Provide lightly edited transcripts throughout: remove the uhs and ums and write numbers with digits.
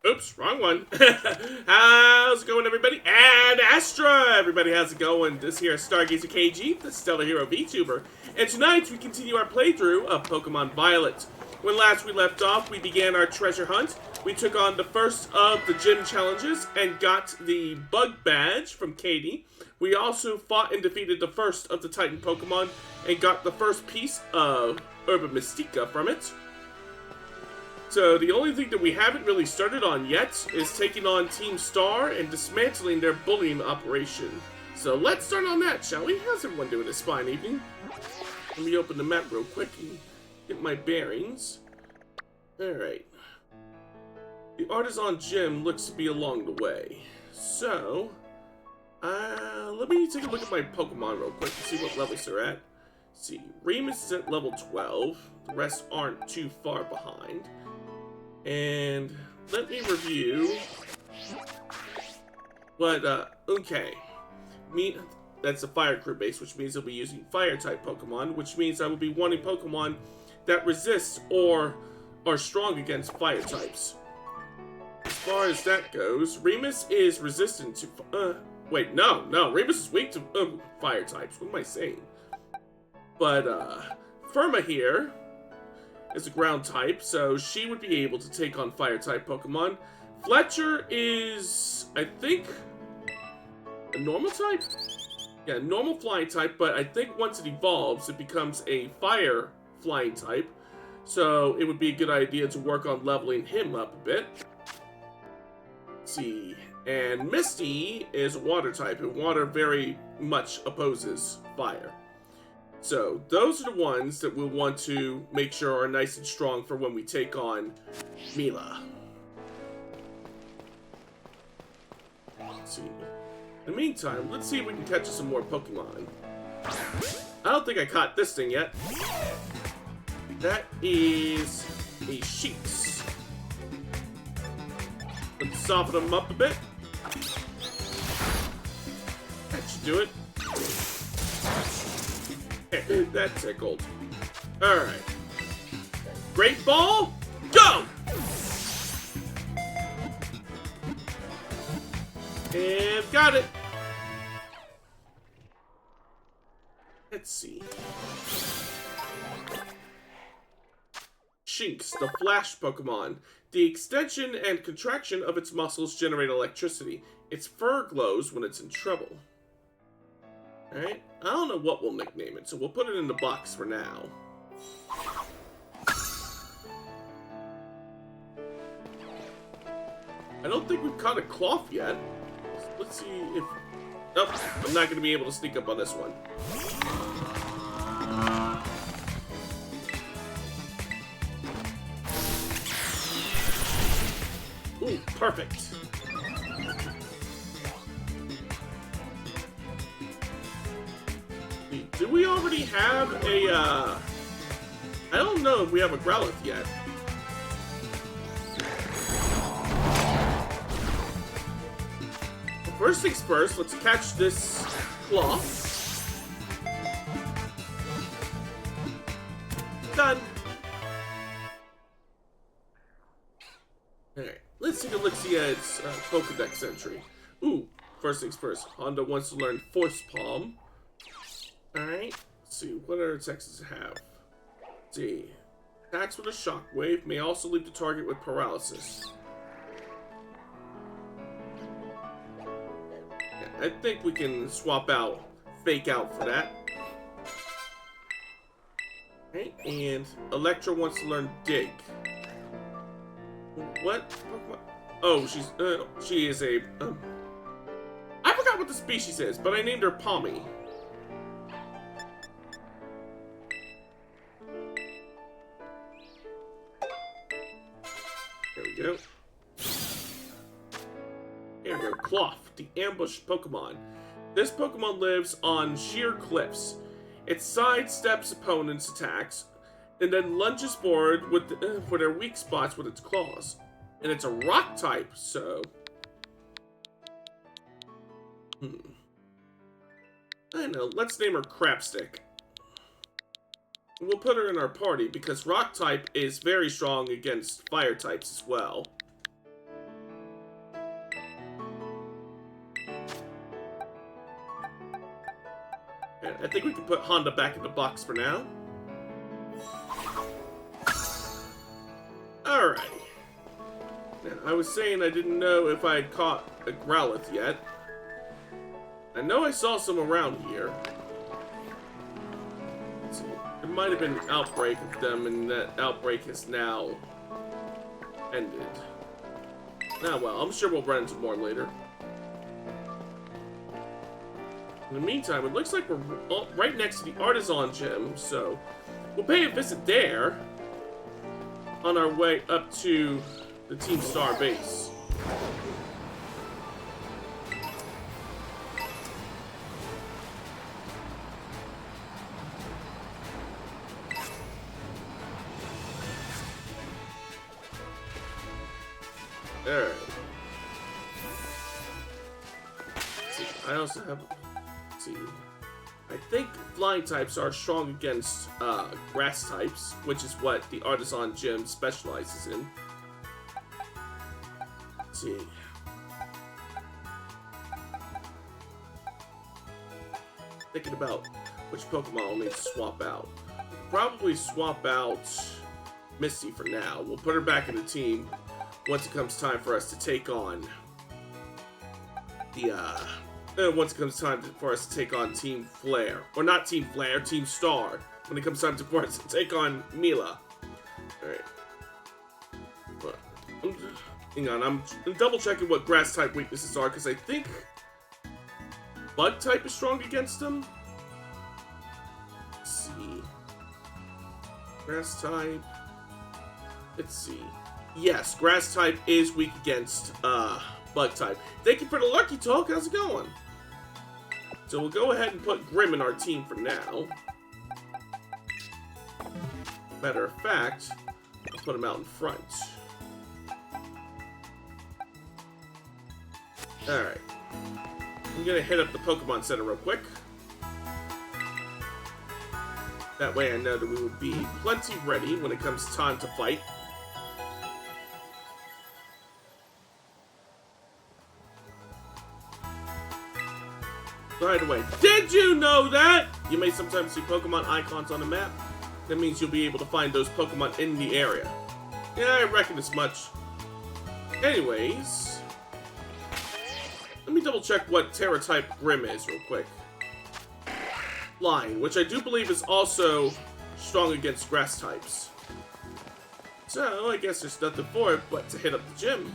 Oops, wrong one. How's it going, everybody? And Astra! Everybody, how's it going? This here is Stargazer KG, the Stellar Hero Vtuber. And tonight, we continue our playthrough of Pokemon Violet. When last we left off, we began our treasure hunt. We took on the first of the gym challenges and got the bug badge from Katie. We also fought and defeated the first of the Titan Pokemon and got the first piece of Herba Mystica from it. So the only thing that we haven't really started on yet is taking on Team Star and dismantling their bullying operation. So let's start on that, shall we? How's everyone doing this fine evening? Let me open the map real quick and get my bearings. Alright. The Artisan Gym looks to be along the way. So, let me take a look at my Pokemon real quick and see what levels they're at. Let's see, Remus is at level 12. The rest aren't too far behind. And let me review what, okay. That's a Fire Crew base, which means I'll be using Fire-type Pokemon, which means I will be wanting Pokemon that resist or are strong against Fire types. As far as that goes, Remus is resistant to, Remus is weak to, Fire types. What am I saying? But, Firma here is a ground type, so she would be able to take on fire type Pokemon. Fletcher is, I think, a normal type? Yeah, normal flying type, but I think once it evolves, it becomes a fire flying type. So it would be a good idea to work on leveling him up a bit. Let's see. And Misty is a water type, and water very much opposes fire. So, those are the ones that we'll want to make sure are nice and strong for when we take on Mila. Let's see. In the meantime, let's see if we can catch some more Pokemon. I don't think I caught this thing yet. That is a Sheets. Let's soften them up a bit. That should do it. That tickled. Alright. Great Ball, go! And got it. Let's see. Shinx, the Flash Pokemon. The extension and contraction of its muscles generate electricity. Its fur glows when it's in trouble. Alright, I don't know what we'll nickname it, so we'll put it in the box for now. I don't think we've caught a Cloth yet. Let's see if... Nope, I'm not going to be able to sneak up on this one. Ooh, perfect. Do we already have a, I don't know if we have a Growlithe yet. Well, first things first, let's catch this Cloth. Done. Alright, let's take a look-see at its Pokedex entry. Ooh, first things first, Honda wants to learn Force Palm. Alright, let's see, what other attacks does it have? Let's see. Attacks with a shockwave may also leave the target with paralysis. Yeah, I think we can swap out Fake Out for that. Alright, and Electra wants to learn Dig. What? Oh, she is a, I forgot what the species is, but I named her Palmy. There we go. There we go. Cloth, the ambush Pokemon. This Pokemon lives on sheer cliffs. It sidesteps opponents' attacks, and then lunges forward for their weak spots with its claws. And it's a rock type, so... I don't know, let's name her Crapstick. We'll put her in our party because Rock type is very strong against Fire types as well. think we can put Honda back in the box for now. Alrighty. Now, I was saying I didn't know if I had caught a Growlithe yet. I know I saw some around here. Let's see. There might have been an outbreak of them, and that outbreak has now ended. Now, well, I'm sure we'll run into more later. In the meantime, it looks like we're right next to the Artisan Gym, so we'll pay a visit there on our way up to the Team Star base. Alright. See, I also have... see. I think flying types are strong against grass types, which is what the Artisan Gym specializes in. Let's see. Thinking about which Pokemon I'll need to swap out. Probably swap out Misty for now. We'll put her back in the team once it comes time for us to take on the once it comes time for us to take on Team Flare. Or not Team Flare, Team Star. When it comes time for us to take on Mila. Alright. Hang on, I'm double checking what grass type weaknesses are, because I think Bug type is strong against them. Let's see. Grass type. Let's see. Yes, grass type is weak against Bug type. Thank you for the lucky talk. How's it going? So we'll go ahead and put Grim in our team for now. Matter of fact, I'll put him out in front. Alright. I'm gonna hit up the Pokemon Center real quick. That way I know that we will be plenty ready when it comes time to fight. By the way, did you know that? You may sometimes see Pokemon icons on the map. That means you'll be able to find those Pokemon in the area. Yeah, I reckon as much. Anyways, let me double check what Terra type Grim is real quick. Flying, which I do believe is also strong against grass types. So, I guess there's nothing for it but to hit up the gym.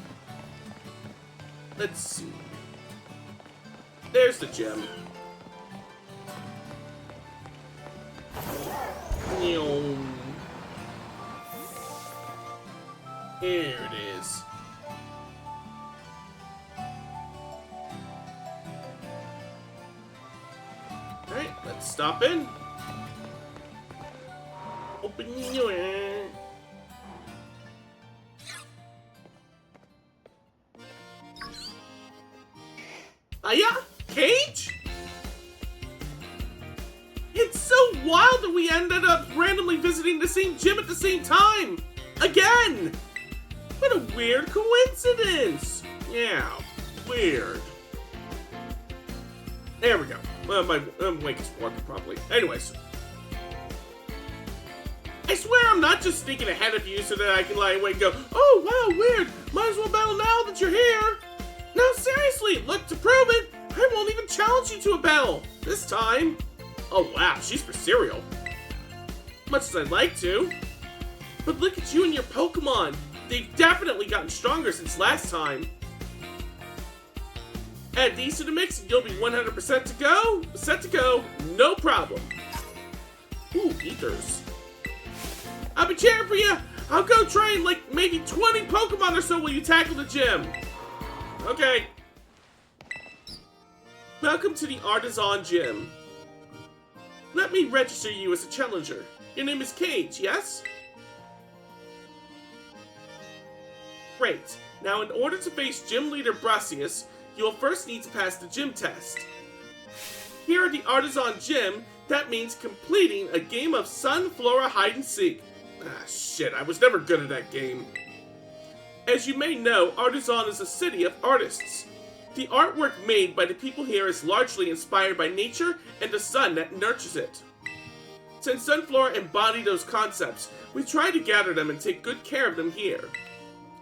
Let's see. There's the gym. Here it is. Alright, let's stop in. Open your door. Hiya, Cage? It's so wild that we ended up randomly visiting the same gym at the same time! Again! What a weird coincidence! Yeah, weird. There we go. Well, my wake is working properly. Anyways. I swear I'm not just sneaking ahead of you so that I can lie awake and go, oh, wow, weird. Might as well battle now that you're here. No, seriously, look, to prove it, I won't even challenge you to a battle. This time. Oh, wow, she's for cereal. Much as I'd like to. But look at you and your Pokemon. They've definitely gotten stronger since last time. Add these to the mix and you'll be 100% to go. Set to go, no problem. Ooh, ethers. I'll be cheering for you. I'll go train like maybe 20 Pokemon or so while you tackle the gym. Okay. Welcome to the Artisan Gym. Let me register you as a challenger. Your name is Cage, yes? Great. Now, in order to face Gym Leader Brassius, you will first need to pass the gym test. Here at the Artisan Gym, that means completing a game of Sun Flora Hide and Seek. Ah, shit, I was never good at that game. As you may know, Artisan is a city of artists. The artwork made by the people here is largely inspired by nature and the sun that nurtures it. Since Sunflora embody those concepts, we try to gather them and take good care of them here.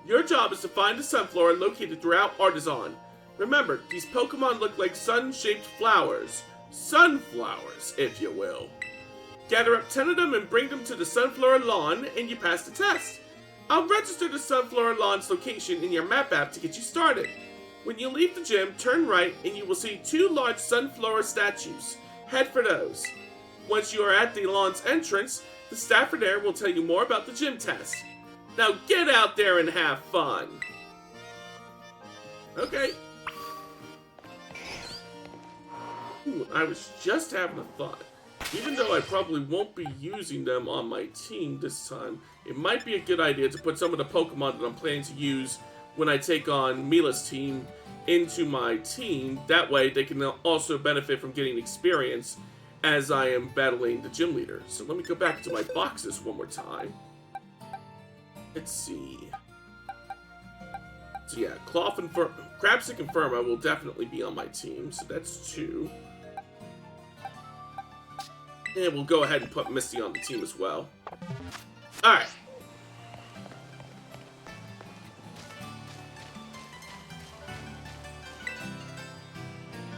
Your job is to find the Sunflora located throughout Artisan. Remember, these Pokemon look like sun-shaped flowers. Sunflowers, if you will. Gather up 10 of them and bring them to the Sunflora lawn, and you pass the test. I'll register the Sunflora lawn's location in your map app to get you started. When you leave the gym, turn right, and you will see 2 large Sunflora statues. Head for those. Once you are at the lawn's entrance, the staffer there will tell you more about the gym test. Now get out there and have fun. Okay. Ooh, I was just having a thought. Even though I probably won't be using them on my team this time, it might be a good idea to put some of the Pokemon that I'm planning to use when I take on Mila's team into my team. That way they can also benefit from getting experience as I am battling the gym leader. So let me go back to my boxes one more time. Let's see. So yeah, Crabstick and Firma will definitely be on my team, so that's 2. And we'll go ahead and put Misty on the team as well. Alright.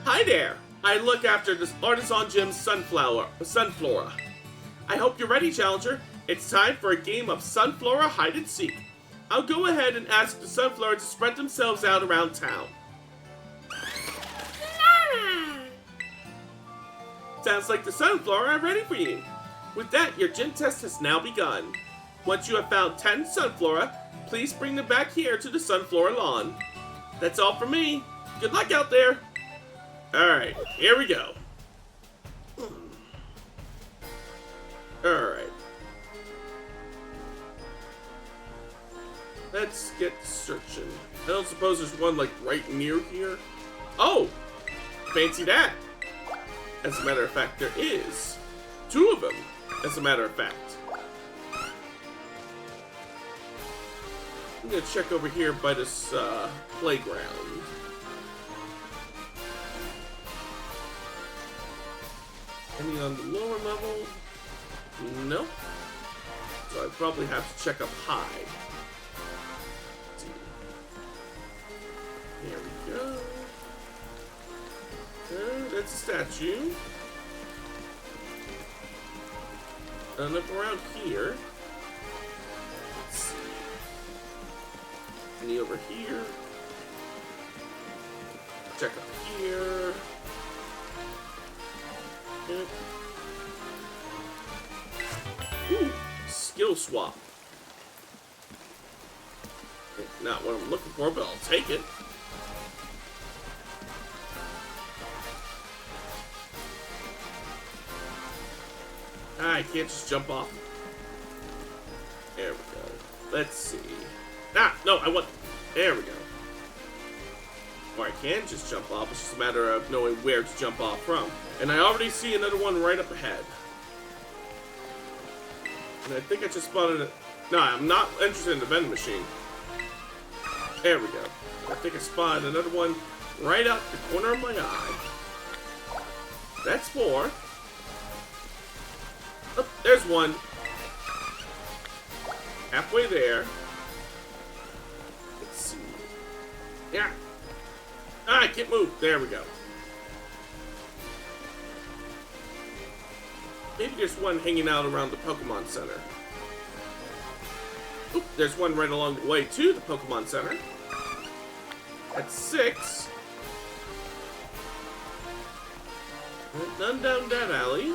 Hi there! I look after this Artisan Gym's Sunflora. I hope you're ready, Challenger. It's time for a game of Sunflora Hide and Seek. I'll go ahead and ask the Sunflora to spread themselves out around town. Sounds like the Sunflora are ready for you. With that, your gym test has now begun. Once you have found 10 Sunflora, please bring them back here to the Sunflora lawn. That's all from me. Good luck out there. Alright, here we go. Alright. Let's get searching. I don't suppose there's one, like, right near here? Oh! Fancy that! As a matter of fact, there is. 2 of them, as a matter of fact. I'm gonna check over here by this, playground. Any on the lower level? Nope. So I probably have to check up high. Let's see. There we go. That's a statue. And up around here. Let's see. Any over here? Check up here. Ooh, skill swap. Not what I'm looking for, but I'll take it. I can't just jump off. There we go. Let's see. Ah, no, I want... There we go. Or I can just jump off. It's just a matter of knowing where to jump off from. And I already see another one right up ahead. And I think I just spotted it. No, I'm not interested in the vending machine. There we go. I think I spotted another one right out the corner of my eye. That's 4. Oh, there's one. Halfway there. Let's see. Yeah. Ah, I can't move. There we go. Maybe there's one hanging out around the Pokemon Center. Oop, there's one right along the way to the Pokemon Center. That's 6. None down that alley.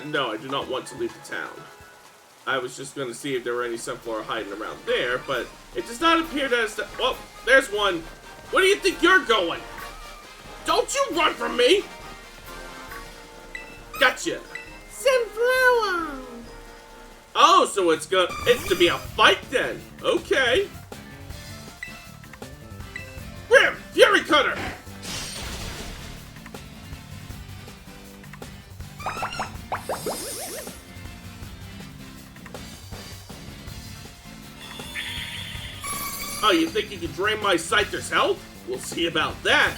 No, I do not want to leave the town. I was just going to see if there were any Sunflora hiding around there, but it does not appear that it's... Oh, there's one. Where do you think you're going? Don't you run from me! Gotcha. Sunflower. Oh, so it's to be a fight then. Okay. Grim, Fury Cutter. Oh, you think you can drain my Scyther's health? We'll see about that.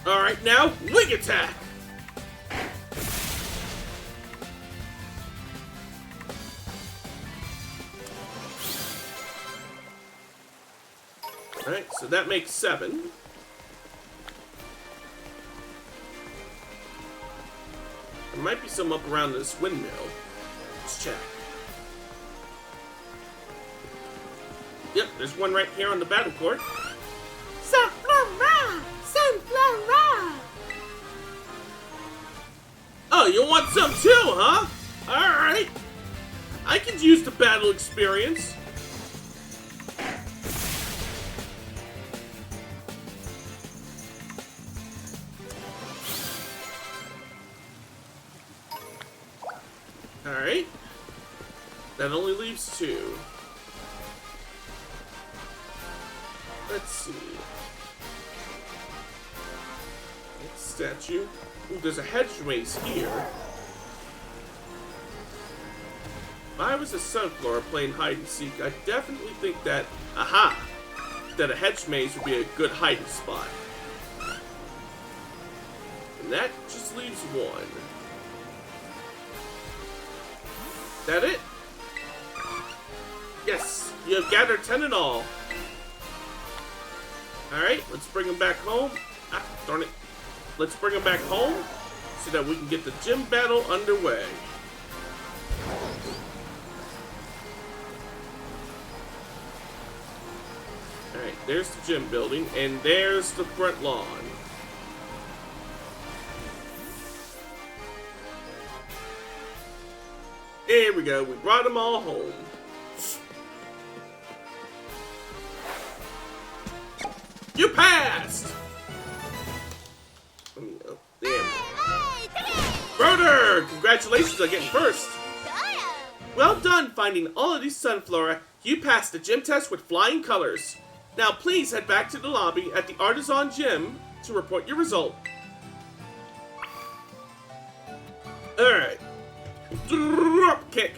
Alright, now, wing attack! Alright, so that makes 7. There might be some up around this windmill. Let's check. Yep, there's one right here on the battle court. Sunflower! Sunflower! Oh, you want some too, huh? Alright. I could use the battle experience. Alright. That only leaves 2. Let's see. Next statue. Ooh, there's a hedge maze here. If I was a Sunflower playing hide and seek, I definitely think that, that a hedge maze would be a good hiding spot. And that just leaves 1. That it? Yes, you have gathered 10 in all. Alright, let's bring him back home. Ah, darn it. Let's bring him back home so that we can get the gym battle underway. Alright, there's the gym building, and there's the front lawn. There we go, we brought them all home. You passed! Oh, damn. Broder! Congratulations on getting first! Well done finding all of these Sunflower. You passed the gym test with flying colors. Now please head back to the lobby at the Artisan Gym to report your result. Alright. Drop kick.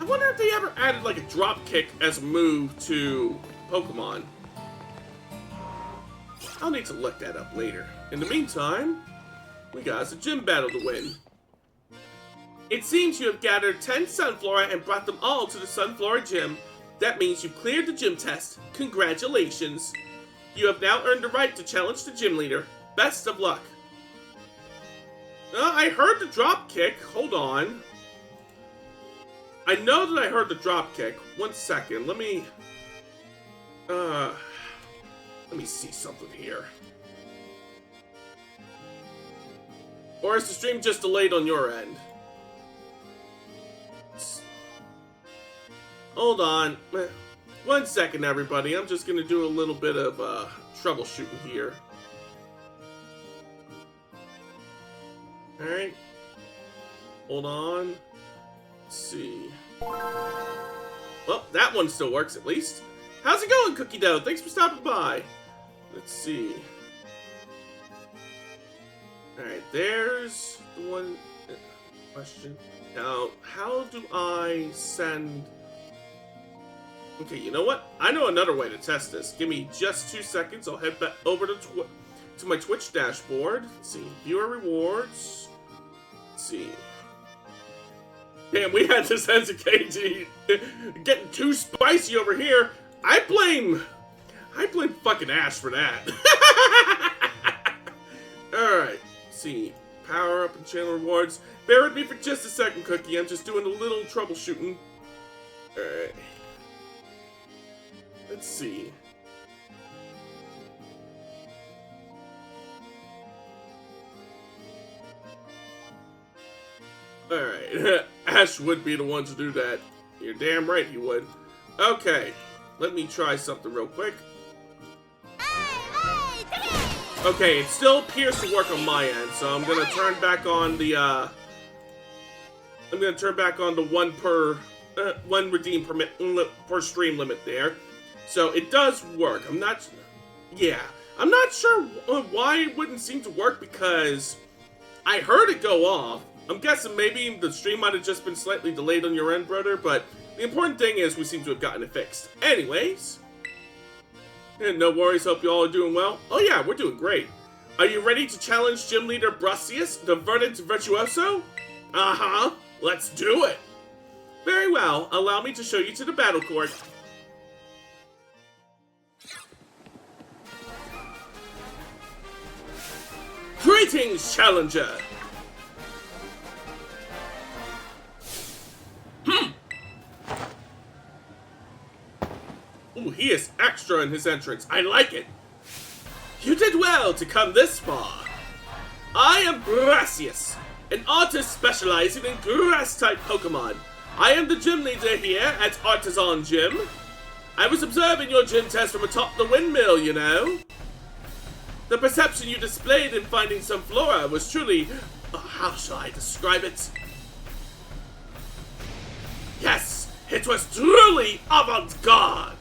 I wonder if they ever added like a drop kick as a move to Pokemon. I'll need to look that up later. In the meantime, we got us a gym battle to win. It seems you have gathered 10 Sunflower and brought them all to the Sunflower Gym. That means you cleared the gym test. Congratulations. You have now earned the right to challenge the gym leader. Best of luck. I heard the drop kick. Hold on. I know that I heard the drop kick. 1 second. Let me see something here. Or is the stream just delayed on your end? Hold on. 1 second, everybody. I'm just gonna do a little bit of troubleshooting here. Alright. Hold on. Let's see. Well, that one still works at least. How's it going, Cookie Dough? Thanks for stopping by. Let's see. Alright, there's the one question. Now, how do I send... Okay, you know what? I know another way to test this. Give me just 2 seconds. I'll head back over to my Twitch dashboard. Let's see. Viewer rewards. Let's see. Damn, we had this as a KG. Getting too spicy over here. I blame fucking Ash for that. Alright. Let's see. Power up and channel rewards. Bear with me for just a second, Cookie. I'm just doing a little troubleshooting. Alright. Let's see. Alright. Ash would be the one to do that. You're damn right he would. Okay. Let me try something real quick. Okay, it still appears to work on my end, so I'm gonna turn back on the, one redeem per stream limit there. So it does work. I'm not sure why it wouldn't seem to work because I heard it go off, I'm guessing maybe the stream might have just been slightly delayed on your end, brother, but the important thing is we seem to have gotten it fixed. Anyways, no worries, hope you all are doing well. Oh yeah, we're doing great. Are you ready to challenge Gym Leader Brucius, the verdant virtuoso? Uh-huh, let's do it. Very well, allow me to show you to the battle court. Greetings, challenger! Ooh, he is extra in his entrance. I like it. You did well to come this far. I am Brucius, an artist specializing in grass-type Pokemon. I am the gym leader here at Artisan Gym. I was observing your gym test from atop the windmill, you know. The perception you displayed in finding some flora was truly... how shall I describe it? Yes, it was truly avant-garde.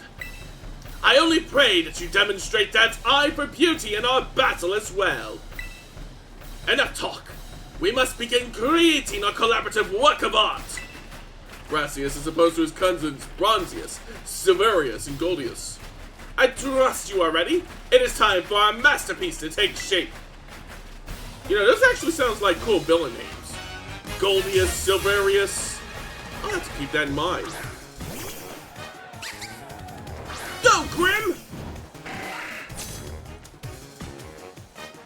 I only pray that you demonstrate that eye for beauty in our battle as well. Enough talk. We must begin creating our collaborative work of art. Brucius is opposed to his cousins Bronzius, Silverius, and Goldius. I trust you are ready. It is time for our masterpiece to take shape. You know, this actually sounds like cool villain names. Goldius, Silverius. I'll have to keep that in mind. Go, Grim!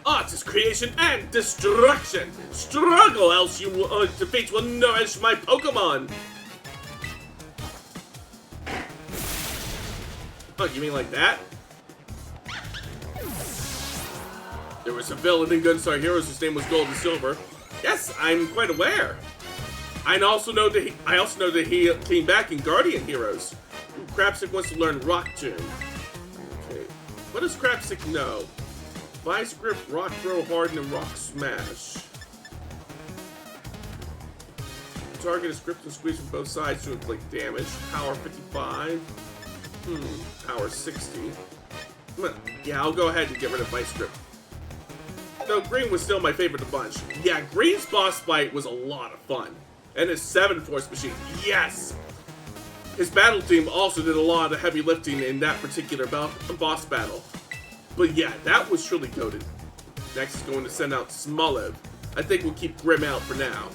Art is creation and destruction. Struggle, else defeat will nourish my Pokemon. Oh, you mean like that? There was a villain in Gunstar Heroes whose name was Gold and Silver. Yes, I'm quite aware. I also know that he came back in Guardian Heroes. Ooh, Crapsic wants to learn Rock Gym. Okay, what does Crapsic know? Vice Grip, Rock Throw, Harden, and Rock Smash. Target is gripped and squeezed from both sides to inflict damage. Power 55. Power 60. Yeah, I'll go ahead and get rid of Vice Grip. Though Green was still my favorite of the bunch. Yeah, Green's boss fight was a lot of fun. And his 7-Force machine, yes! His battle team also did a lot of heavy lifting in that particular boss battle. But yeah, that was truly goated. Next is going to send out Smoliv. I think we'll keep Grim out for now.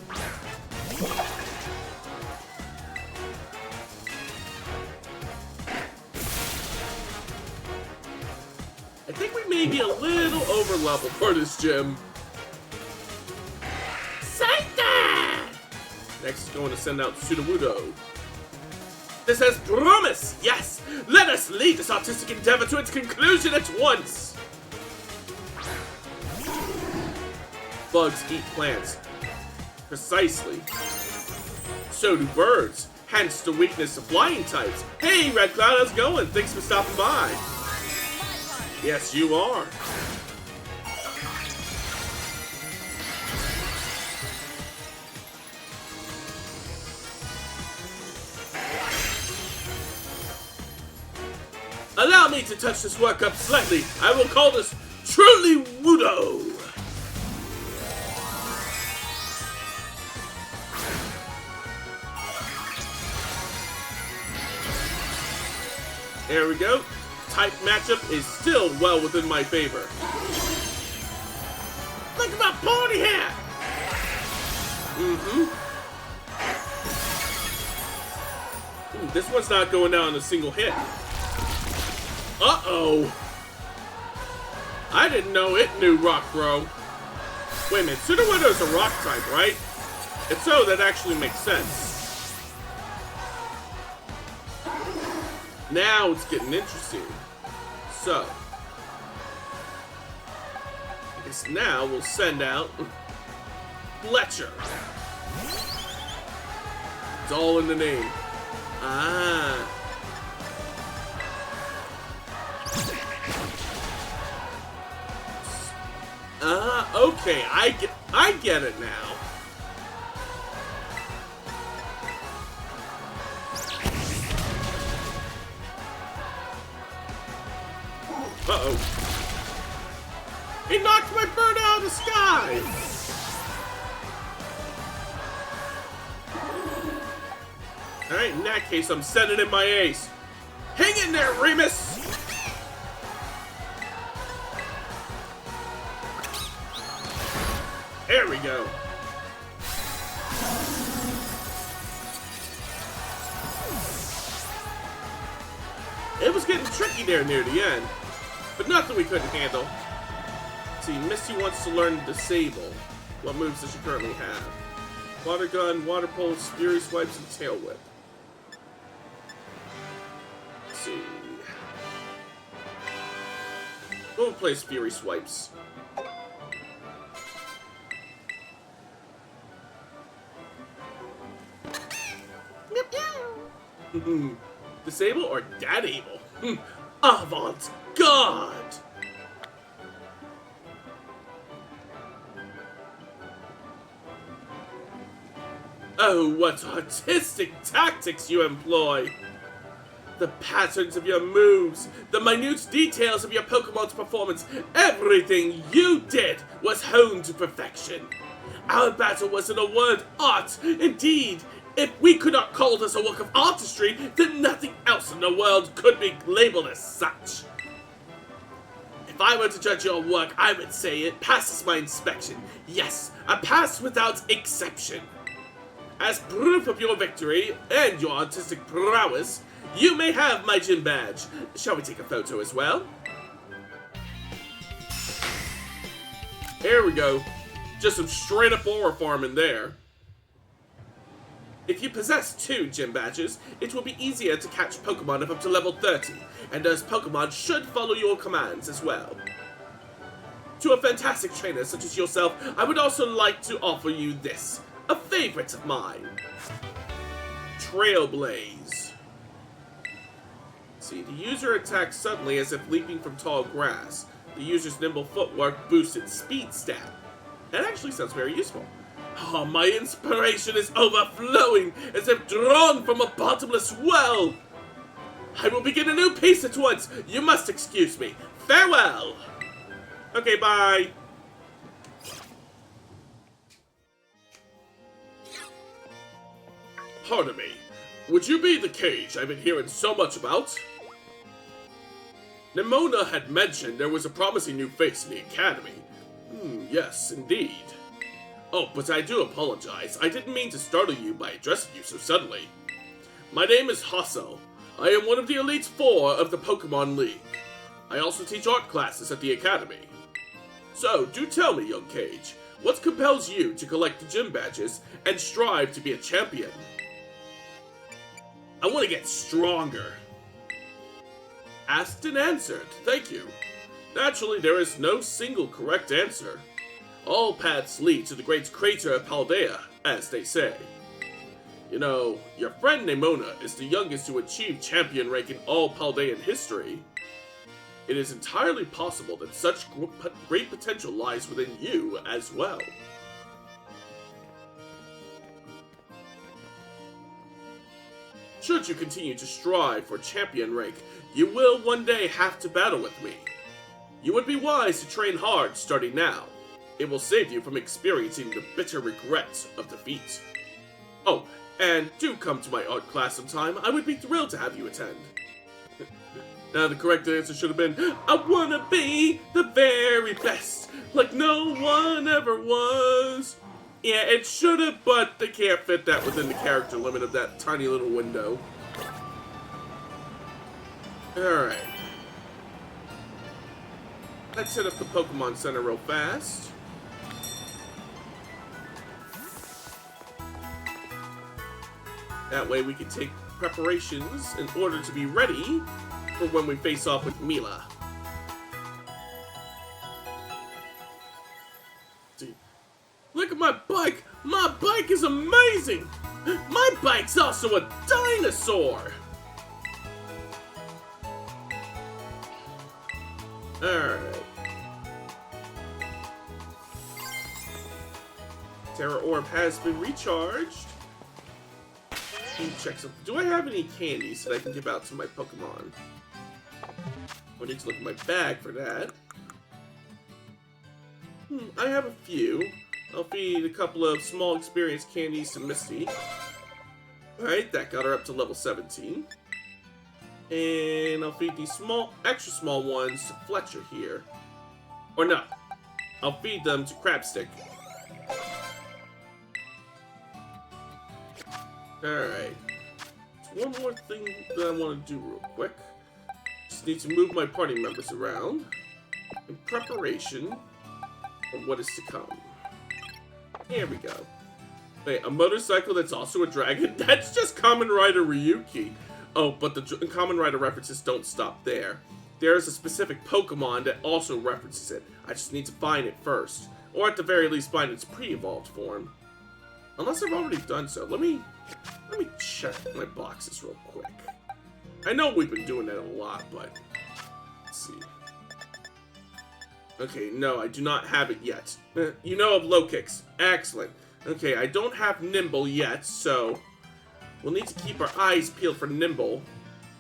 I think we may be a little over level for this gym. Satan! Next is going to send out Sudowoodo. This has promise! Yes! Let us lead this artistic endeavor to its conclusion at once! Bugs eat plants. Precisely. So do birds. Hence the weakness of flying types. Hey, Red Cloud, how's it going? Thanks for stopping by. Yes, you are. Allow me to touch this work up slightly. I will call this truly Wudo. There we go. Type matchup is still well within my favor. Look at my party hat! Ooh, this one's not going down in a single hit. Uh-oh. I didn't know it knew Rock Bro. Wait a minute, Sudowoodo's a rock type, right? If so, that actually makes sense. Now it's getting interesting. So, I guess now we'll send out Fletcher. It's all in the name. Ah. Okay, I get it now. Uh-oh. He knocked my bird out of the sky! Alright, in that case, I'm sending in my ace. Hang in there, Remus! There we go. It was getting tricky there near the end, but nothing we couldn't handle. Let's see, Misty wants to learn Disable. What moves does she currently have? Water Gun, Water Pulse, Fury Swipes, and Tail Whip. Let's see. We'll place Fury Swipes. Disable or Dadable? Avant-garde! Oh, what artistic tactics you employ! The patterns of your moves, the minute details of your Pokemon's performance, everything you did was honed to perfection. Our battle was, in a word, art. Indeed, if we could not call this a work of artistry, then nothing else in the world could be labeled as such. If I were to judge your work, I would say it passes my inspection. Yes, a pass without exception. As proof of your victory and your artistic prowess, you may have my gym badge. Shall we take a photo as well? There we go. Just some straight up aura farming there. If you possess 2 gym badges, it will be easier to catch Pokemon of up to level 30, and those Pokemon should follow your commands as well. To a fantastic trainer such as yourself, I would also like to offer you this, a favorite of mine. Trailblaze. See, the user attacks suddenly as if leaping from tall grass. The user's nimble footwork boosts its speed stat. That actually sounds very useful. Oh, my inspiration is overflowing, as if drawn from a bottomless well. I will begin a new piece at once. You must excuse me. Farewell. Okay, bye. Pardon me. Would you be the cage I've been hearing so much about? Nimona had mentioned there was a promising new face in the academy. Yes, indeed. Oh, but I do apologize. I didn't mean to startle you by addressing you so suddenly. My name is Hasso. I am one of the Elite Four of the Pokemon League. I also teach art classes at the academy. So, do tell me, young Cage, what compels you to collect the gym badges and strive to be a champion? I want to get stronger. Asked and answered, thank you. Naturally, there is no single correct answer. All paths lead to the great crater of Paldea, as they say. You know, your friend Nimona is the youngest to achieve champion rank in all Paldean history. It is entirely possible that such great potential lies within you as well. Should you continue to strive for champion rank, you will one day have to battle with me. You would be wise to train hard starting now. It will save you from experiencing the bitter regrets of defeat. Oh, and do come to my art class sometime. I would be thrilled to have you attend. Now the correct answer should have been, I wanna be the very best, like no one ever was. Yeah, it should have, but they can't fit that within the character limit of that tiny little window. Alright. Let's set up the Pokemon Center real fast. That way we can take preparations in order to be ready for when we face off with Mila. See, look at my bike! My bike is amazing! My bike's also a dinosaur! Alright. Terra Orb has been recharged. Let me check some. Do I have any candies that I can give out to my Pokemon? I need to look at my bag for that. I have a few. I'll feed a couple of small experience candies to Misty. Alright, that got her up to level 17. And I'll feed these extra small ones to Fletcher here. Or no, I'll feed them to Crabstick. Alright. One more thing that I want to do real quick. Just need to move my party members around in preparation for what is to come. Here we go. Wait, a motorcycle that's also a dragon? That's just Kamen Rider Ryuki. Oh, but the Kamen Rider references don't stop there. There's a specific Pokemon that also references it. I just need to find it first. Or at the very least find its pre-evolved form. Unless I've already done so. Let me check my boxes real quick. I know we've been doing that a lot, but let's see. Okay, no, I do not have it yet. You know of low kicks. Excellent. Okay, I don't have Nimble yet, so we'll need to keep our eyes peeled for Nimble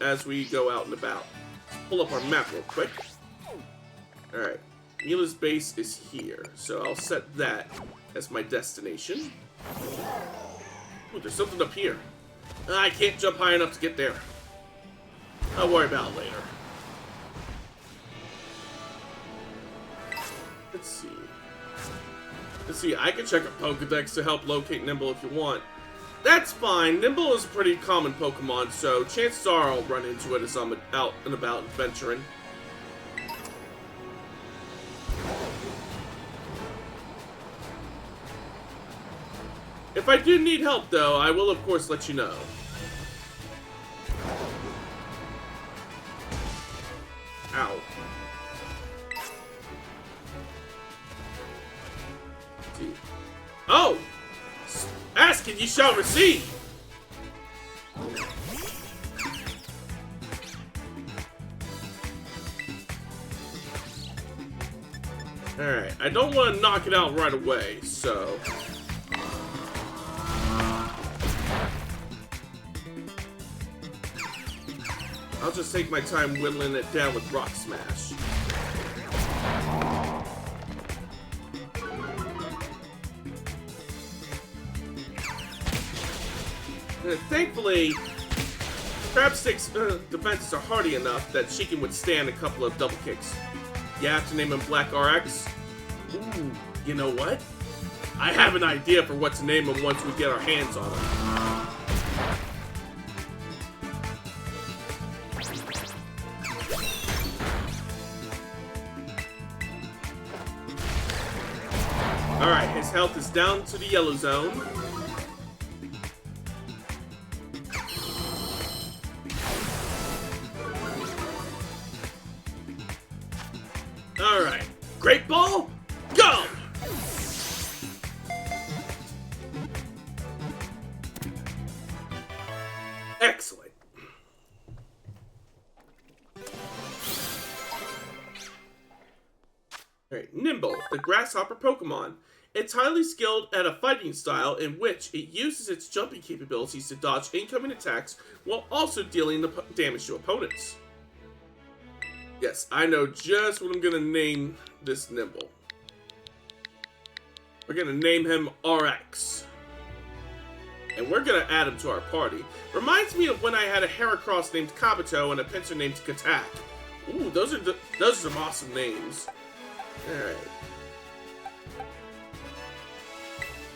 as we go out and about. Let's pull up our map real quick. Alright, Mila's base is here, so I'll set that as my destination. Ooh, there's something up here. I can't jump high enough to get there. I'll worry about it later. Let's see. Let's see, I can check a Pokedex to help locate Nimble if you want. That's fine. Nimble is a pretty common Pokemon, so chances are I'll run into it as I'm out and about adventuring. If I do need help, though, I will of course let you know. Ow. Oh! Ask and you shall receive! Alright, I don't want to knock it out right away, so... I'll just take my time whittling it down with Rock Smash. Thankfully, Crabstick's defenses are hardy enough that she can withstand a couple of double kicks. You have to name him Black RX? Ooh, you know what? I have an idea for what to name him once we get our hands on him. Alright, his health is down to the yellow zone. Alright, Great Ball, go! Excellent. Alright, Nimble, the Grasshopper Pokemon. It's highly skilled at a fighting style in which it uses its jumping capabilities to dodge incoming attacks while also dealing the damage to opponents. Yes, I know just what I'm going to name this Nimble. We're going to name him RX. And we're going to add him to our party. Reminds me of when I had a Heracross named Kabuto and a Pinsir named Katak. Ooh, those are some awesome names. Alright.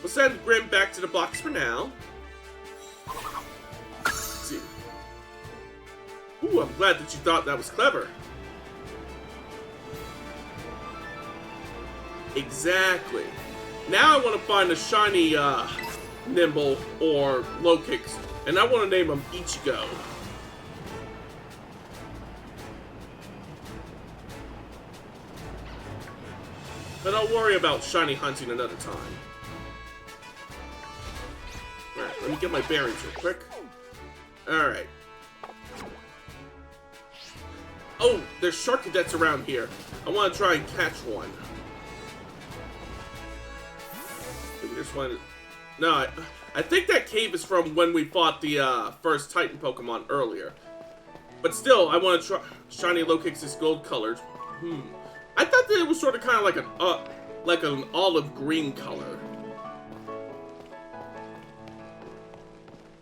We'll send Grim back to the box for now. Let's see. Ooh, I'm glad that you thought that was clever. Exactly. Now I want to find a shiny Nimble or Low Kicks, and I want to name them Ichigo. But I'll worry about shiny hunting another time. Alright, let me get my bearings real quick. Alright. Oh, there's shark cadets around here. I want to try and catch one. Maybe there's one. No, I think that cave is from when we fought the first Titan Pokemon earlier. But still, I want to try. Shiny Low Kicks is gold colored. I thought that it was sort of kind of like an olive green color.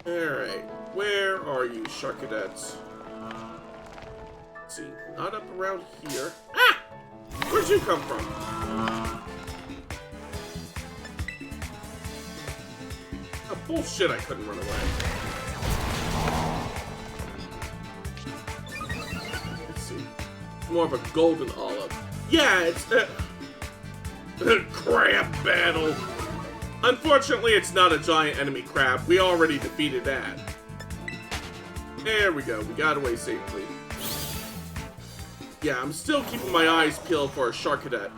Alright, where are you, Shark Cadets? Let's see, not up around here. Ah! Where'd you come from? Oh, bullshit, I couldn't run away. Let's see. It's more of a golden olive. Yeah, it's crab battle. Unfortunately, it's not a giant enemy crab. We already defeated that. There we go. We got away safely. Yeah, I'm still keeping my eyes peeled for a Shark Cadet.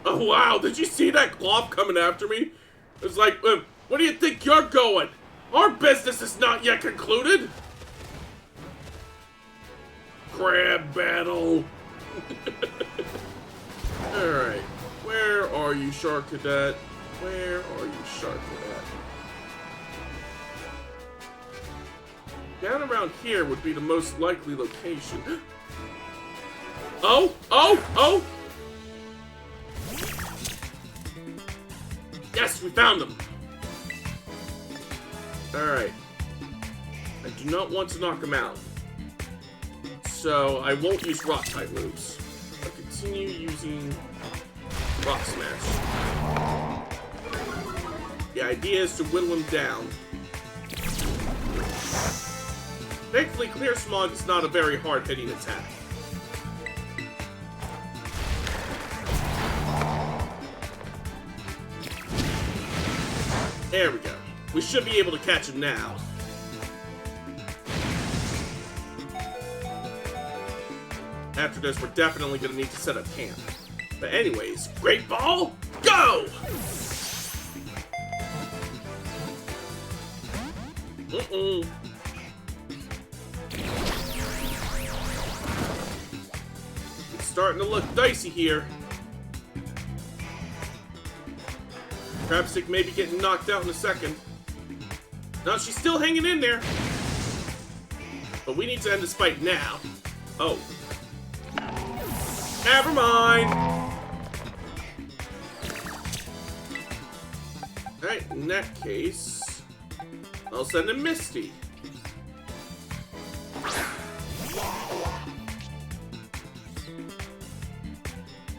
Oh, wow. Did you see that cloth coming after me? It was like, where do you think you're going? Our business is not yet concluded. Crab battle. Alright. Where are you, Shark Cadet? Where are you, Shark Cadet? Down around here would be the most likely location. Oh! Oh! Oh! Yes, we found them! Alright. I do not want to knock them out. So, I won't use rock-type moves. I'll continue using Rock Smash. The idea is to whittle him down. Thankfully, Clear Smog is not a very hard-hitting attack. There we go. We should be able to catch him now. After this, we're definitely going to need to set up camp. But anyways, Great Ball, go! It's starting to look dicey here. Crabstick may be getting knocked out in a second. No, she's still hanging in there. But we need to end this fight now. Oh. Never mind. Alright, in that case, I'll send in Misty.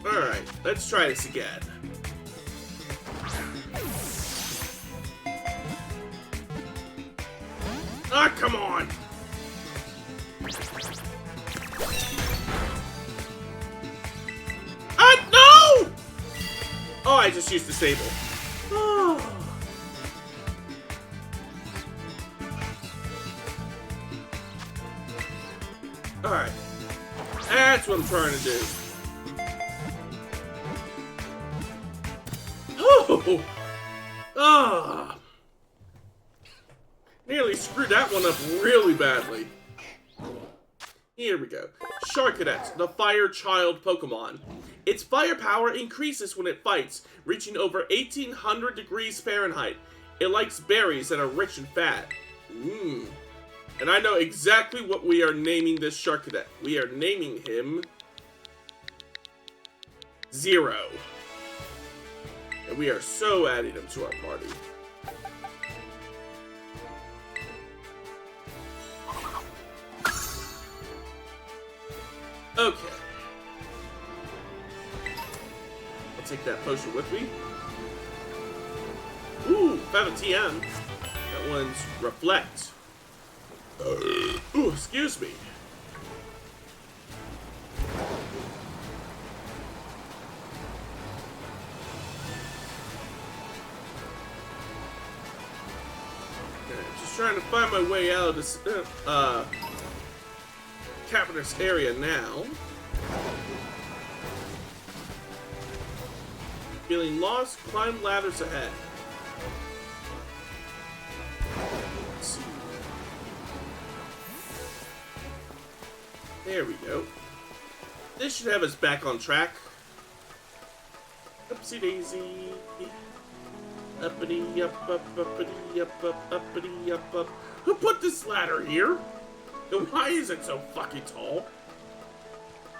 Alright, let's try this again. Ah, come on! Ah, no! Oh, I just used Disable. Oh. Alright. That's what I'm trying to do. Oh! Ah! Nearly screwed that one up really badly. Here we go. Shark Cadet, the Fire Child Pokemon. Its firepower increases when it fights, reaching over 1800 degrees Fahrenheit. It likes berries that are rich in fat. Mmm. And I know exactly what we are naming this Shark Cadet. We are naming him Zero. And we are so adding him to our party. Okay. I'll take that potion with me. Ooh, found a TM. That one's Reflect. Ooh, excuse me. Okay, just trying to find my way out of this cavernous area now. Feeling lost, climb ladders ahead. Let's see. There we go. This should have us back on track. Upsy daisy. Uppity up, uppity up, uppity up. Who put this ladder here? And why is it so fucking tall?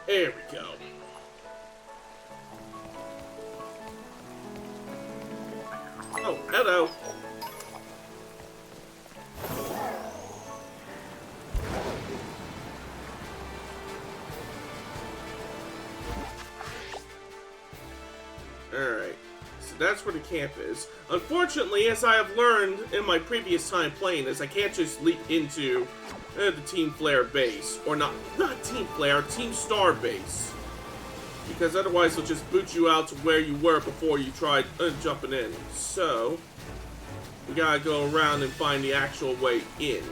There we go. Oh, hello. Alright, so that's where the camp is. Unfortunately, as I have learned in my previous time playing this, I can't just leap into the Team Flare base. Or not Team Flare, Team Star base. Because otherwise it'll just boot you out to where you were before you tried jumping in. So, we gotta go around and find the actual way in.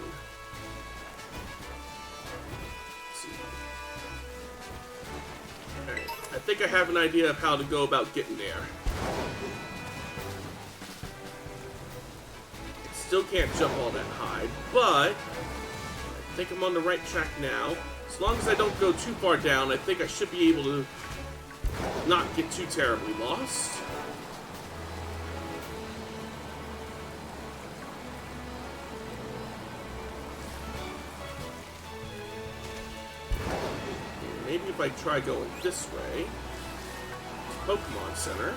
I think I have an idea of how to go about getting there. Still can't jump all that high, but I think I'm on the right track now. As long as I don't go too far down, I think I should be able to not get too terribly lost. Maybe if I try going this way, Pokemon Center.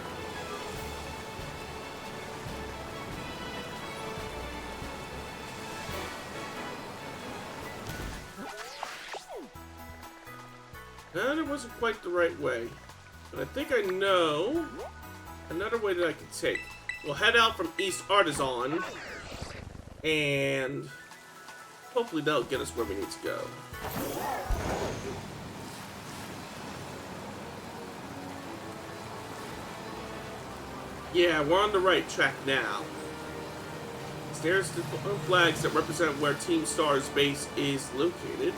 And it wasn't quite the right way. But I think I know another way that I could take. We'll head out from East Artisan, and hopefully that'll get us where we need to go. Yeah, we're on the right track now. There's the flags that represent where Team Star's base is located.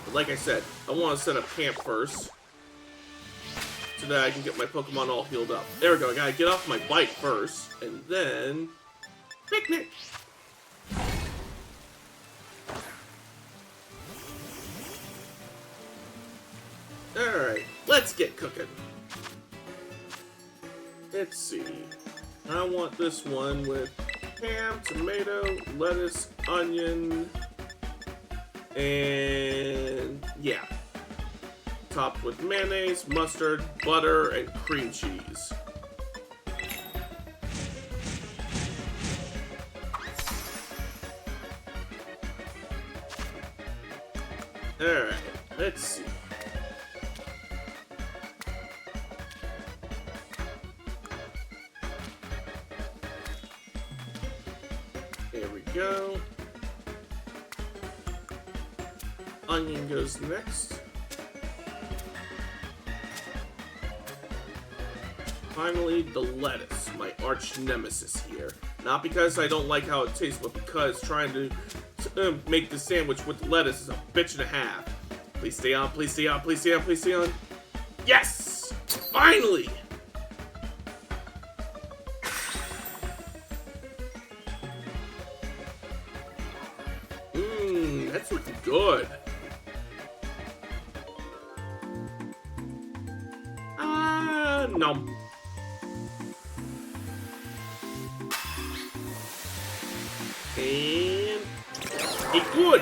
But like I said, I want to set up camp first, so that I can get my Pokemon all healed up. There we go, I gotta get off my bike first, and then... picnic! Alright, let's get cooking. Let's see. I want this one with ham, tomato, lettuce, onion, and yeah. Topped with mayonnaise, mustard, butter, and cream cheese. Alright, let's see. There we go. Onion goes next. Finally, the lettuce, my arch nemesis here. Not because I don't like how it tastes, but because trying to make the sandwich with the lettuce is a bitch and a half. Please stay on, please stay on, please stay on, please stay on. Yes! Finally! That's looking good. Nom. And it's good.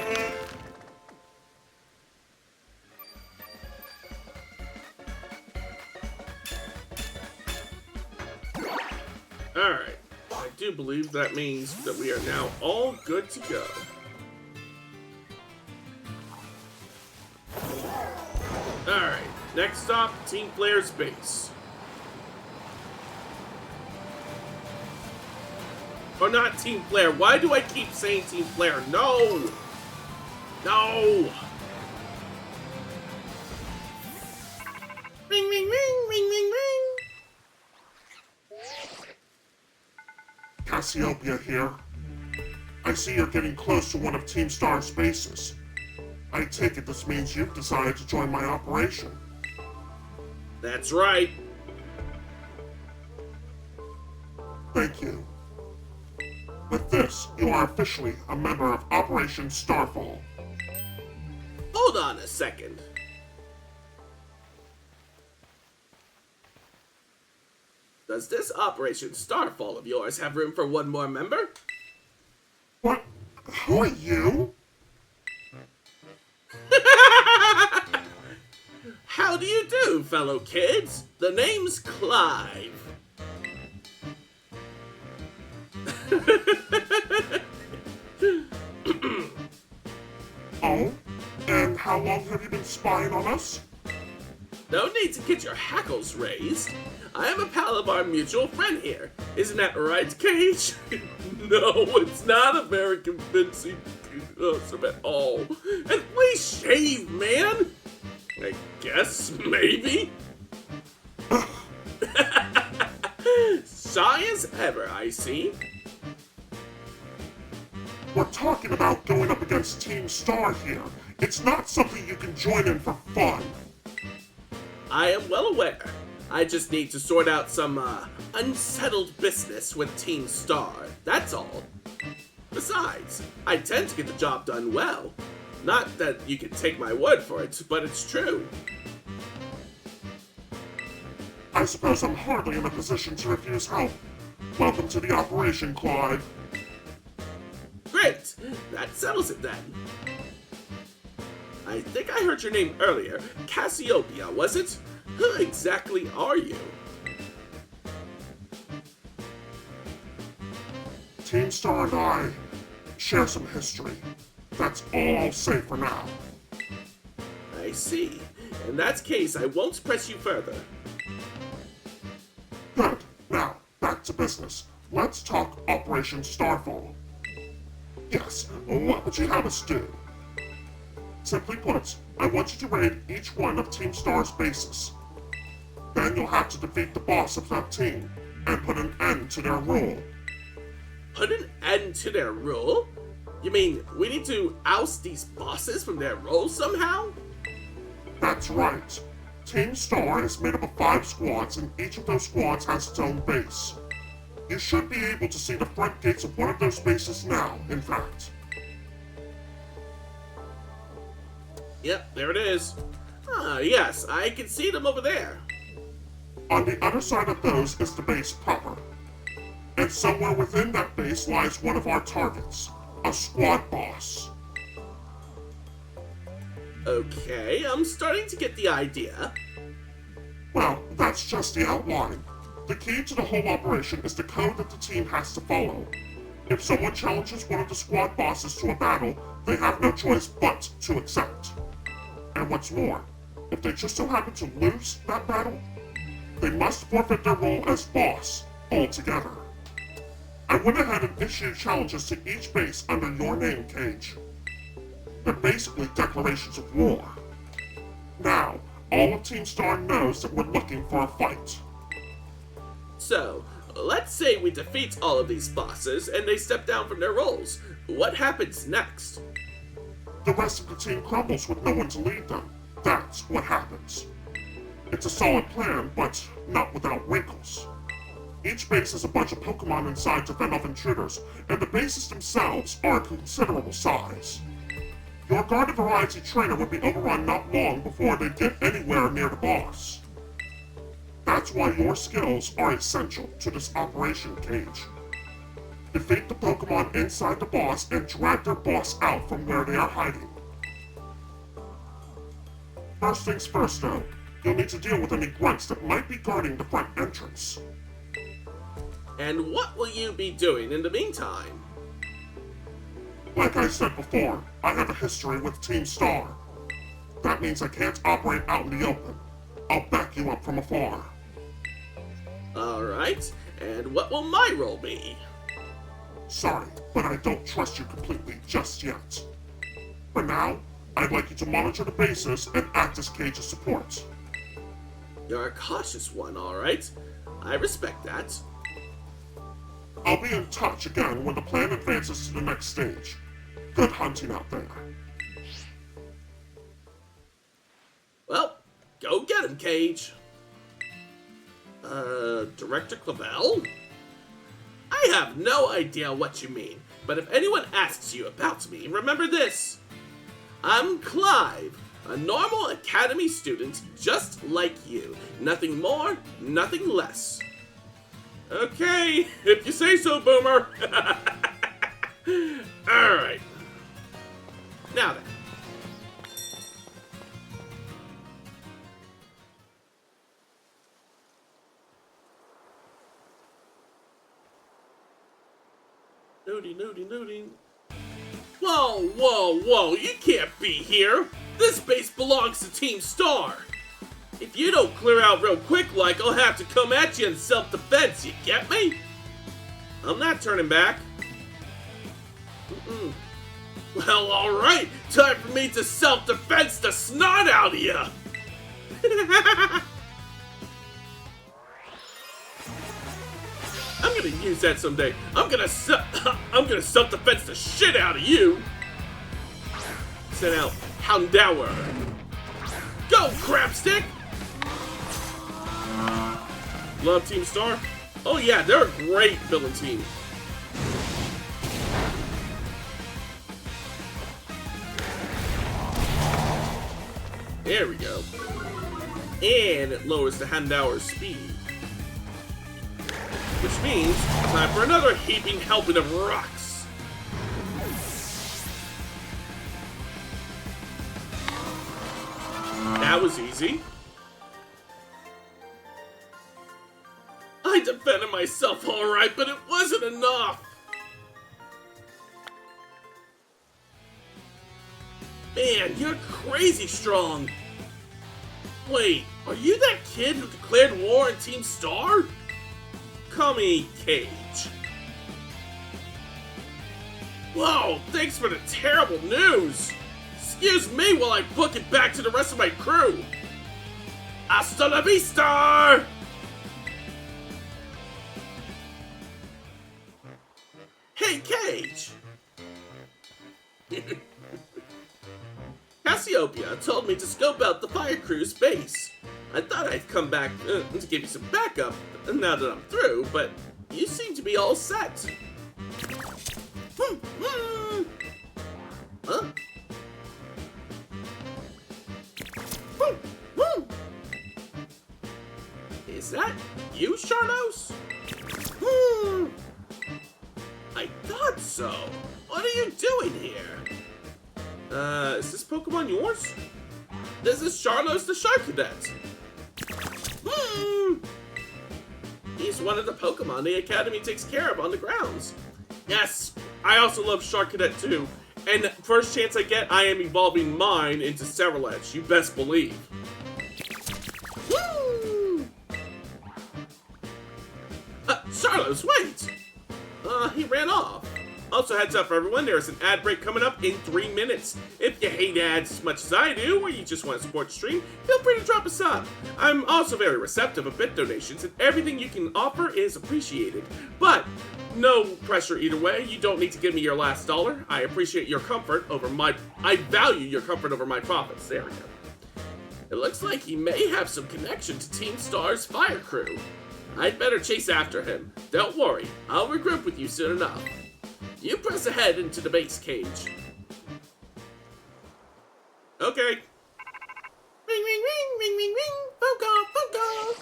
Alright. I do believe that means that we are now all good to go. Alright. Next stop, Team Flare's base. Or not Team Flare. Why do I keep saying Team Flare? No! No! Ring, ring, ring, ring, ring, ring! Cassiopeia here. I see you're getting close to one of Team Star's bases. I take it this means you've decided to join my operation. That's right. Thank you. With this, you are officially a member of Operation Starfall. Hold on a second. Does this Operation Starfall of yours have room for one more member? What? Who are you? How do you do, fellow kids? The name's Clive. Oh? And how long have you been spying on us? No need to get your hackles raised. I am a pal of our mutual friend here. Isn't that right, Cage? No, it's not a very convincing answer at all. And please shave, man. I guess, maybe. Shy as ever, I see. We're talking about going up against Team Star here. It's not something you can join in for fun. I am well aware. I just need to sort out some unsettled business with Team Star. That's all. Besides, I tend to get the job done well. Not that you can take my word for it, but it's true. I suppose I'm hardly in a position to refuse help. Welcome to the operation, Clyde. Great! That settles it then. I think I heard your name earlier. Cassiopeia, was it? Who exactly are you? Team Star and I share some history. That's all I'll say for now. I see. In that case, I won't press you further. Good. Now, back to business. Let's talk Operation Starfall. Yes, what would you have us do? Simply put, I want you to raid each one of Team Star's bases. Then you'll have to defeat the boss of that team and put an end to their rule. Put an end to their rule? You mean we need to oust these bosses from their roles somehow? That's right. Team Star is made up of 5 squads, and each of those squads has its own base. You should be able to see the front gates of one of those bases now, in fact. Yep, there it is. Ah, yes, I can see them over there. On the other side of those is the base proper. And somewhere within that base lies one of our targets, a squad boss. Okay, I'm starting to get the idea. Well, that's just the outline. The key to the whole operation is the code that the team has to follow. If someone challenges one of the squad bosses to a battle, they have no choice but to accept. And what's more, if they just so happen to lose that battle, they must forfeit their role as boss altogether. I went ahead and issued challenges to each base under your name, Cage. They're basically declarations of war. Now, all of Team Star knows that we're looking for a fight. So, let's say we defeat all of these bosses and they step down from their roles. What happens next? The rest of the team crumbles with no one to lead them. That's what happens. It's a solid plan, but not without wrinkles. Each base has a bunch of Pokemon inside to fend off intruders, and the bases themselves are a considerable size. Your Garden Variety trainer would be overrun not long before they'd get anywhere near the boss. That's why your skills are essential to this operation, Cage. Defeat the Pokemon inside the boss and drag their boss out from where they are hiding. First things first, though, you'll need to deal with any grunts that might be guarding the front entrance. And what will you be doing in the meantime? Like I said before, I have a history with Team Star. That means I can't operate out in the open. I'll back you up from afar. Alright, and what will my role be? Sorry, but I don't trust you completely just yet. For now, I'd like you to monitor the bases and act as Cage's support. You're a cautious one, alright. I respect that. I'll be in touch again when the plan advances to the next stage. Good hunting out there. Well, go get him, Cage. Director Clavel? I have no idea what you mean, but if anyone asks you about me, remember this. I'm Clive, a normal academy student just like you. Nothing more, nothing less. Okay, if you say so, Boomer. Alright. Now then. Loading. Whoa, whoa, whoa, you can't be here! This base belongs to Team Star! If you don't clear out real quick like, I'll have to come at you in self-defense, you get me? I'm not turning back. Well, alright, time for me to self-defense the snot out of you! I'm gonna use that someday. I'm gonna self-defense the shit out of you! Send out Houndour. Go, Crapstick! Love Team Star? Oh yeah, they're a great villain team. There we go. And it lowers the Houndour's speed. Which means, time for another heaping helping of rocks. That was easy. I defended myself alright, but it wasn't enough. Man, you're crazy strong. Wait, are you that kid who declared war on Team Star? Call me Cage. Whoa, thanks for the terrible news. Excuse me while I book it back to the rest of my crew. Hasta la vista! Hey, Cage! Cassiopeia told me to scope out the fire crew's base. I thought I'd come back to give you some backup now that I'm through, but you seem to be all set. Huh? Is that you, Shardos? I thought so. What are you doing here? Is this Pokemon yours? This is Shardos the Shark Cadet. He's one of the Pokemon the Academy takes care of on the grounds. Yes, I also love Shark Cadet too. And first chance I get, I am evolving mine into Cerulege, you best believe. Shardos, wait! He ran off. Also, heads up for everyone, there's an ad break coming up in 3 minutes. If you hate ads as much as I do, or you just want to support the stream, feel free to drop a sub. I'm also very receptive of bit donations, and everything you can offer is appreciated. But no pressure either way. You don't need to give me your last dollar. I appreciate your comfort over I value your comfort over my profits. There we go. It looks like he may have some connection to Team Star's fire crew. I'd better chase after him. Don't worry, I'll regroup with you soon enough. You press ahead into the base, Cage. Okay. Ring, ring, ring, ring, ring, ring. Phone call, phone call.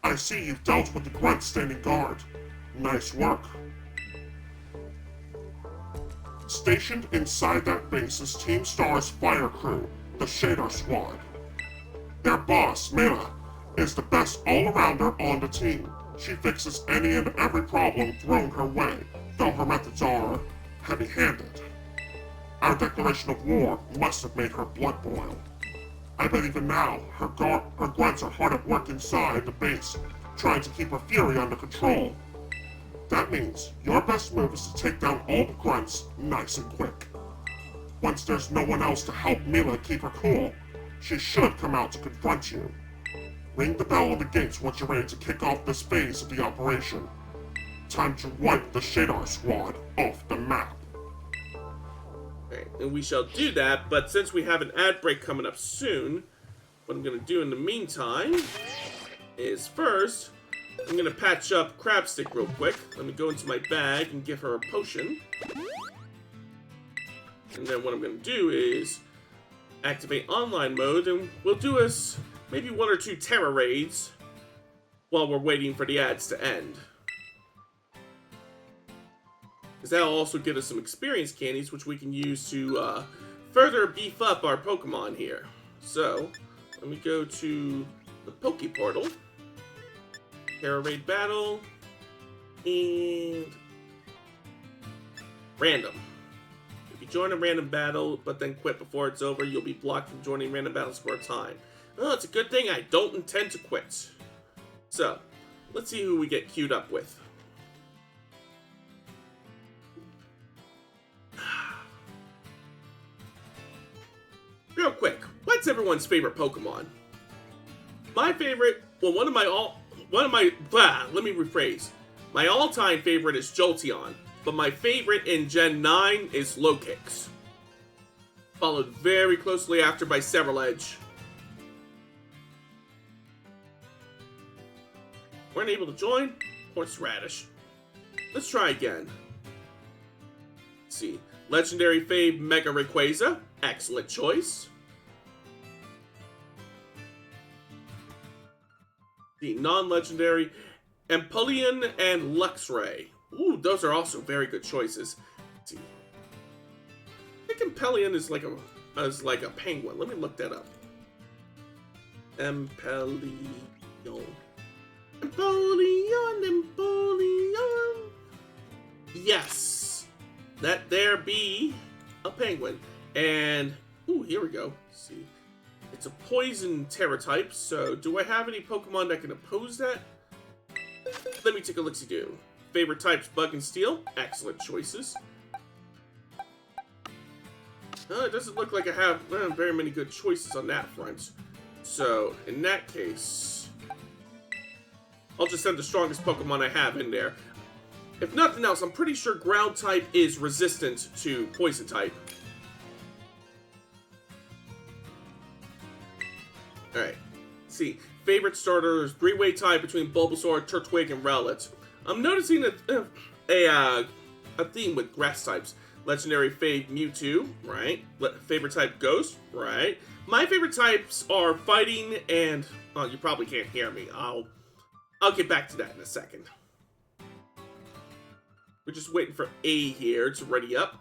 I see you've dealt with the grunt standing guard. Nice work. Stationed inside that base is Team Star's fire crew, the Shader Squad. Their boss, Mela, is the best all-arounder on the team. She fixes any and every problem thrown her way, though her methods are heavy-handed. Our declaration of war must have made her blood boil. I bet even now, her grunts are hard at work inside the base, trying to keep her fury under control. That means your best move is to take down all the grunts nice and quick. Once there's no one else to help Mila keep her cool, she should come out to confront you. Ring the bell on the gates once you're ready to kick off this phase of the operation. Time to wipe the Shadar Squad off the map. Alright, and we shall do that, but since we have an ad break coming up soon, what I'm going to do in the meantime is first, I'm going to patch up Crabstick real quick. Let me go into my bag and give her a potion. And then what I'm going to do is activate online mode, and we'll do us maybe 1 or 2 Terra raids while we're waiting for the ads to end. Because that'll also get us some experience candies, which we can use to further beef up our Pokemon here. So, let me go to the Poke Portal, Terra Raid Battle, and Random. If you join a random battle, but then quit before it's over, you'll be blocked from joining random battles for a time. Oh, it's a good thing I don't intend to quit. So, let's see who we get queued up with. Real quick, what's everyone's favorite Pokemon? My favorite, well, let me rephrase. My all-time favorite is Jolteon, but my favorite in Gen 9 is Lokix. Followed very closely after by Severledge. Weren't able to join? Horseradish. Let's try again. Let's see. Legendary Fave Mega Rayquaza. Excellent choice. The non-legendary Empoleon and Luxray. Ooh, those are also very good choices. Let's see. I think Empoleon is like a penguin. Let me look that up. Empoleon. Empoleon. Yes. That there be a penguin. And, ooh, here we go. Let's see. It's a poison Terra type, so do I have any Pokemon that can oppose that? Let me take a look-see-do. Favorite types, Bug and Steel. Excellent choices. It doesn't look like I have very many good choices on that front. So, in that case, I'll just send the strongest Pokemon I have in there. If nothing else, I'm pretty sure Ground type is resistant to Poison type. Alright, see. Favorite starters, three-way tie between Bulbasaur, Turtwig, and Rowlet. I'm noticing a theme with grass types. Legendary Fave Mewtwo, right? Favorite type Ghost, right? My favorite types are Fighting and... Oh, you probably can't hear me. I'll get back to that in a second. We're just waiting for A here to ready up.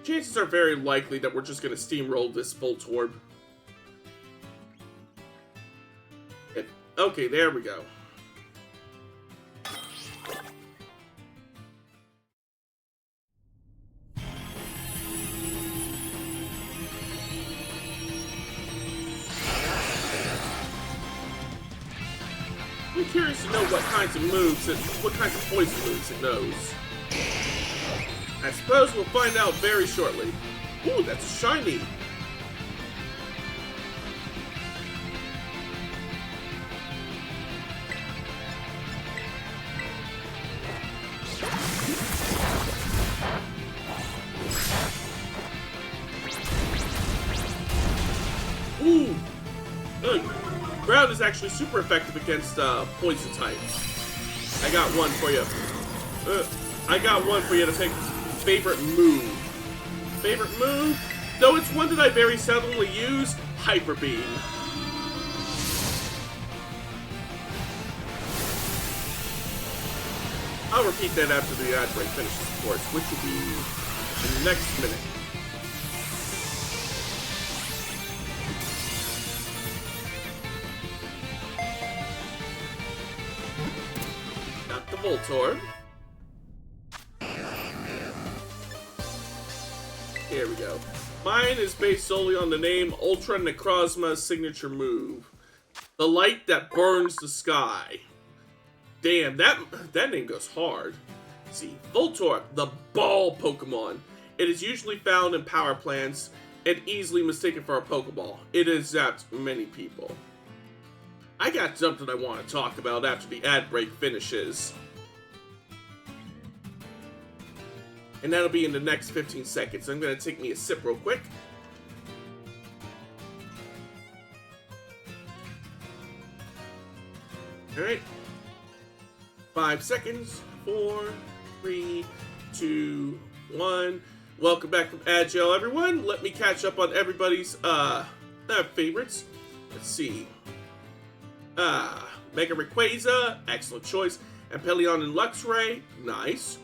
Chances are very likely that we're just going to steamroll this Voltorb. Okay, there we go. I'm curious to know what kinds of moves, what kinds of poison moves it knows. I suppose we'll find out very shortly. Ooh, that's a shiny. Ooh. Ground is actually super effective against poison type. I got one for you. I got one for you to take. Favorite move. Favorite move? Though it's one that I very seldomly use, Hyper Beam. I'll repeat that after the ad break finishes, of course, which will be in the next minute. Got the Voltorb. Here we go. Mine is based solely on the name Ultra Necrozma's signature move. The light that burns the sky. Damn, that name goes hard. Let's see, Voltorb, the ball Pokemon. It is usually found in power plants and easily mistaken for a Pokeball. It has zapped many people. I got something I want to talk about after the ad break finishes. And that'll be in the next 15 seconds. I'm going to take me a sip real quick. Alright. 5 seconds. 4, 3, 2, 1. Welcome back from Agile, everyone. Let me catch up on everybody's favorites. Let's see. Mega Rayquaza, excellent choice. Empoleon and Luxray, nice.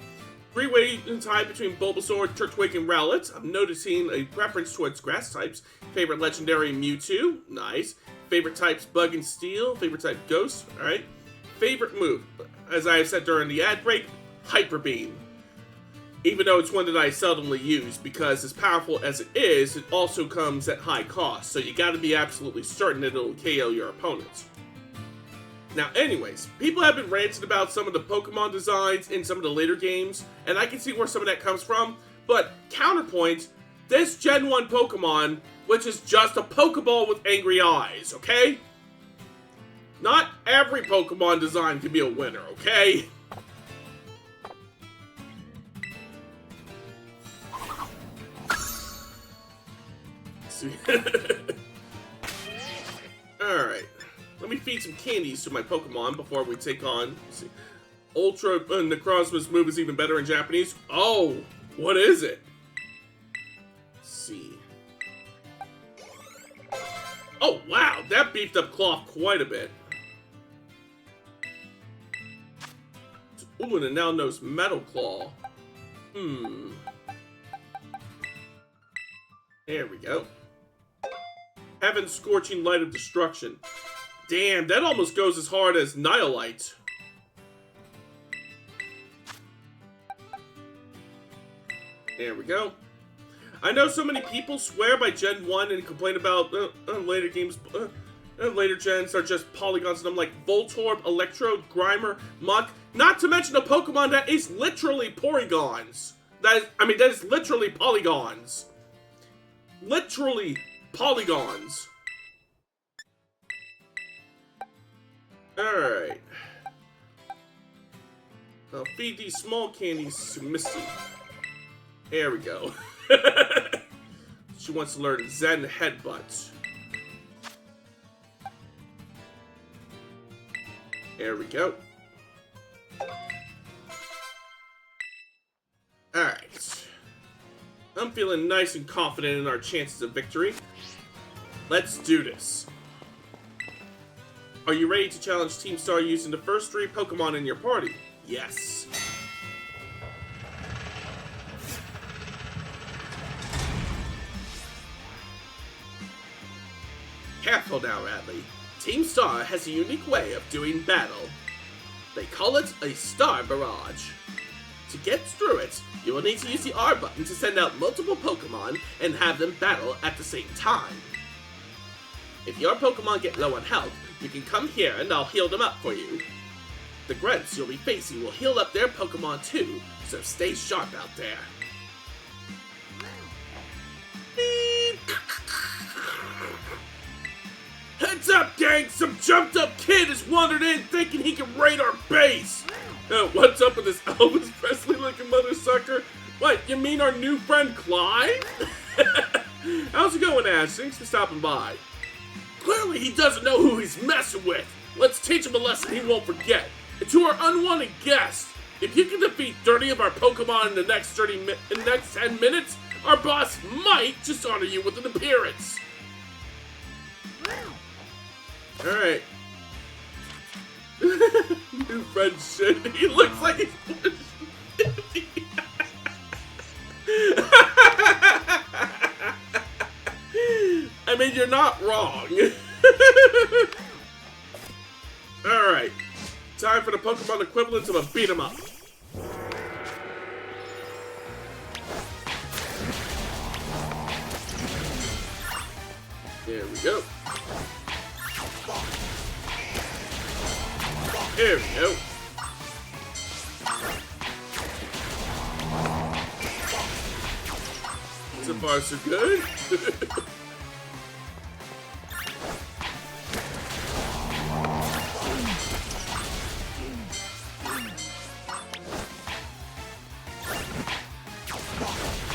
Three-way tie between Bulbasaur, Turtwig, and Rowlet. I'm noticing a preference towards grass types. Favorite legendary Mewtwo, nice. Favorite types Bug and Steel. Favorite type Ghost, alright. Favorite move. as I have said during the ad break, Hyper Beam. Even though it's one that I seldomly use, because as powerful as it is, it also comes at high cost, so you gotta be absolutely certain that it'll KO your opponents. Now anyways, people have been ranting about some of the Pokemon designs in some of the later games, and I can see where some of that comes from, but counterpoint, this Gen 1 Pokemon, which is just a Pokeball with angry eyes, okay? Not every Pokemon design can be a winner, okay? Alright. Let me feed some candies to my Pokemon before we take on... Let's see. Ultra Necrozma's move is even better in Japanese. Oh! What is it? Let's see. Oh, wow! That beefed up Cloth quite a bit. Ooh, and it now knows Metal Claw. There we go. Heaven's Scorching Light of Destruction. Damn, that almost goes as hard as Nihilite. There we go. I know so many people swear by Gen 1 and complain about later games, later gens are just polygons, and I'm like, Voltorb, Electrode, Grimer, Muck, not to mention a Pokemon that is literally polygons. That is literally polygons. Literally polygons. Alright. I'll feed these small candies to Misty. There we go. She wants to learn Zen Headbutt. There we go. Alright. I'm feeling nice and confident in our chances of victory. Let's do this. Are you ready to challenge Team Star using the first 3 Pokemon in your party? Yes. Careful now, Radley. Team Star has a unique way of doing battle. They call it a Star Barrage. To get through it, you will need to use the R button to send out multiple Pokemon and have them battle at the same time. If your Pokemon get low on health, you can come here and I'll heal them up for you. The grunts you'll be facing will heal up their Pokemon too, so stay sharp out there. Heads up, gang! Some jumped-up kid has wandered in thinking he can raid our base! What's up with this Elvis Presley-looking mother sucker? What, you mean our new friend Clyde? How's it going, Ash? Thanks for stopping by. Clearly he doesn't know who he's messing with. Let's teach him a lesson he won't forget. And to our unwanted guests, if you can defeat 30 of our Pokemon in the next 10 minutes, our boss might just honor you with an appearance. Alright. New friend shit. He looks like he's I mean, you're not wrong. Alright. Time for the Pokemon equivalent of a beat 'em up. There we go. There we go. So far, so good.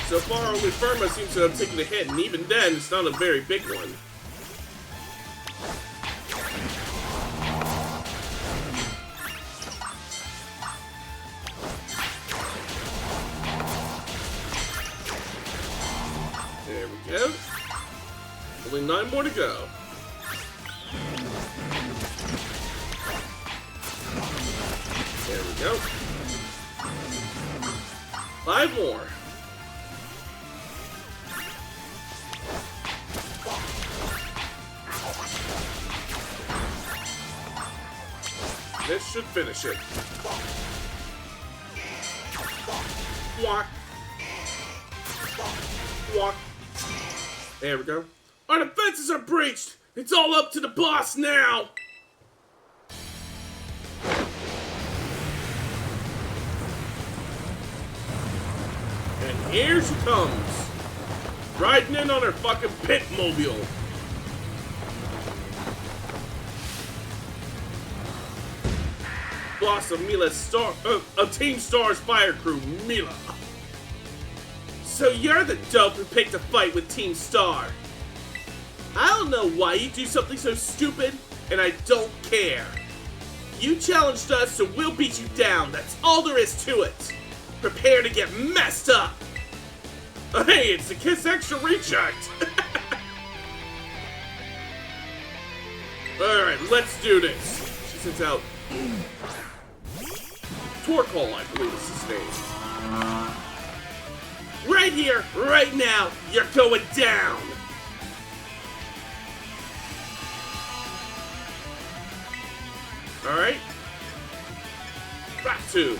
So far, only Firma seems to have taken a hit, and even then, it's not a very big one. There we go. Only 9 more to go. There we go. 5 more. This should finish it. Walk. Walk. There we go. Our defenses are breached! It's all up to the boss now! And here she comes. Riding in on her fucking pit mobile. Boss of Team Star's fire crew, Mila. So you're the dope who picked a fight with Team Star. I don't know why you do something so stupid, and I don't care. You challenged us, so we'll beat you down. That's all there is to it. Prepare to get messed up. Hey, it's the Kiss Extra Reject. Alright, let's do this. She sends out Starfall, I believe is his name. Right here, right now, you're going down. Alright. Vtuber.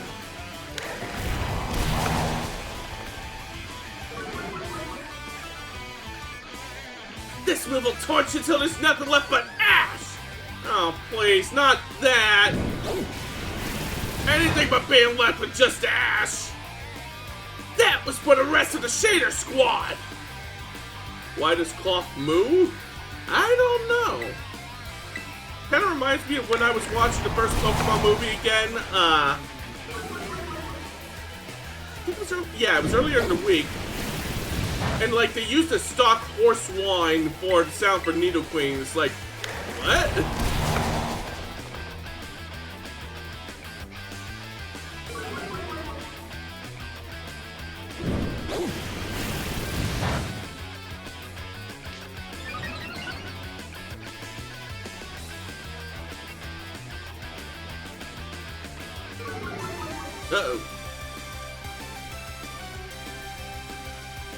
This move will torch you until there's nothing left but ash! Oh, please, not that! Anything but being left with just ash! That was for the rest of the Shader Squad! Why does Cloth move? I don't know. Kinda reminds me of when I was watching the first Pokemon movie again, I think it was it was earlier in the week. And like they used a stock horse whine for the sound for Nidoqueen. It's like, what? Uh-oh.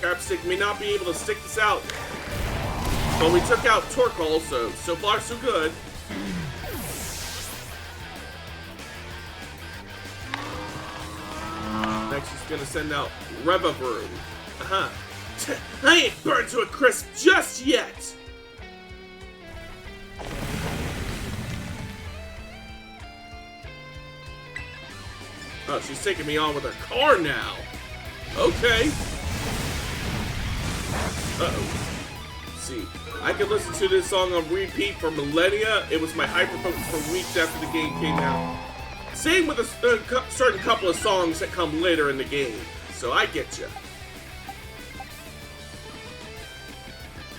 Crapstick may not be able to stick this out. But we took out Torkoal, so far so good. Next he's gonna send out Revavroom. I ain't burned to a crisp just yet! Oh, she's taking me on with her car now. Okay. Uh-oh. Let's see. I could listen to this song on repeat for millennia. It was my hyper focus for weeks after the game came out. Same with a certain couple of songs that come later in the game. So I get you.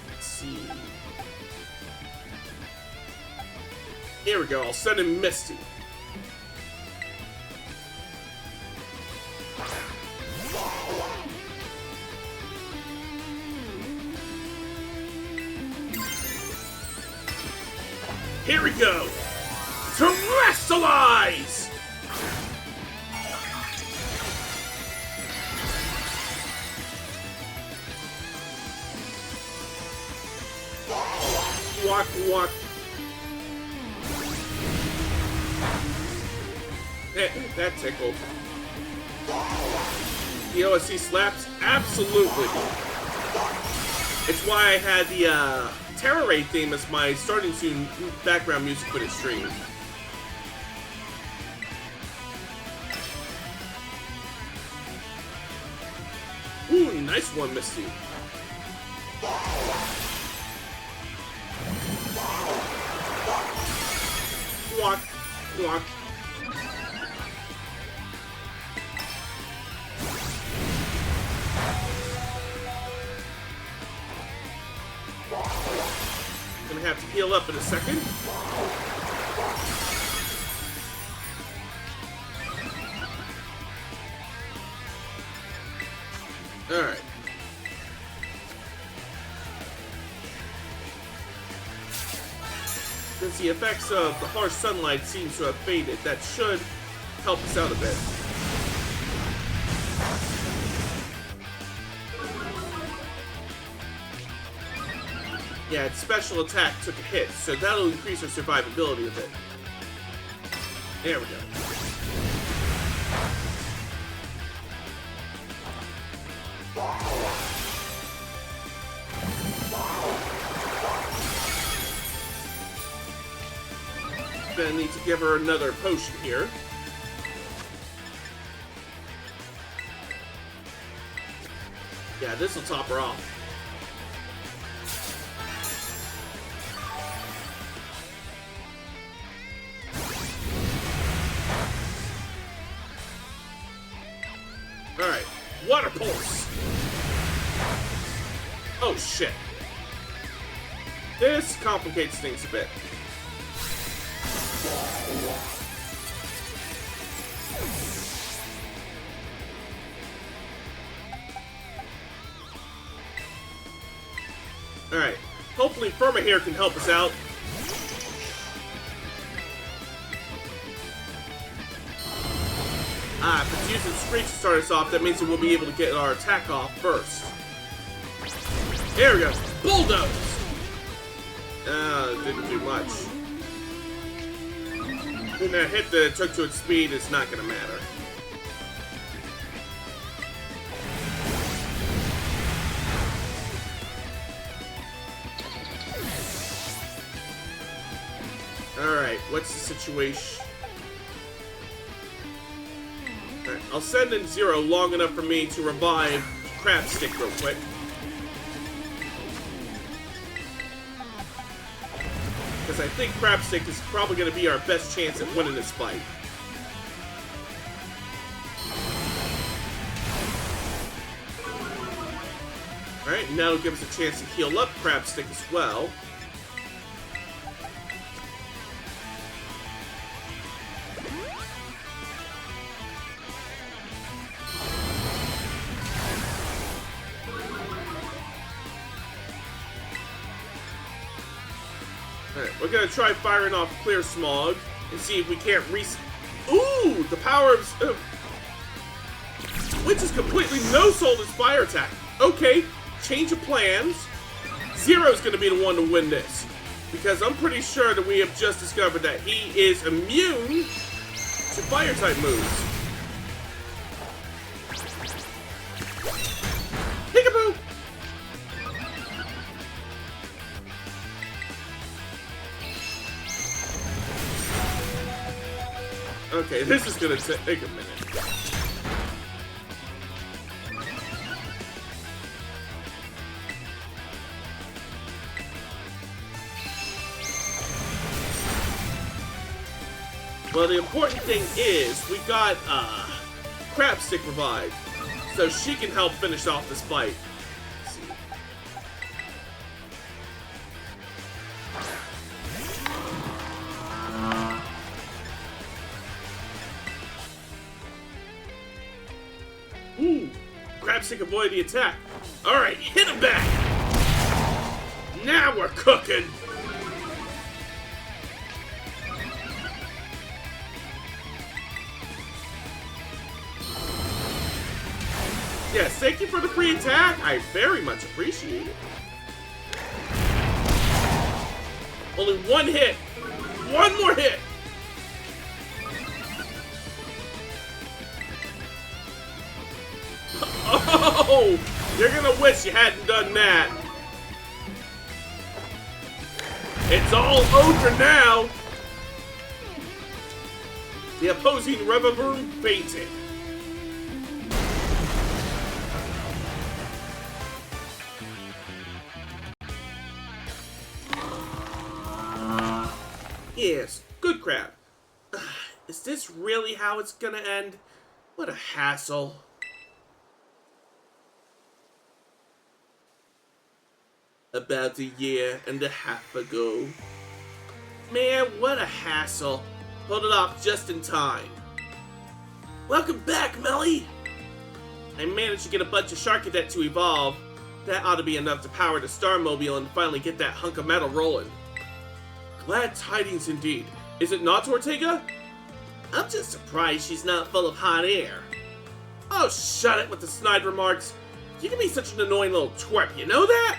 Let's see. Here we go. I'll send in Misty. Here we go! Terrestrialize! Walk, walk. That tickled. The OSC slaps? Absolutely. It's why I had the, Terror Raid theme as my starting tune background music for the stream. Ooh, nice one, Misty. Walk, walk. Gonna have to heal up in a second. Alright. Since the effects of the harsh sunlight seems to have faded, that should help us out a bit. Yeah, its special attack took a hit, so that'll increase our survivability a bit. There we go. Gonna need to give her another potion here. Yeah, this will top her off. Alright, water pulse. Oh shit. This complicates things a bit. Alright, hopefully Firma here can help us out. If it's using Screech to start us off, that means that we'll be able to get our attack off first. There we go. Bulldoze! Didn't do much. And that hit that it took to its speed is not going to matter. Alright, what's the situation? Alright, I'll send in Zero long enough for me to revive Crabstick real quick. Because I think Crabstick is probably going to be our best chance at winning this fight. Alright, now it'll give us a chance to heal up Crabstick as well. Alright, we're gonna try firing off Clear Smog and see if we can't Ooh! The power of... which is completely no-sold his fire attack. Okay, change of plans. Zero's gonna be the one to win this. Because I'm pretty sure that we have just discovered that he is immune to fire-type moves. Peekaboo! Okay, this is gonna take a minute. Well, the important thing is we got Crabstick revived, so she can help finish off this fight. Let's see. Ooh, Crabstick avoided the attack. Alright, hit him back! Now we're cooking! Yes, thank you for the free attack. I very much appreciate it. Only one hit. One more hit. Oh, you're gonna wish you hadn't done that. It's all over now. The opposing Reviver fainted. Yes, good crap. Is this really how it's gonna end? What a hassle. About a year and a half ago. Man, what a hassle. Pulled it off just in time. Welcome back, Melly! I managed to get a bunch of Sharkadet to evolve. That ought to be enough to power the Starmobile and finally get that hunk of metal rolling. Glad tidings indeed. Is it not, Ortega? I'm just surprised she's not full of hot air. Oh, shut it with the snide remarks. You can be such an annoying little twerp, you know that?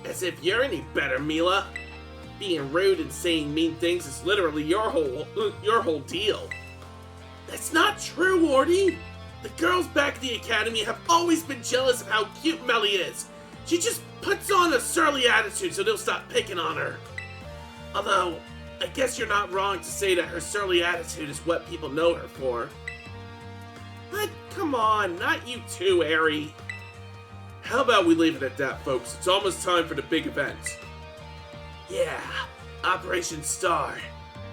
As if you're any better, Mila. Being rude and saying mean things is literally your whole deal. That's not true, Wardy. The girls back at the academy have always been jealous of how cute Melly is. She just puts on a surly attitude so they'll stop picking on her. Although, I guess you're not wrong to say that her surly attitude is what people know her for. But come on, not you too, Aerie. How about we leave it at that, folks? It's almost time for the big event. Yeah, Operation Star.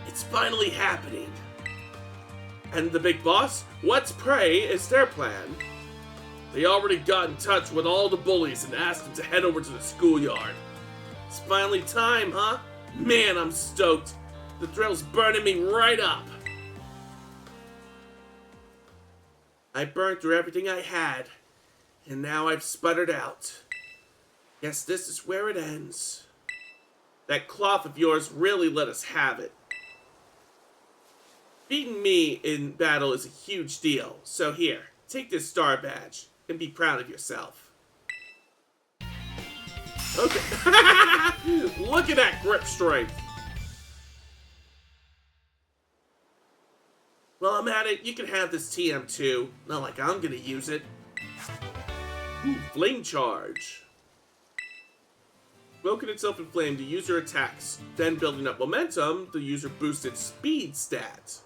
It's finally happening. And the big boss? What's pray is their plan? They already got in touch with all the bullies and asked them to head over to the schoolyard. It's finally time, huh? Man, I'm stoked. The thrill's burning me right up. I burned through everything I had, and now I've sputtered out. Guess this is where it ends. That cloth of yours really let us have it. Beating me in battle is a huge deal, so here, take this star badge and be proud of yourself. Okay. Look at that grip strength. Well, I'm at it. You can have this TM too. Not like I'm gonna use it. Ooh, flame charge. Broken itself in flame to user attacks. Then building up momentum, the user boosted speed stat.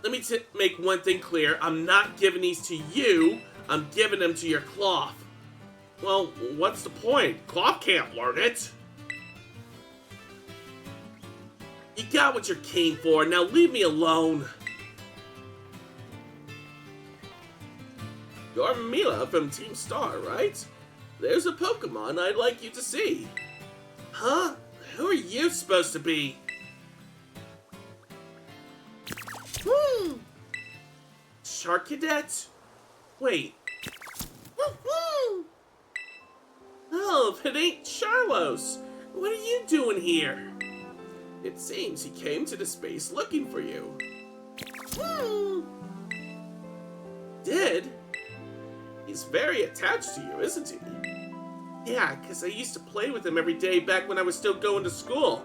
Let me make one thing clear. I'm not giving these to you. I'm giving them to your cloth. Well, what's the point? Cloth can't learn it. You got what you came for. Now leave me alone. You're Mila from Team Star, right? There's a Pokemon I'd like you to see. Huh? Who are you supposed to be? Shark Cadet? Wait. Oh, if it ain't Charlos. What are you doing here? It seems he came to the space looking for you. Did? He's very attached to you, isn't he? Yeah, because I used to play with him every day back when I was still going to school.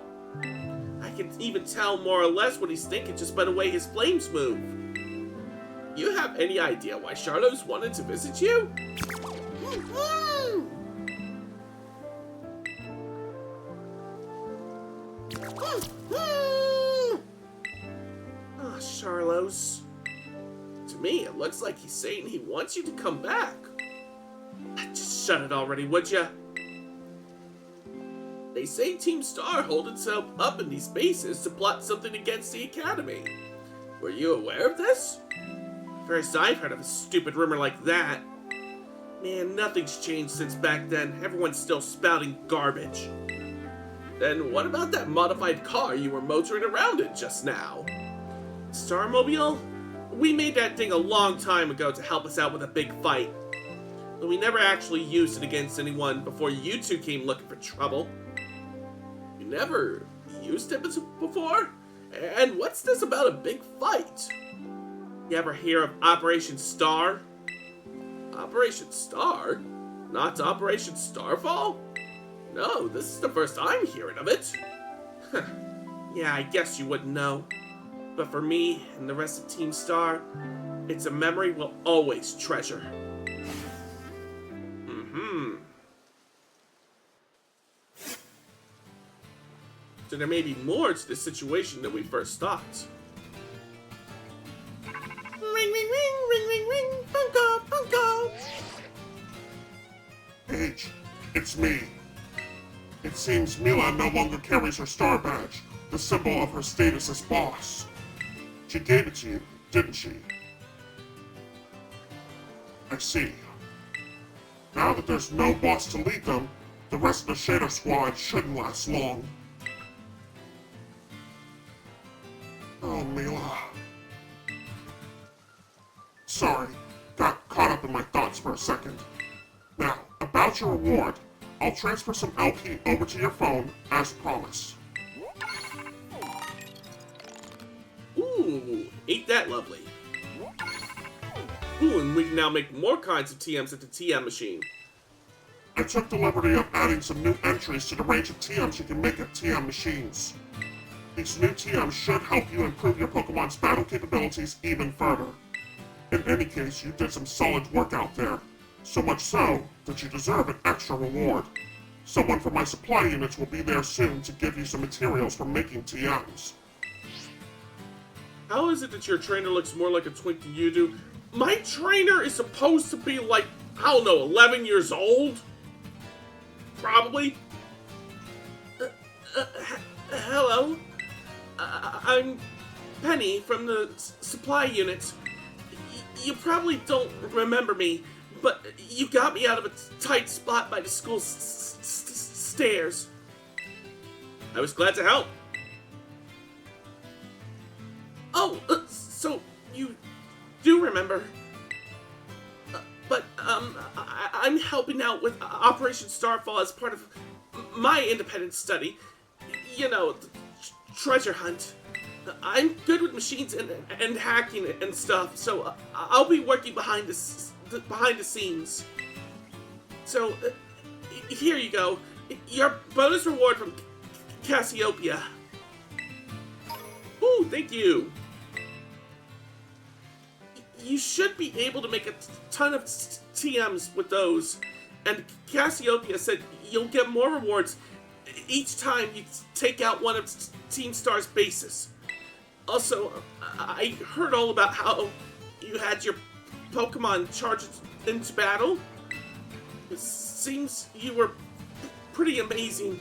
I can even tell more or less what he's thinking just by the way his flames move. You have any idea why Charlos wanted to visit you? Ah, Charlos. To me, it looks like he's saying he wants you to come back. Just shut it already, would ya? They say Team Star holds itself up in these spaces to plot something against the Academy. Were you aware of this? First I've heard of a stupid rumor like that. Man, nothing's changed since back then. Everyone's still spouting garbage. Then what about that modified car you were motoring around in just now? Starmobile? We made that thing a long time ago to help us out with a big fight. But we never actually used it against anyone before you two came looking for trouble. You never used it before? And what's this about a big fight? You ever hear of Operation Star? Operation Star? Not Operation Starfall? No, this is the first I'm hearing of it. Yeah, I guess you wouldn't know. But for me and the rest of Team Star, it's a memory we'll always treasure. So there may be more to this situation than we first thought. Ring, ring, ring, ring, ring, ring, Funko, Funko. Paige, it's me. It seems Mila no longer carries her star badge, the symbol of her status as boss. She gave it to you, didn't she? I see. Now that there's no boss to lead them, the rest of the Shader Squad shouldn't last long. Oh, Mila. Sorry, got caught up in my thoughts for a second. Now, about your reward, I'll transfer some LP over to your phone as promised. Ooh, ain't that lovely? Ooh, and we can now make more kinds of TMs at the TM machine. I took the liberty of adding some new entries to the range of TMs you can make at TM machines. These new TMs should help you improve your Pokemon's battle capabilities even further. In any case, you did some solid work out there. So much so that you deserve an extra reward. Someone from my supply units will be there soon to give you some materials for making TMs. How is it that your trainer looks more like a twink than you do? My trainer is supposed to be like, I don't know, 11 years old? Probably. Hello? I'm Penny from the supply units. You probably don't remember me, but you got me out of a tight spot by the school stairs. I was glad to help. Oh, so you do remember. But I'm helping out with Operation Starfall as part of my independent study. You know, the treasure hunt. I'm good with machines and hacking and stuff, so I'll be working behind the scenes. So here you go, your bonus reward from Cassiopeia. Ooh, thank you. You should be able to make a ton of TMs with those, and Cassiopeia said you'll get more rewards each time you take out one of Team Star's bases. Also, I heard all about how you had your Pokemon charged into battle. It seems you were pretty amazing.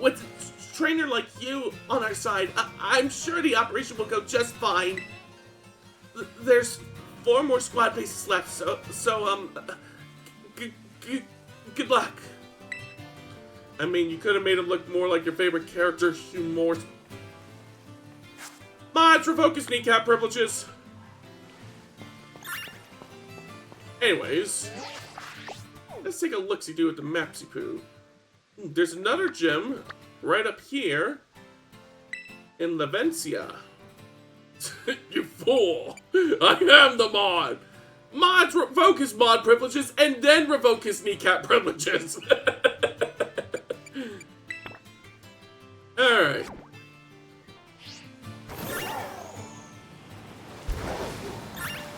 With a trainer like you on our side, I'm sure the operation will go just fine. There's 4 more squad bases left, so good luck. I mean, you could have made him look more like your favorite character, Humor. Mods, revoke his kneecap privileges. Anyways, let's take a look-see-do at the Mapsy-Poo. There's another gym right up here in Lavencia. You fool! I am the mod! Mods, revoke his mod privileges and then revoke his kneecap privileges. Alright.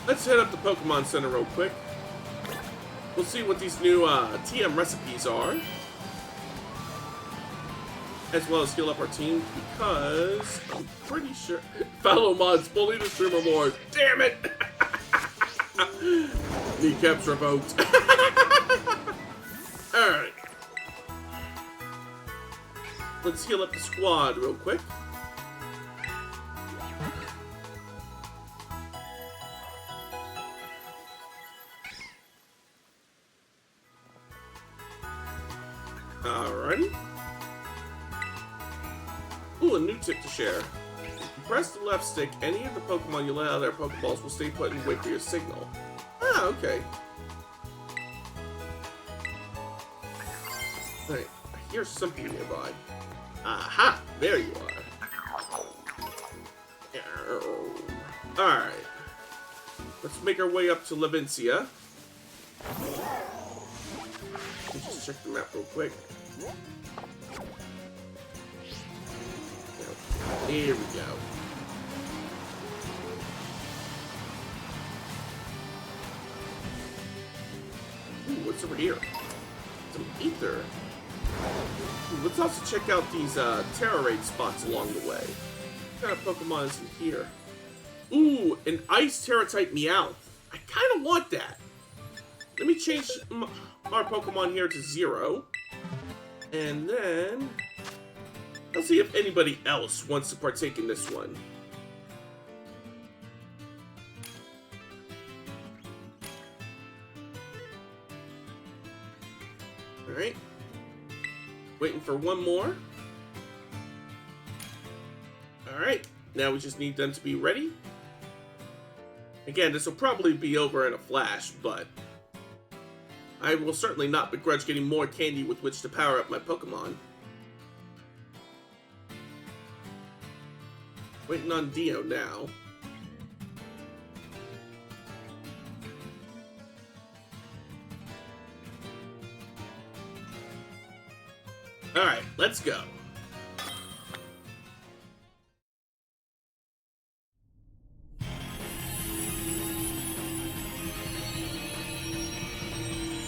Let's head up to Pokemon Center real quick. We'll see what these new TM recipes are. As well as heal up our team, because I'm pretty sure... Fellow mods, bully the streamer more. Damn it! Kneecaps revoked. Alright. Let's heal up the squad real quick. Alrighty. Ooh, a new tip to share. If you press the left stick, any of the Pokemon you let out of their Pokeballs will stay put and wait for your signal. Ah, okay. Alright, I hear something nearby. Aha! There you are. Alright. Let's make our way up to Lavencia. Let's just check the map real quick. Here we go. Ooh, what's over here? Some ether. Ooh, let's also check out these Terra Raid spots along the way. What kind of Pokemon is in here? Ooh, an Ice Terra type Meowth. I kind of want that. Let me change our Pokemon here to 0. And then... let's see if anybody else wants to partake in this one. Alright. Waiting for one more. Alright. Now we just need them to be ready. Again, this will probably be over in a flash, but I will certainly not begrudge getting more candy with which to power up my Pokemon. Waiting on Dio now. Alright, let's go.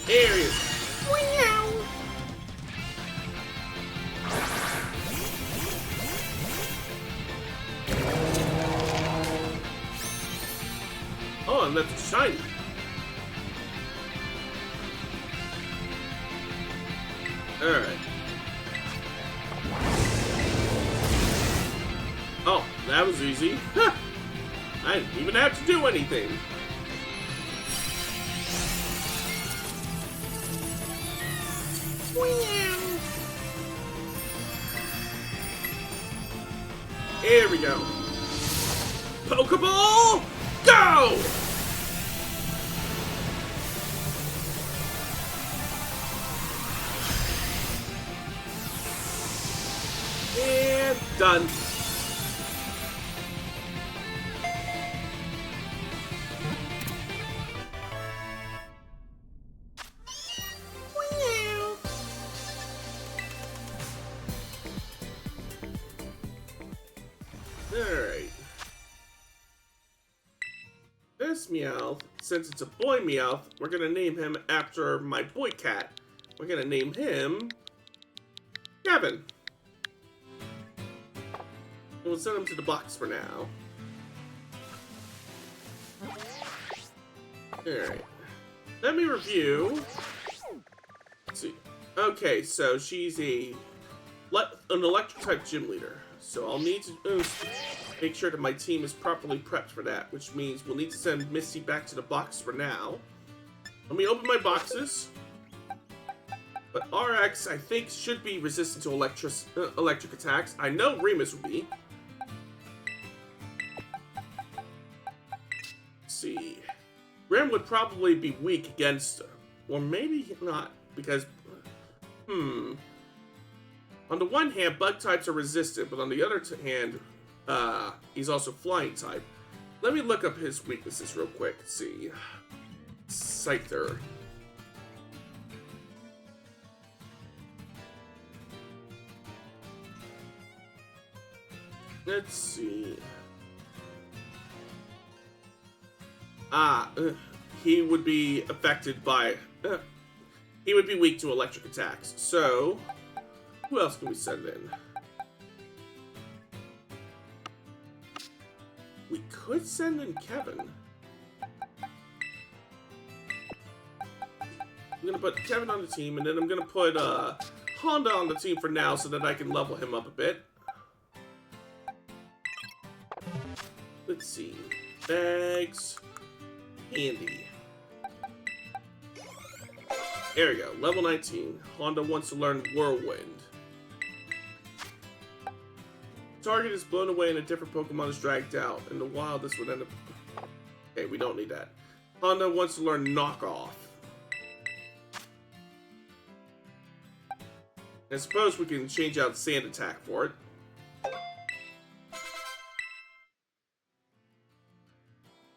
Here he is. Meow. Oh, and that's shiny. Alright. Oh, that was easy. I didn't even have to do anything. Meow. Here we go. Pokeball, go! And done. Meow. Alright. This Meowth, since it's a boy Meowth, we're gonna name him after my boy cat. We're gonna name him Kevin. And we'll send him to the box for now. Alright. Let me review. Let's see. Okay, so she's an electric type gym leader. So I'll need to make sure that my team is properly prepped for that, which means we'll need to send Misty back to the box for now. Let me open my boxes. But RX, I think, should be resistant to electric attacks. I know Remus will be. Let's see. Rim would probably be weak against, or maybe not, because, on the one hand, bug types are resistant, but on the other hand, he's also flying type. Let me look up his weaknesses real quick. Let's see. Scyther. Let's see. He would be affected by... he would be weak to electric attacks. So, who else can we send in? We could send in Kevin. I'm gonna put Kevin on the team, and then I'm gonna put Honda on the team for now so that I can level him up a bit. Let's see. Bags. Andy. There we go. Level 19. Honda wants to learn Whirlwind. Target is blown away and a different Pokemon is dragged out. In the wild, this would end up... Okay, we don't need that. Honda wants to learn Knockoff. I suppose we can change out Sand Attack for it.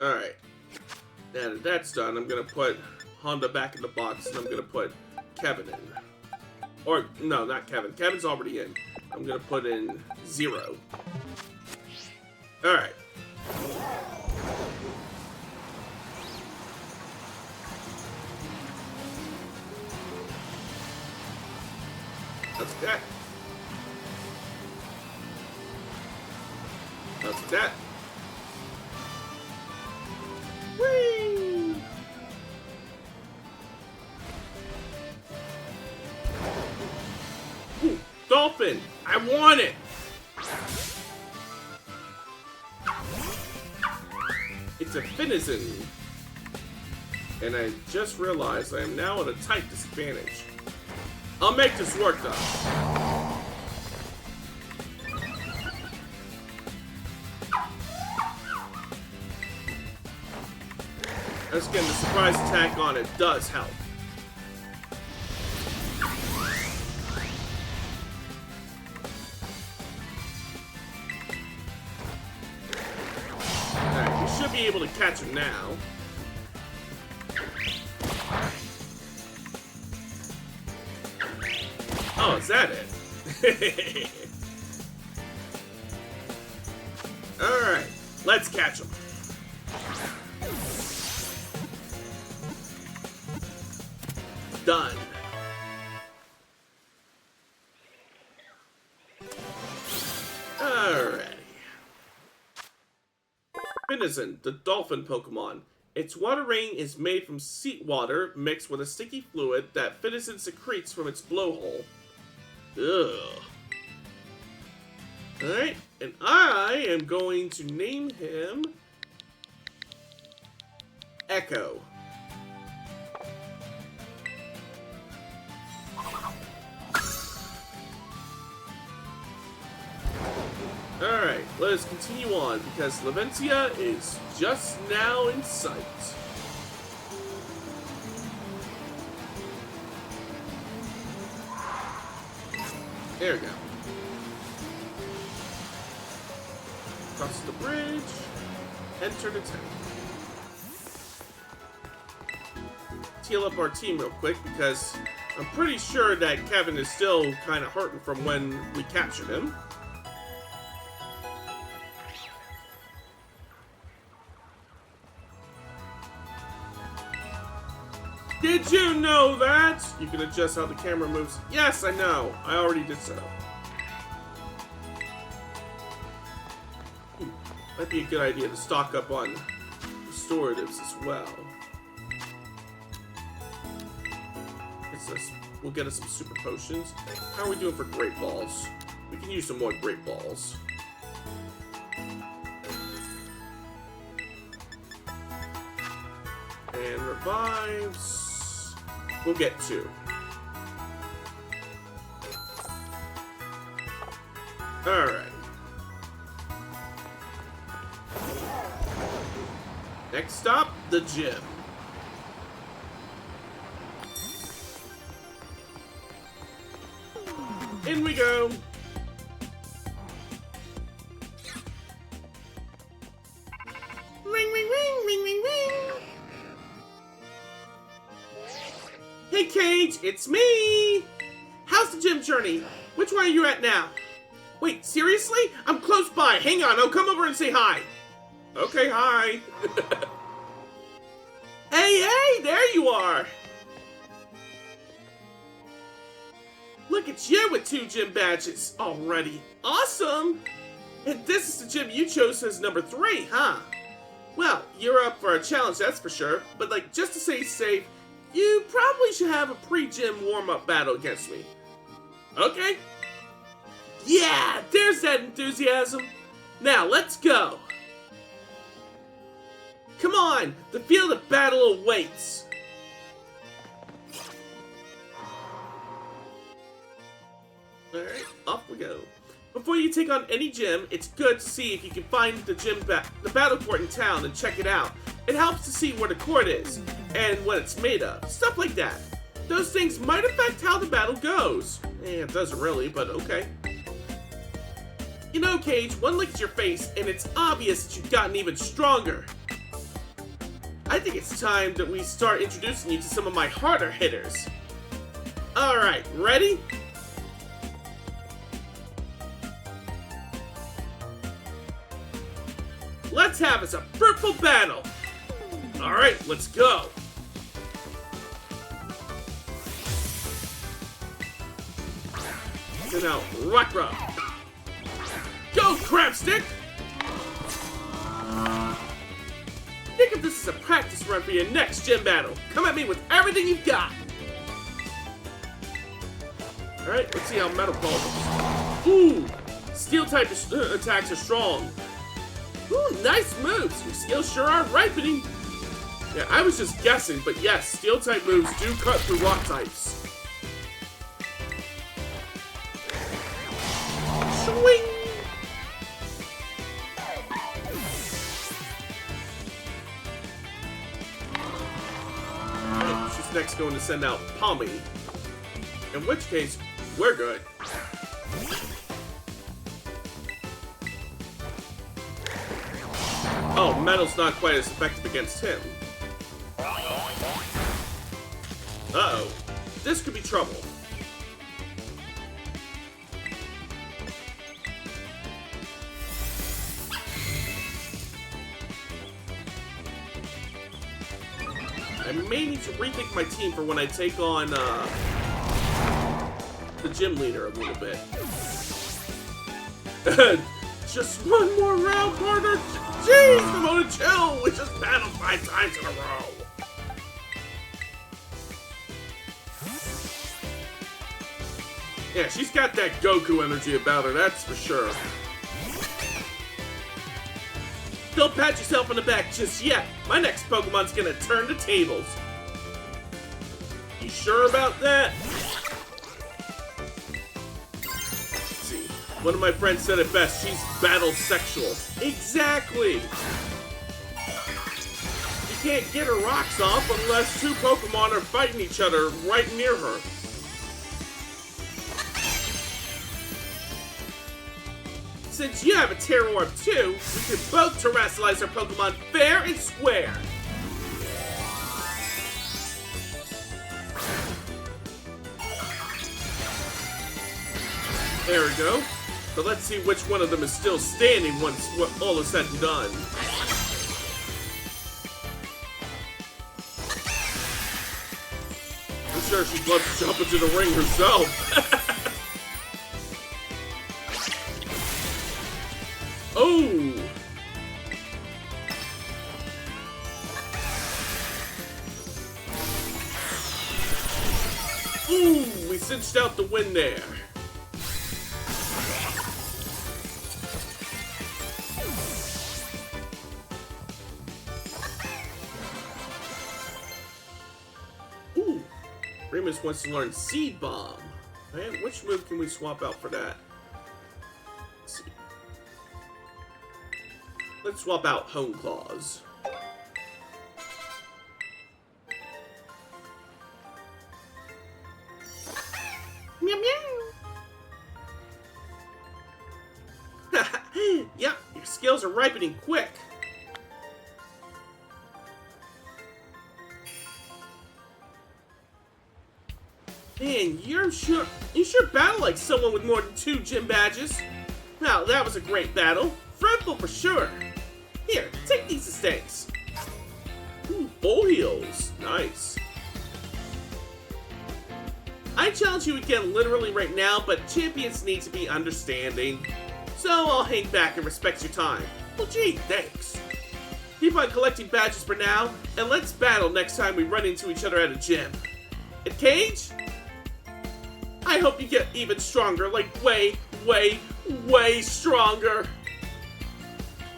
Alright. Now that that's done, I'm gonna put Honda back in the box and I'm gonna put Kevin in. Or, no, not Kevin. Kevin's already in. I'm gonna put in Zero. Alright. That's that. That's that. Whee! Ooh, Dolphin! I want it! It's a Finizen. And I just realized I am now at a type disadvantage. I'll make this work though. Let's get the surprise attack on it does help. Alright, we should be able to catch him now. Oh, is that it? Alright, let's catch him. Done. Alrighty. Finizen, the dolphin Pokemon. Its water ring is made from seawater mixed with a sticky fluid that Finizen secretes from its blowhole. Ugh. Alright, and I am going to name him Echo. Alright, let us continue on because Lavencia is just now in sight. There we go. Cross the bridge, enter the town. Heal up our team real quick because I'm pretty sure that Kevin is still kind of hurting from when we captured him. Did you know that? You can adjust how the camera moves. Yes, I know. I already did so. Might be a good idea to stock up on restoratives as well. We'll get us some super potions. How are we doing for great balls? We can use some more great balls. And revives. We'll get 2. Alright. Next stop, the gym. In we go. Ring, ring, ring, ring, ring, ring. Hey, Cage, it's me! How's the gym journey? Which one are you at now? Wait, seriously? I'm close by. Hang on, I'll come over and say hi. Okay, hi. Hey, there you are! Look at you with 2 gym badges already. Awesome! And this is the gym you chose as number 3, huh? Well, you're up for a challenge, that's for sure. But like, just to stay safe, you probably should have a pre-gym warm-up battle against me. Okay? Yeah, there's that enthusiasm. Now, let's go. Come on, the field of battle awaits. Alright, off we go. Before you take on any gym, it's good to see if you can find the battle court in town and check it out. It helps to see where the court is, and what it's made of, stuff like that. Those things might affect how the battle goes. It doesn't really, but okay. You know, Cage, one look at your face, and it's obvious that you've gotten even stronger. I think it's time that we start introducing you to some of my harder hitters. Alright, ready? Let's have us a fruitful battle! Alright, let's go! So now, Rockruff! Go, Crabstick! Think of this as a practice run for your next gym battle. Come at me with everything you've got! Alright, let's see how Metal Ball goes. Ooh! Steel-type attacks are strong. Ooh, nice moves! Your skills sure are ripening! Yeah, I was just guessing, but yes, Steel-type moves do cut through Rock types. Swing! Right, she's next going to send out Palmy. In which case, we're good. Oh, Metal's not quite as effective against him. Uh-oh. This could be trouble. I may need to rethink my team for when I take on the gym leader a little bit. Just one more round, partner. Jeez, come on, chill. We just battled 5 times in a row. Yeah, she's got that Goku energy about her, that's for sure. Don't pat yourself on the back just yet. My next Pokemon's gonna turn the tables. You sure about that? Let's see. One of my friends said it best. She's battle sexual. Exactly. You can't get her rocks off unless 2 Pokemon are fighting each other right near her. Since you have a Terror Orb too, we can both terrestrialize our Pokemon fair and square. There we go. But let's see which one of them is still standing once all is said and done. I'm sure she'd love to jump into the ring herself. Oh! Ooh, we cinched out the win there. Ooh, Remus wants to learn Seed Bomb. Man, which move can we swap out for that? Let's see. Let's swap out Hone Claws. Meow meow. Yep, your skills are ripening quick. Man, you sure battle like someone with more than 2 gym badges. Wow, that was a great battle. Friendful for sure. Here, take these as thanks. Ooh, full heals. Nice. I challenge you again literally right now, but champions need to be understanding. So I'll hang back and respect your time. Well, gee, thanks. Keep on collecting badges for now, and let's battle next time we run into each other at a gym. And Cage? I hope you get even stronger, like way, way, way stronger.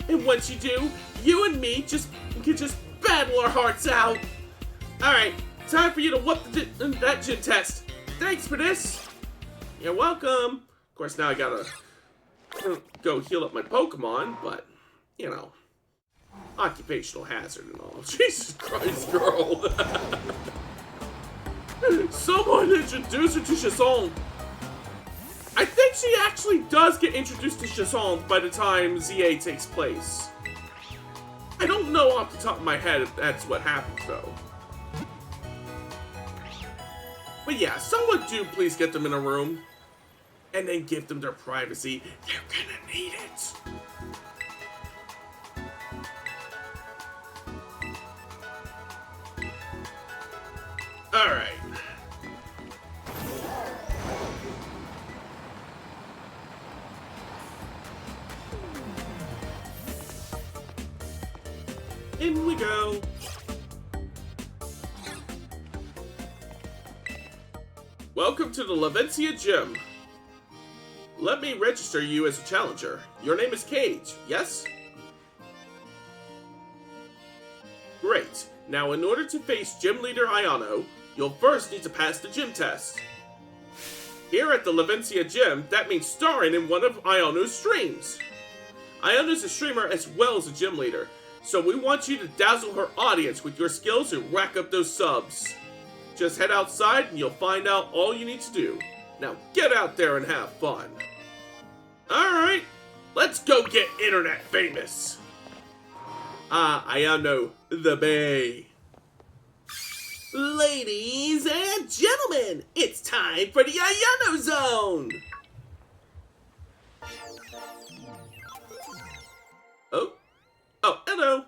And once you do, you and me can just battle our hearts out. Alright, time for you to whoop that gym test. Thanks for this. You're welcome. Of course, now I gotta go heal up my Pokemon, but, you know, occupational hazard and all. Jesus Christ, girl. Someone introduce her to Shazam. I think she actually does get introduced to Shazam by the time ZA takes place. I don't know off the top of my head if that's what happens, though. But yeah, someone do please get them in a room. And then give them their privacy. They're gonna need it. Alright. In we go. Welcome to the Lavencia Gym. Let me register you as a challenger. Your name is Cage, yes? Great. Now, in order to face Gym Leader Iono, you'll first need to pass the gym test. Here at the Lavencia Gym, that means starring in one of Iono's streams. Iono's a streamer as well as a gym leader, so we want you to dazzle her audience with your skills and rack up those subs. Just head outside and you'll find out all you need to do. Now get out there and have fun. Alright, let's go get internet famous. Iono the Bay. Ladies and gentlemen, it's time for the Iono Zone! Oh, hello.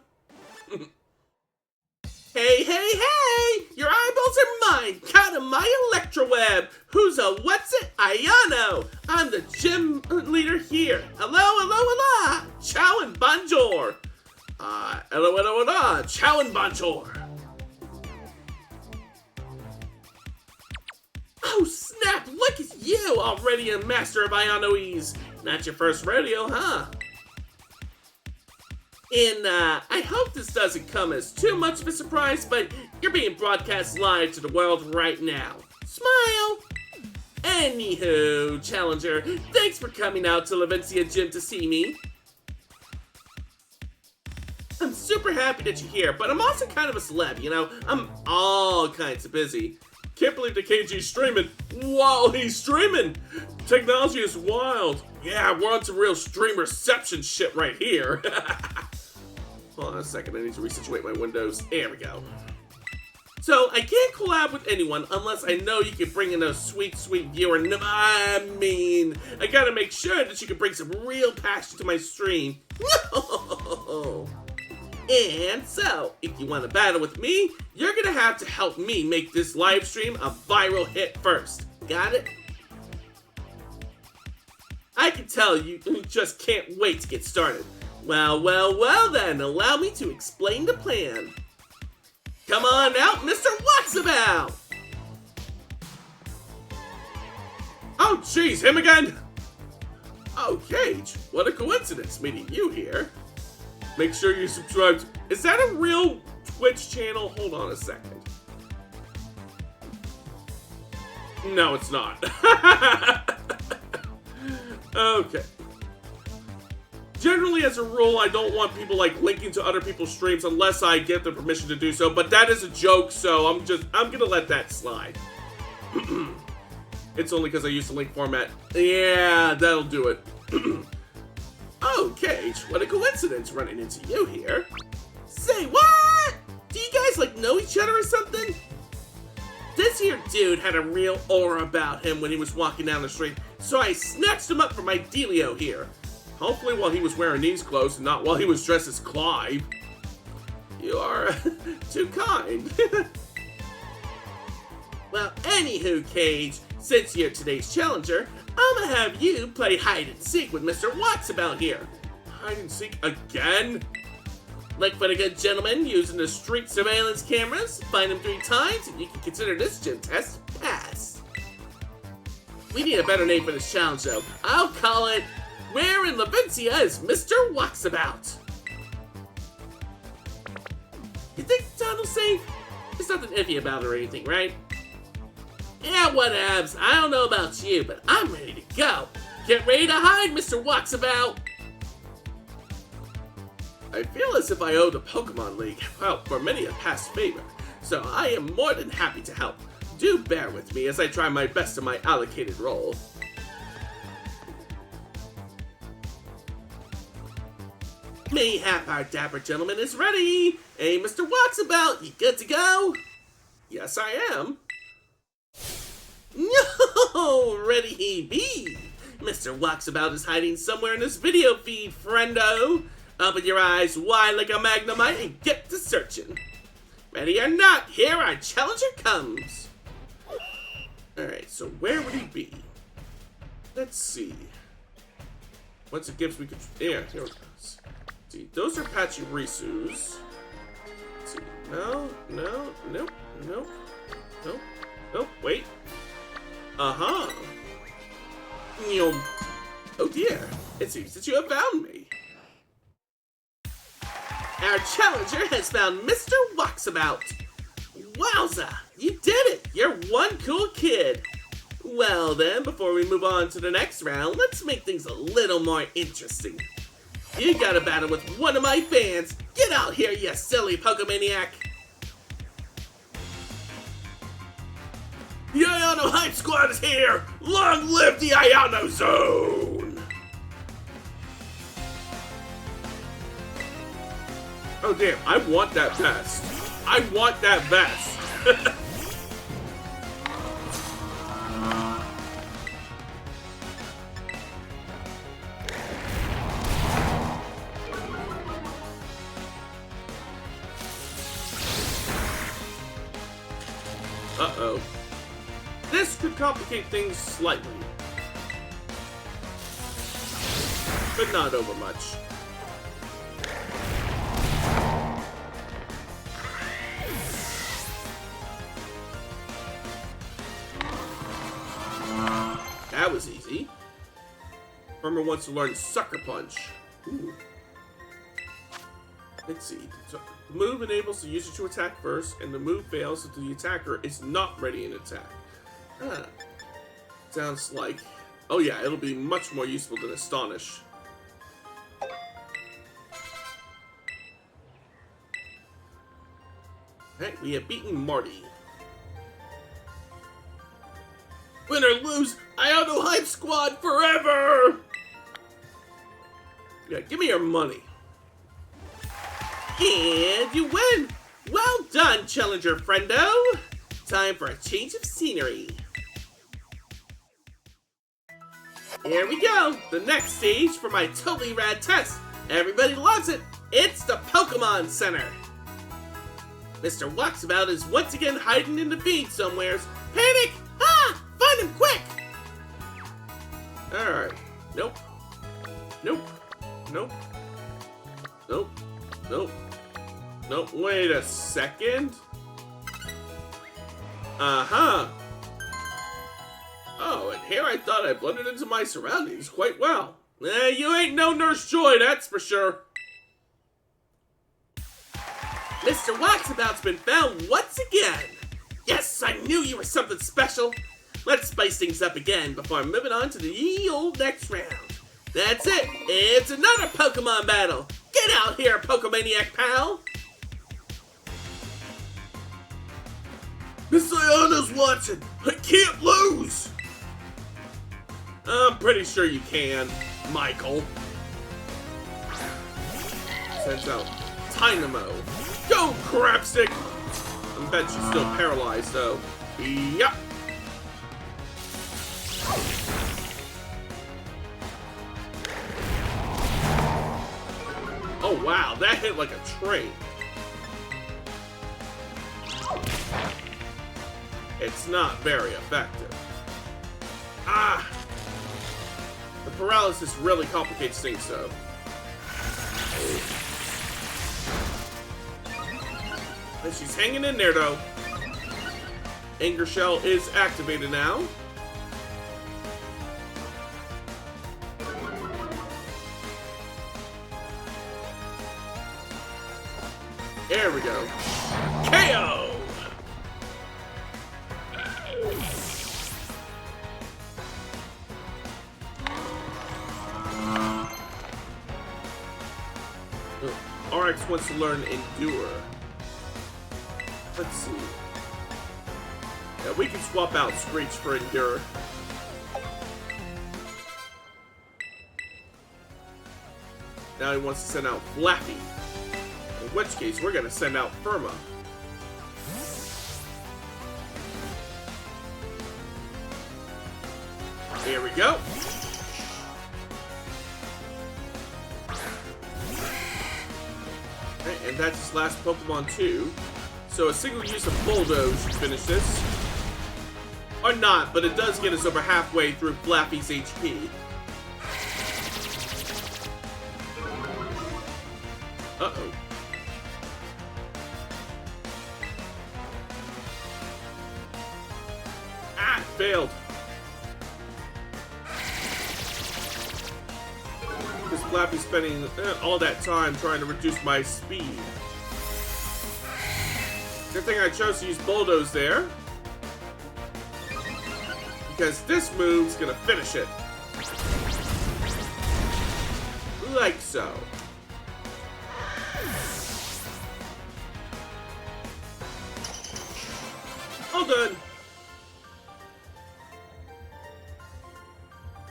Hey, hey, hey! Your eyeballs are mine! Caught in my electroweb! Who's a what's it? Ayano! I'm the gym leader here. Hello, hello, hello! Ciao and bonjour! Hello, hello, hello! Ciao and bonjour! Oh snap! Look at you! Already a master of Ayanoese! Not your first rodeo, huh? And, I hope this doesn't come as too much of a surprise, but you're being broadcast live to the world right now. Smile! Anywho, Challenger, thanks for coming out to Levencia Gym to see me. I'm super happy that you're here, but I'm also kind of a celeb, you know? I'm all kinds of busy. Can't believe the KG's streaming while he's streaming! Technology is wild. Yeah, we're on some real stream-reception shit right here. Hold on a second, I need to resituate my windows. There we go. So, I can't collab with anyone unless I know you can bring in a sweet, sweet viewer. I mean, I gotta make sure that you can bring some real passion to my stream. No! And so, if you want to battle with me, you're gonna have to help me make this live stream a viral hit first. Got it? I can tell you just can't wait to get started. Well, well, well then, allow me to explain the plan. Come on out, Mr. Walksabout! Oh jeez, him again? Oh, Cage, what a coincidence meeting you here. Make sure you subscribe to... Is that a real Twitch channel? Hold on a second. No, it's not. Okay. Generally, as a rule, I don't want people, like, linking to other people's streams unless I get the permission to do so, but that is a joke, so I'm gonna let that slide. It's only because I use the link format. Yeah, that'll do it. Oh, Cage, what a coincidence running into you here. Say what? Do you guys, like, know each other or something? This here dude had a real aura about him when he was walking down the street, so I snatched him up for my dealio here. Hopefully while he was wearing these clothes and not while he was dressed as Clive. You are too kind. Well, anywho, Cage, since you're today's challenger, I'm gonna have you play hide and seek with Mr. Walksabout here. Hide and seek again? Look for the good gentleman using the street surveillance cameras, find him 3 times, and you can consider this gym test pass. We need a better name for this challenge though. I'll call it Where in Levencia is Mr. Walksabout? You think the tunnel's safe? There's nothing iffy about it or anything, right? Yeah, whatevs. I don't know about you, but I'm ready to go. Get ready to hide, Mr. Walksabout. I feel as if I owe the Pokemon League, well, for many a past favor, so I am more than happy to help. Do bear with me as I try my best in my allocated role. Mayhap, our dapper gentleman is ready. Hey, Mr. Walksabout, you good to go? Yes, I am. No, ready he be. Mr. Walksabout is hiding somewhere in this video feed, friendo. Open your eyes wide like a magnemite and get to searching. Ready or not, here our challenger comes. Alright, so where would he be? Let's see. Once it gives we could... Yeah, here it goes. See, those are Pachirisus. Let's see. No, no, nope, nope, nope, nope, wait. Uh-huh. Oh dear, it seems that you have found me. Our challenger has found Mr. Walksabout. Wowza, you did it! You're one cool kid. Well then, before we move on to the next round, let's make things a little more interesting. You gotta battle with one of my fans. Get out here, you silly Pokemaniac. The Ayano Hype Squad is here! Long live the Ayano Zone! Oh damn, I want that vest. I want that vest. complicate things slightly. But not over much. That was easy. Farmer wants to learn Sucker Punch. Ooh. Let's see. So, the move enables the user to attack first, and the move fails if the attacker is not ready in attack. Ah. Sounds like... Oh yeah, it'll be much more useful than Astonish. Hey, we have beaten Marty. Win or lose, Iono Hype Squad forever! Yeah, give me your money. And you win! Well done, Challenger Friendo! Time for a change of scenery. Here we go! The next stage for my totally rad test. Everybody loves it! It's the Pokemon Center! Mr. Walksabout is once again hiding in the feed somewheres. Panic! Ah! Find him quick! Alright. Nope. Nope. Nope. Nope. Nope. Nope. Wait a second. Uh-huh. Oh, and here I thought I blended into my surroundings quite well. You ain't no Nurse Joy, that's for sure. Mr. Walksabout's been found once again. Yes, I knew you were something special. Let's spice things up again before moving on to the ye old next round. That's it. It's another Pokemon battle. Get out here, Pokemaniac pal. Miss Iona's watching. I can't lose. I'm pretty sure you can, Michael. Sends out Tynamo. Go, Crapstick! I bet she's still paralyzed, though. Yep. Oh, wow. That hit like a train. It's not very effective. Ah! The paralysis really complicates things, though. And she's hanging in there, though. Anger Shell is activated now. There we go. KO! RX wants to learn Endure. Let's see. Yeah, we can swap out Screech for Endure. Now he wants to send out Flappy. In which case, we're gonna send out Firma. Here we go. Okay, and that's his last Pokemon too. So a single use of Bulldoze should finish this. Or not, but it does get us over halfway through Flappy's HP. Uh-oh. Ah, failed. Because Flappy's spending all that time trying to reduce my speed. Good thing I chose to use Bulldoze there. Because this move's gonna finish it. Like so. All done.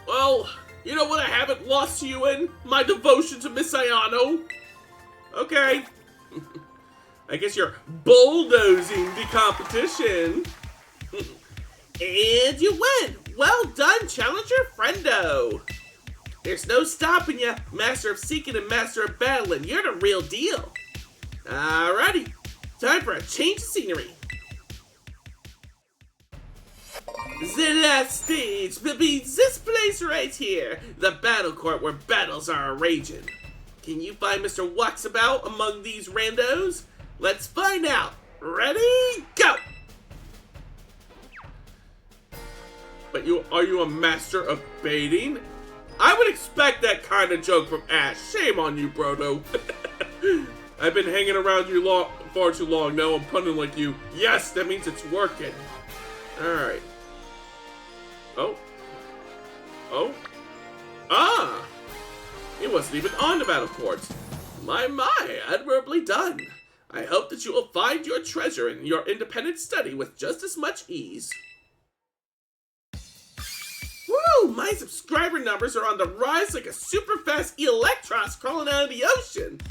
Well, you know what I haven't lost to you in? My devotion to Miss Ayano. Okay. I guess you're bulldozing the competition. And you win! Well done, Challenger Friendo! There's no stopping you, Master of Seeking and Master of Battling. You're the real deal. Alrighty, time for a change of scenery. The last stage will be this place right here, the battle court where battles are raging. Can you find Mr. Walksabout among these randos? Let's find out. Ready? Go! But are you a master of baiting? I would expect that kind of joke from Ash. Shame on you, Brodo. I've been hanging around you far too long. Now I'm punning like you. Yes, that means it's working. Alright. Oh. Oh. Ah! He wasn't even on the battle court. My, admirably done. I hope that you will find your treasure in your independent study with just as much ease. Woo! My subscriber numbers are on the rise like a super fast Electros crawling out of the ocean.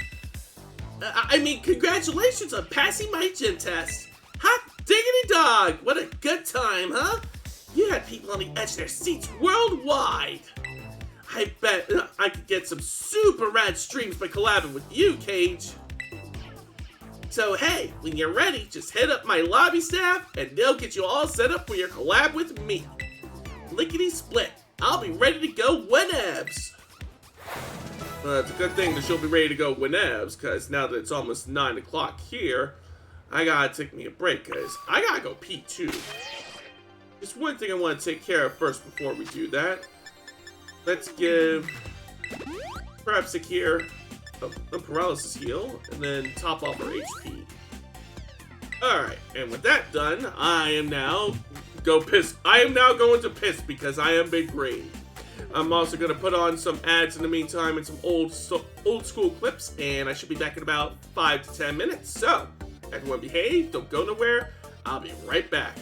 I mean, congratulations on passing my gym test. Hot diggity dog! What a good time, huh? You had people on the edge of their seats worldwide. I bet I could get some super rad streams by collabing with you, Cage. So hey, when you're ready, just hit up my lobby staff and they'll get you all set up for your collab with me. Lickety split. I'll be ready to go whenevs. It's a good thing that she'll be ready to go whenevs, because now that it's almost 9 o'clock here, I gotta take me a break, because I gotta go pee too. Just one thing I want to take care of first before we do that. Let's give Crabstick here a paralysis heal, and then top off her HP. Alright, and with that done, I am now going to piss because I am Big Green. I'm also going to put on some ads in the meantime and some old school clips, and I should be back in about 5 to 10 minutes. So, everyone behave, don't go nowhere. I'll be right back.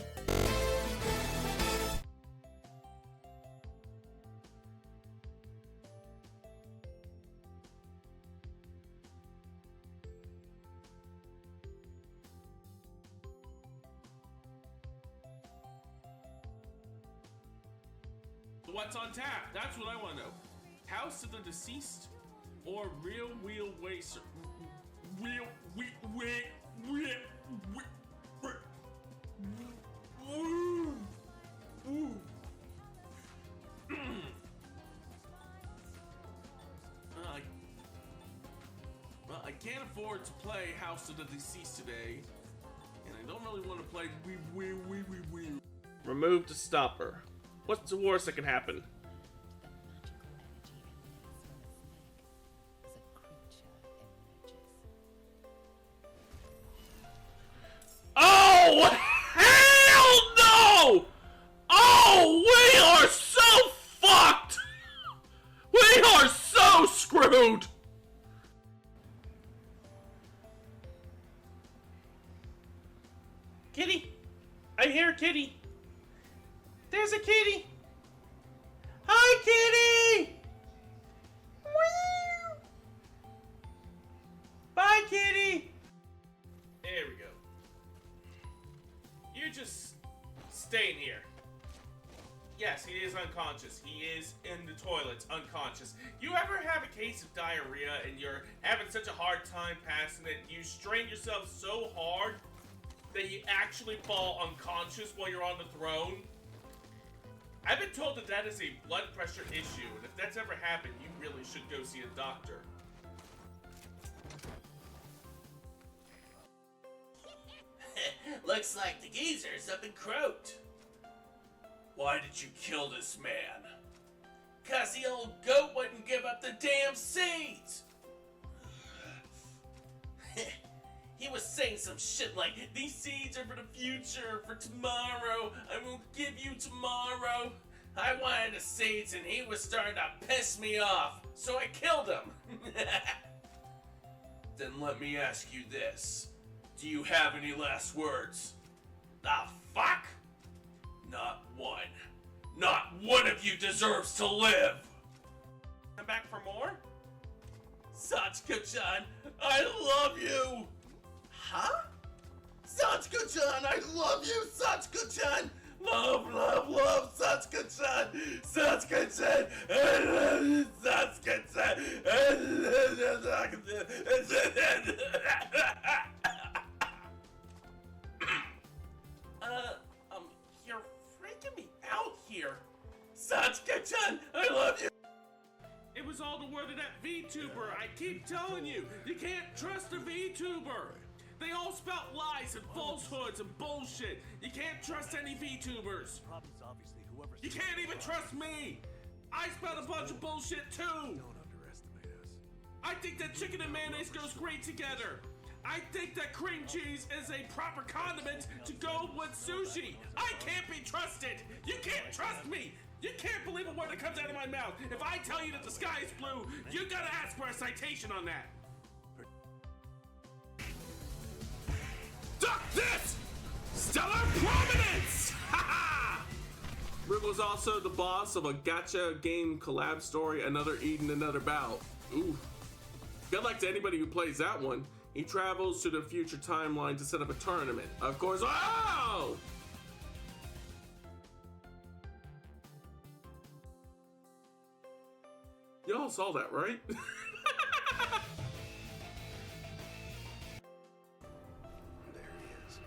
What's on tap? That's what I want to know. House of the Deceased or Real Wheel Racer? Real Well, I can't afford to play House of the Deceased today, and I don't really want to play Remove the stopper. What's the worst that can happen? Oh, hell no! Oh, we are so fucked! We are so screwed! Kitty! I hear a kitty! There's a kitty! Hi, kitty! Meow. Bye, kitty! There we go. You're just staying here. Yes, he is unconscious. He is in the toilets, unconscious. You ever have a case of diarrhea and you're having such a hard time passing it, you strain yourself so hard that you actually fall unconscious while you're on the throne? I've been told that that is a blood pressure issue, and if that's ever happened, you really should go see a doctor. Looks like the geezer's up and croaked. Why did you kill this man? 'Cause the old goat wouldn't give up the damn seeds! He was saying some shit like, these seeds are for the future, for tomorrow, I will give you tomorrow. I wanted the seeds and he was starting to piss me off, so I killed him. Then let me ask you this. Do you have any last words? The fuck? Not one. Not one of you deserves to live. Come back for more? Satsuko-chan, I love you! Huh? Satsuko-chan, I love you, Satsuko-chan! Love, love, love, Satsuko-chan! Satsuko-chan! I love you, Satsuko-chan! I love you, Satsuko-chan! You're freaking me Satsuki-chan, I love you. It was all the word of that VTuber. I keep telling you, you can't trust a VTuber. They all spout lies and falsehoods and bullshit. You can't trust any VTubers. You can't even trust me. I spout a bunch of bullshit too. Don't underestimate us. I think that chicken and mayonnaise goes great together. I think that cream cheese is a proper condiment to go with sushi. I can't be trusted. You can't trust me. You can't believe a word that comes out of my mouth. If I tell you that the sky is blue, you gotta ask for a citation on that. Duck this! Stellar Prominence! Ha Riggle's also the boss of a gacha game collab story, Another Eden, Another Bout. Ooh. Good luck to anybody who plays that one. He travels to the future timeline to set up a tournament. Of course, oh! Y'all saw that, right? There he is.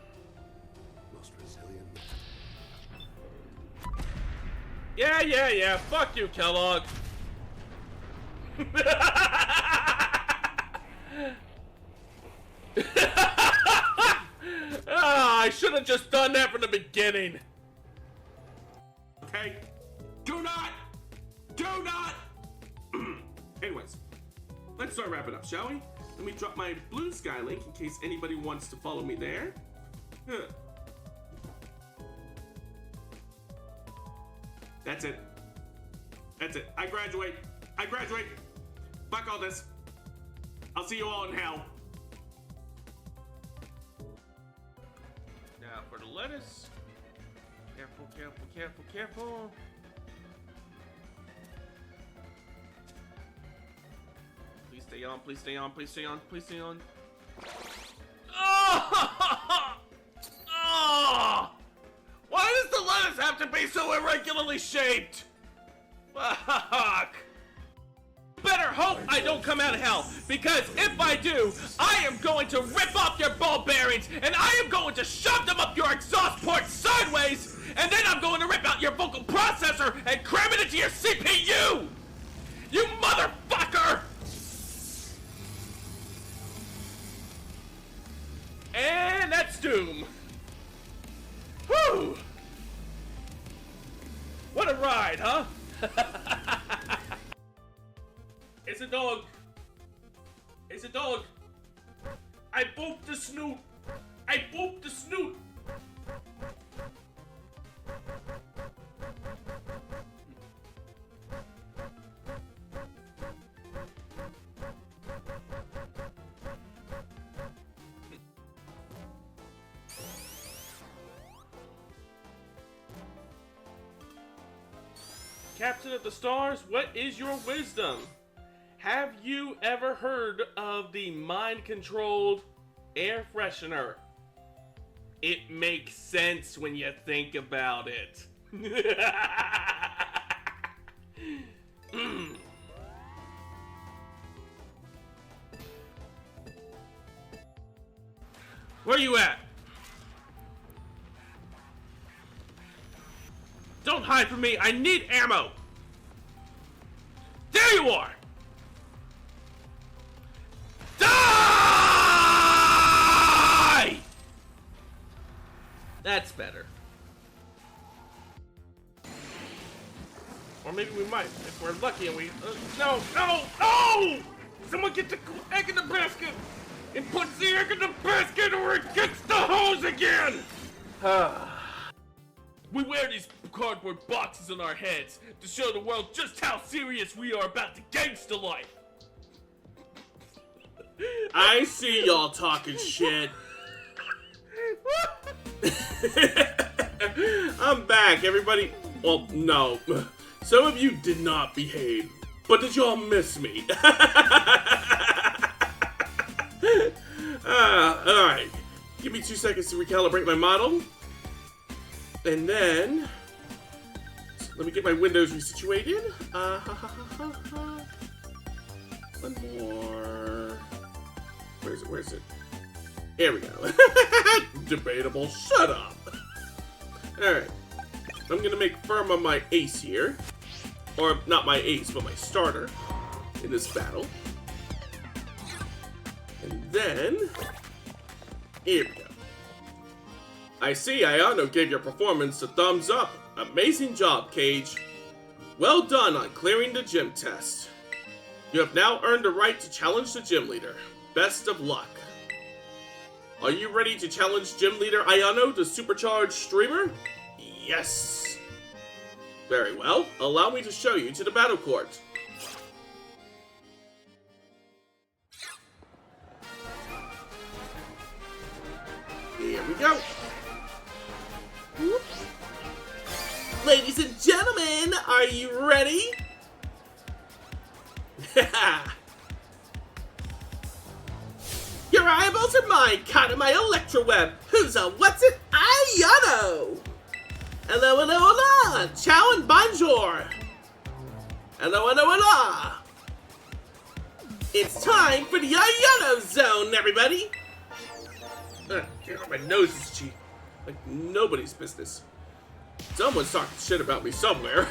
Most resilient. Yeah. Fuck you, Kellogg. I should have just done that from the beginning. Okay? Do not! Anyways, let's start wrapping up, shall we? Let me drop my blue sky link in case anybody wants to follow me there. That's it. I graduate. Fuck all this. I'll see you all in hell. Now for the lettuce. Careful. Please stay on. Oh! Why does the lettuce have to be so irregularly shaped? Fuck! Better hope I don't come out of hell, because if I do, I am going to rip off your ball bearings, and I am going to shove them up your exhaust port sideways, and then I'm going to rip out your vocal processor and cram it into your CPU! You motherfucker! And that's doom. Whew! What a ride, huh? It's a dog. I booped the snoot. Captain of the Stars, what is your wisdom? Have you ever heard of the mind-controlled air freshener? It makes sense when you think about it. Where you at? Don't hide from me, I need ammo! There you are! Die! That's better. Or maybe we might, if we're lucky and we... No! Someone get the egg in the basket! And puts the egg in the basket or it gets the hose again! We wear these cardboard boxes on our heads to show the world just how serious we are about the gangsta life. I see y'all talking shit. I'm back, everybody. Well, no. Some of you did not behave, but did y'all miss me? Alright. Give me 2 seconds to recalibrate my model. And then, let me get my windows resituated. One more. Where is it? There we go. Debatable. Shut up. Alright. I'm gonna make firm on my ace here. Or, not my ace, but my starter in this battle. And then, here we go. I see Ayano gave your performance a thumbs up. Amazing job, Cage. Well done on clearing the gym test. You have now earned the right to challenge the gym leader. Best of luck. Are you ready to challenge gym leader Ayano, the supercharged streamer? Yes. Very well. Allow me to show you to the battle court. Here we go. Whoop. Ladies and gentlemen, are you ready? Your eyeballs are mine, caught in my electro web. Who's a what's it? Ayano! Hello, hello, hola! Ciao and bonjour! Hello, hello, hola! It's time for the Ayano zone, everybody! My nose is itchy. Like nobody's business. Someone's talking shit about me somewhere.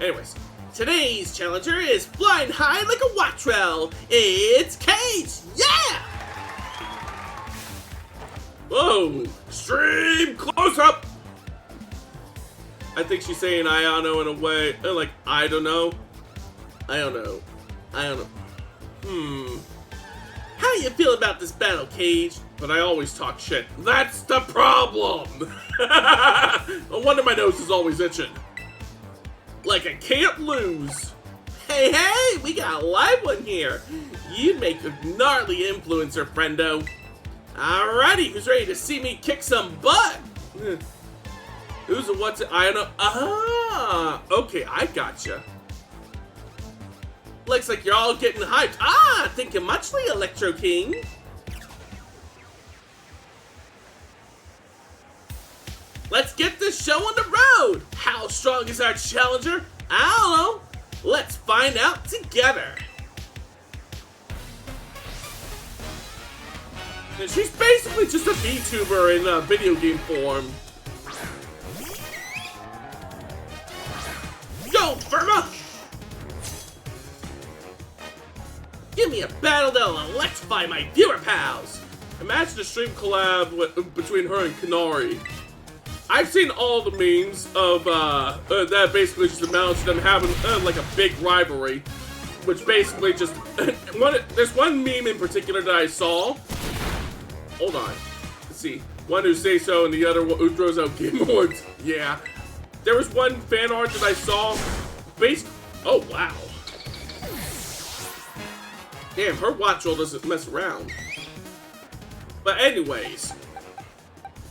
Anyways, today's challenger is flying high like a wattrel. It's Cage! Yeah! Whoa! Extreme close-up! I think she's saying Ayano in a way, like, I don't know. I don't know. How you feel about this battle, Cage? But I always talk shit. That's the problem! No wonder my nose is always itching. Like I can't lose. Hey, we got a live one here. You make a gnarly influencer, friendo. Alrighty, who's ready to see me kick some butt? Who's a what's it? I don't know. Ah, okay, I gotcha. Looks like you're all getting hyped. Thinking muchly, Electro King. Let's get this show on the road. How strong is our challenger? I don't know. Let's find out together. And she's basically just a Vtuber in video game form. Go, Firma! Give me a battle that'll electrify my viewer pals! Imagine a stream collab between her and Kanari. I've seen all the memes of that basically just amounts to them having like a big rivalry, which basically just there's one meme in particular that I saw. Hold on, let's see. One who say so and the other who throws out game awards. Yeah, there was one fan art that I saw. Oh wow. Damn, her watch roll doesn't mess around. But anyways,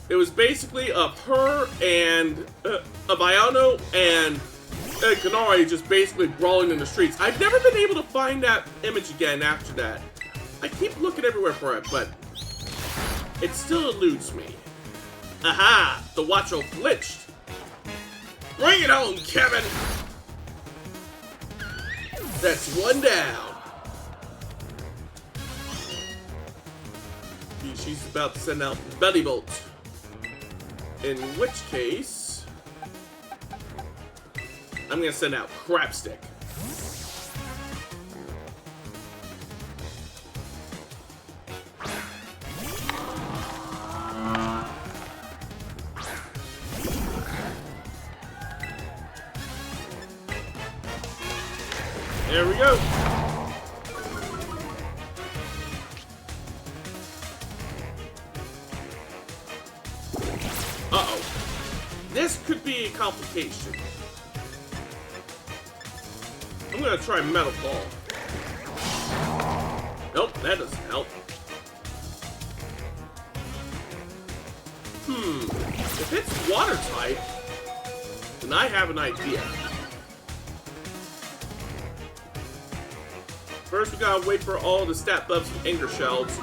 it was basically of her and of Ayano and Kanari just basically brawling in the streets. I've never been able to find that image again after that. I keep looking everywhere for it, but it still eludes me. Aha! The watch roll glitched. Bring it home, Kevin! That's one down. She's about to send out Belly Bolt. In which case, I'm gonna send out Crapstick. There we go. Uh-oh. This could be a complication. I'm gonna try Metal Ball. Nope, that doesn't help. If it's water type, then I have an idea. First, we gotta wait for all the stat buffs and Anger Shells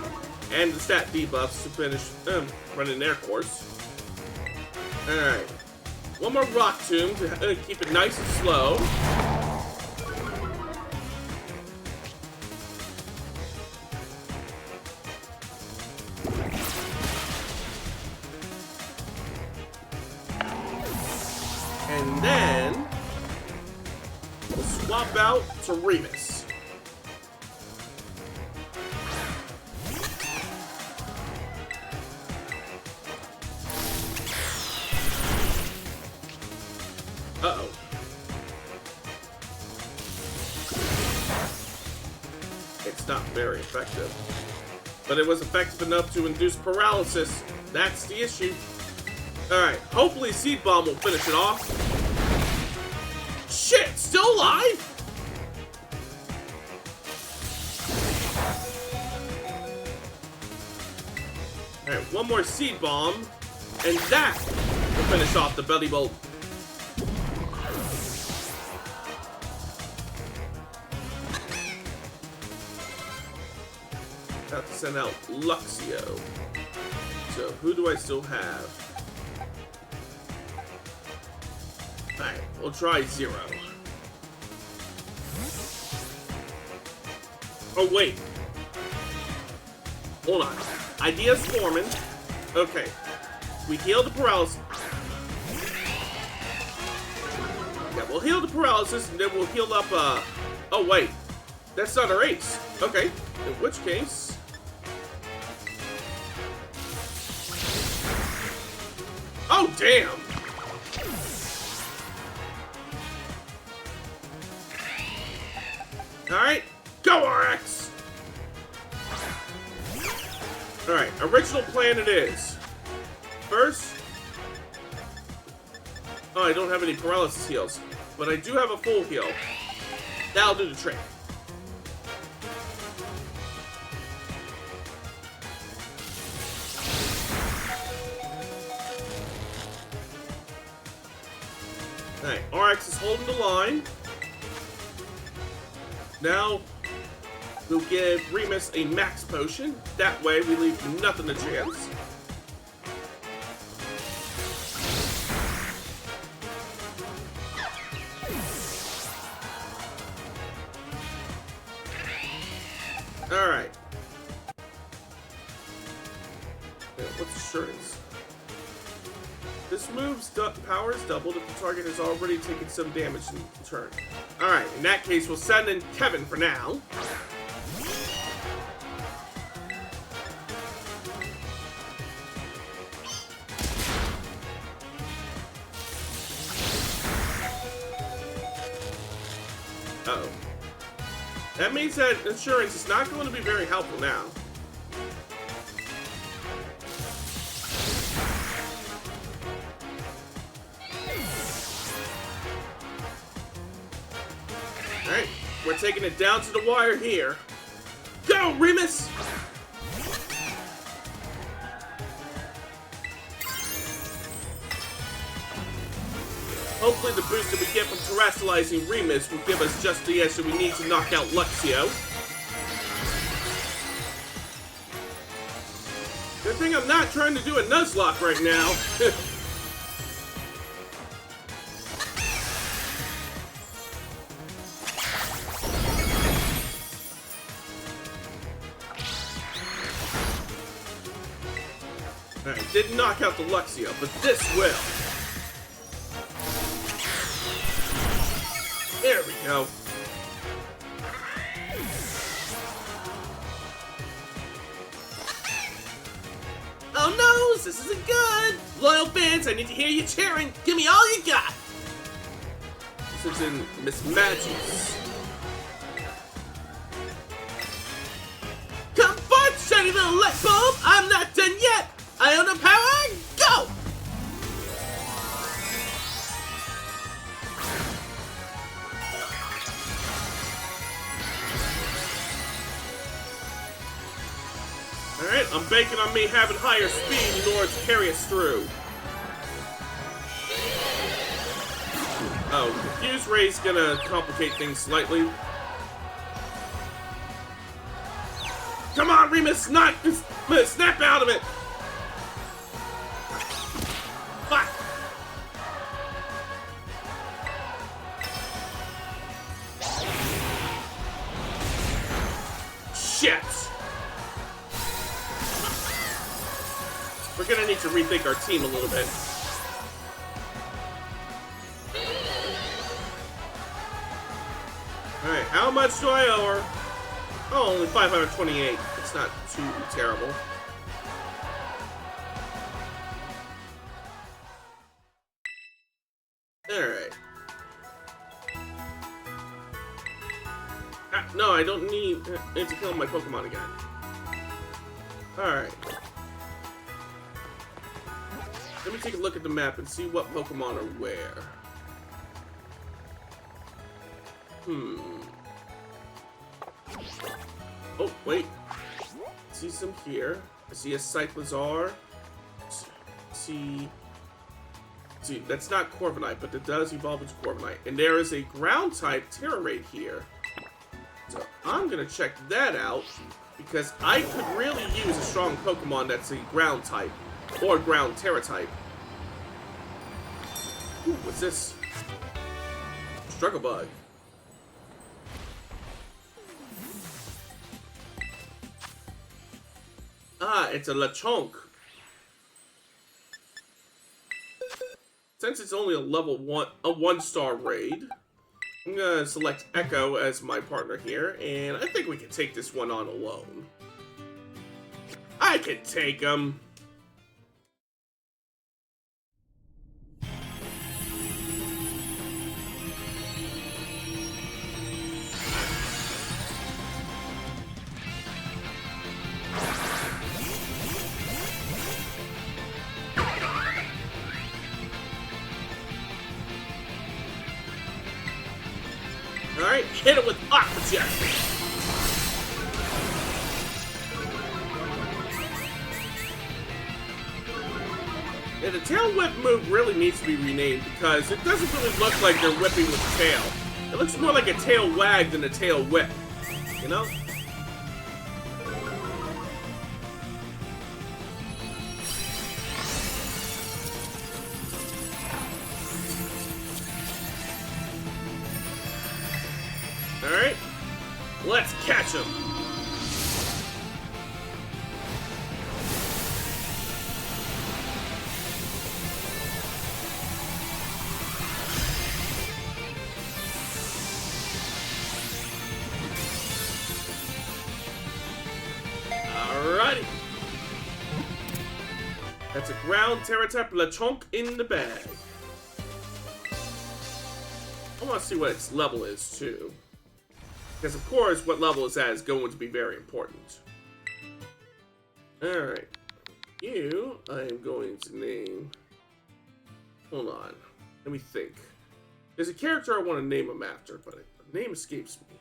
and the stat debuffs to finish running their course. Alright. One more Rock Tomb to keep it nice and slow. And then We'll swap out to Remus. Uh-oh. It's not very effective. But it was effective enough to induce paralysis. That's the issue. Alright, hopefully Seed Bomb will finish it off. Shit, still alive? Alright, one more Seed Bomb, and that will finish off the Belly Bolt. Have to send out Luxio. So, who do I still have? Alright, we'll try Zero. Oh, wait. Hold on. Idea's forming. Okay. We heal the paralysis. Yeah, we'll heal the paralysis, and then we'll heal up, Oh, wait. That's not our ace. Okay. In which case... Oh, damn! Alright, go RX! Alright, original plan it is. First... Oh, I don't have any paralysis heals. But I do have a full heal. That'll do the trick. Alright, RX is holding the line. Now, we'll give Remus a max potion. That way, we leave nothing to chance. Alright. What's assurance? This move's power is doubled if the target has already taken some damage in turn. Alright, in that case, we'll send in Kevin for now. Uh-oh. That means that insurance is not going to be very helpful now. Alright, we're taking it down to the wire here. Go, Remus! Hopefully the boost that we get from terrestrializing Remus will give us just the edge that we need to knock out Luxio. Good thing I'm not trying to do a Nuzlocke right now. Alright, didn't knock out the Luxio, but this will. There we go. Oh no, this isn't good! Loyal fans, I need to hear you cheering! Give me all you got! This is in Miss Magic's. Come forth, shiny little light bulb! I'm not done yet! I own the power, go! Alright, I'm banking on me having higher speed in order to carry us through. Oh, Confused Ray's gonna complicate things slightly. Come on, Remus, snap out of it! Fuck! Shit! We're gonna need to rethink our team a little bit. Alright, how much do I owe her? Oh, only 528. It's not too terrible. Alright. No, I don't need to kill my Pokemon again. Alright. Let me take a look at the map and see what Pokemon are where. Oh, wait. I see some here. I see a Cyclizar. See, that's not Corviknight, but it does evolve into Corviknight. And there is a ground-type Terrorade here. So I'm gonna check that out, because I could really use a strong Pokemon that's a ground-type, or ground Terra-type. Ooh, what's this? Struggle Bug. Ah, it's a Lechonk. Since it's only a level 1, a 1-star raid, I'm gonna select Echo as my partner here, and I think we can take this one on alone. I can take him. Alright, hit it with Aqua Jet. Yeah, the tail whip move really needs to be renamed because it doesn't really look like they're whipping with the tail. It looks more like a tail wag than a tail whip, you know? Alright, let's catch him. Alrighty. That's a ground Terra-type Lechonk in the bag. I want to see what its level is, too. Because, of course, what level it's at is going to be very important. Alright. You, I am going to name... Hold on. Let me think. There's a character I want to name him after, but the name escapes me.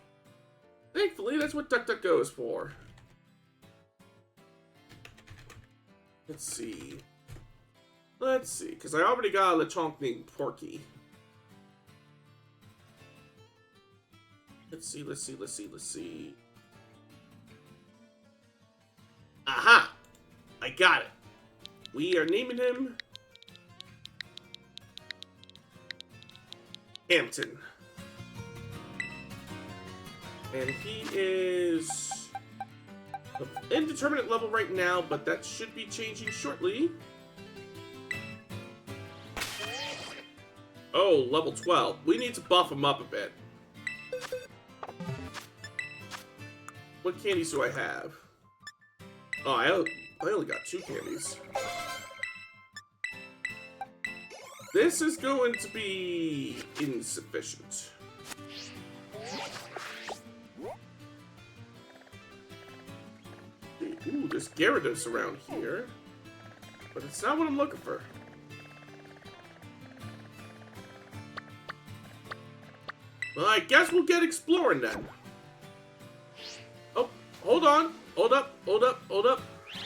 Thankfully, that's what DuckDuckGo is for. Let's see. Let's see, because I already got a Lechonk named Porky. Let's see. Aha! I got it. We are naming him Hampton. And he is an indeterminate level right now, but that should be changing shortly. Oh, level 12. We need to buff him up a bit. What candies do I have? Oh, I only got 2 candies. This is going to be insufficient. Ooh, there's Gyarados around here. But it's not what I'm looking for. Well, I guess we'll get exploring then. Oh, hold on. Hold up.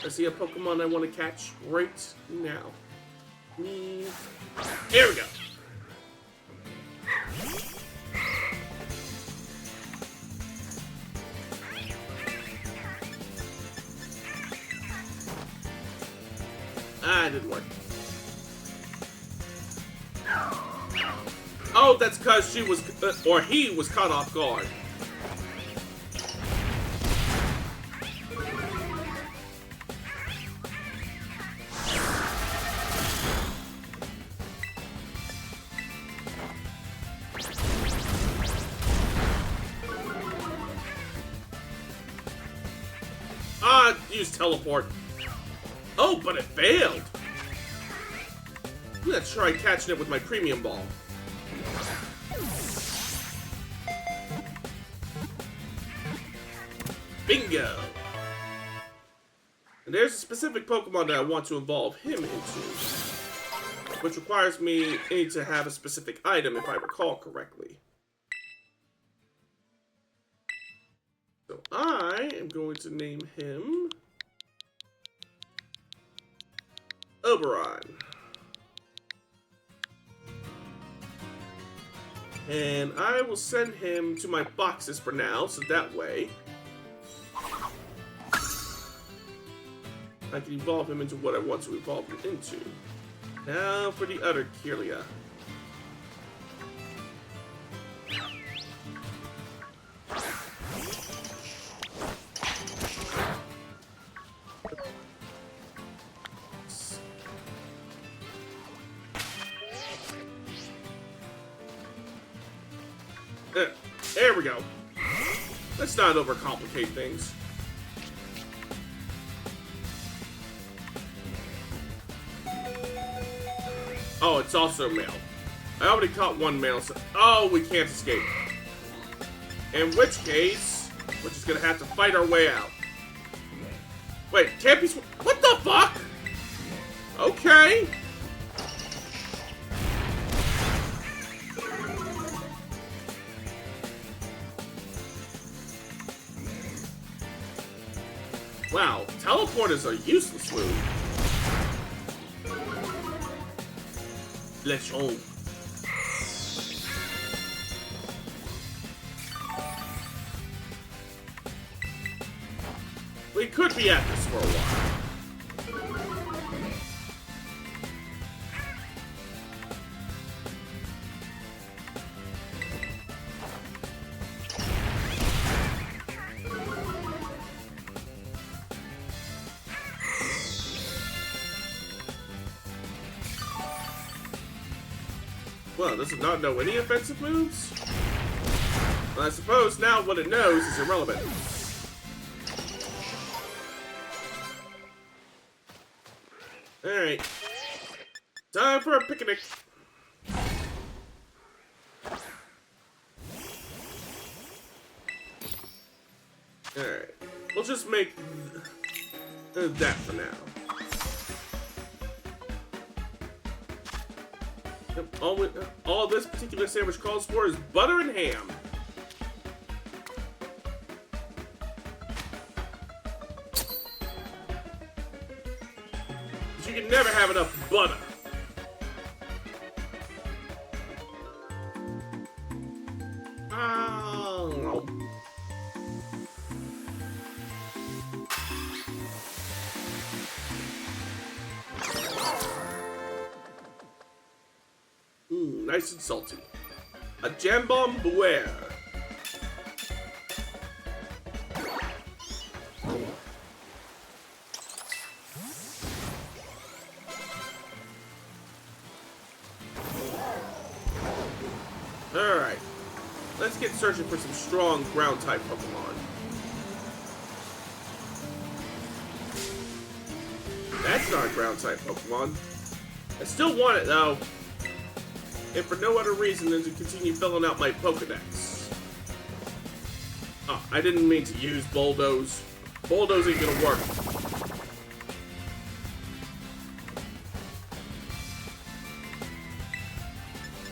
I see a Pokemon I want to catch right now. Here we go. Ah, it didn't work. Oh, that's because she was, or he was caught off guard. not use teleport. Oh, but it failed. Let's try catching it with my premium ball. Bingo! And there's a specific Pokemon that I want to evolve him into, which requires me to have a specific item, if I recall correctly. So I am going to name him Oberon. And I will send him to my boxes for now, so that way I can evolve him into what I want to evolve him into. Now for the other Kirlia. There we go. Let's not overcomplicate things. Oh, it's also male. I already caught one male, so... Oh, we can't escape. In which case, we're just gonna have to fight our way out. Wait, can't be... What the fuck? Okay. Wow, teleporters are useless move. Let's home. We could be at this for a while. Well, does it not know any offensive moves? Well, I suppose now what it knows is irrelevant. Alright. Time for a picnic. Alright. We'll just make that for now. Yep, all this particular sandwich calls for is butter and ham. But you can never have enough butter. Oh. Nice and salty. A jambon beware. Alright. Let's get searching for some strong ground type Pokemon. That's not a ground type Pokemon. I still want it though. If for no other reason than to continue filling out my Pokedex. Oh, I didn't mean to use Bulldoze. Bulldoze ain't gonna work.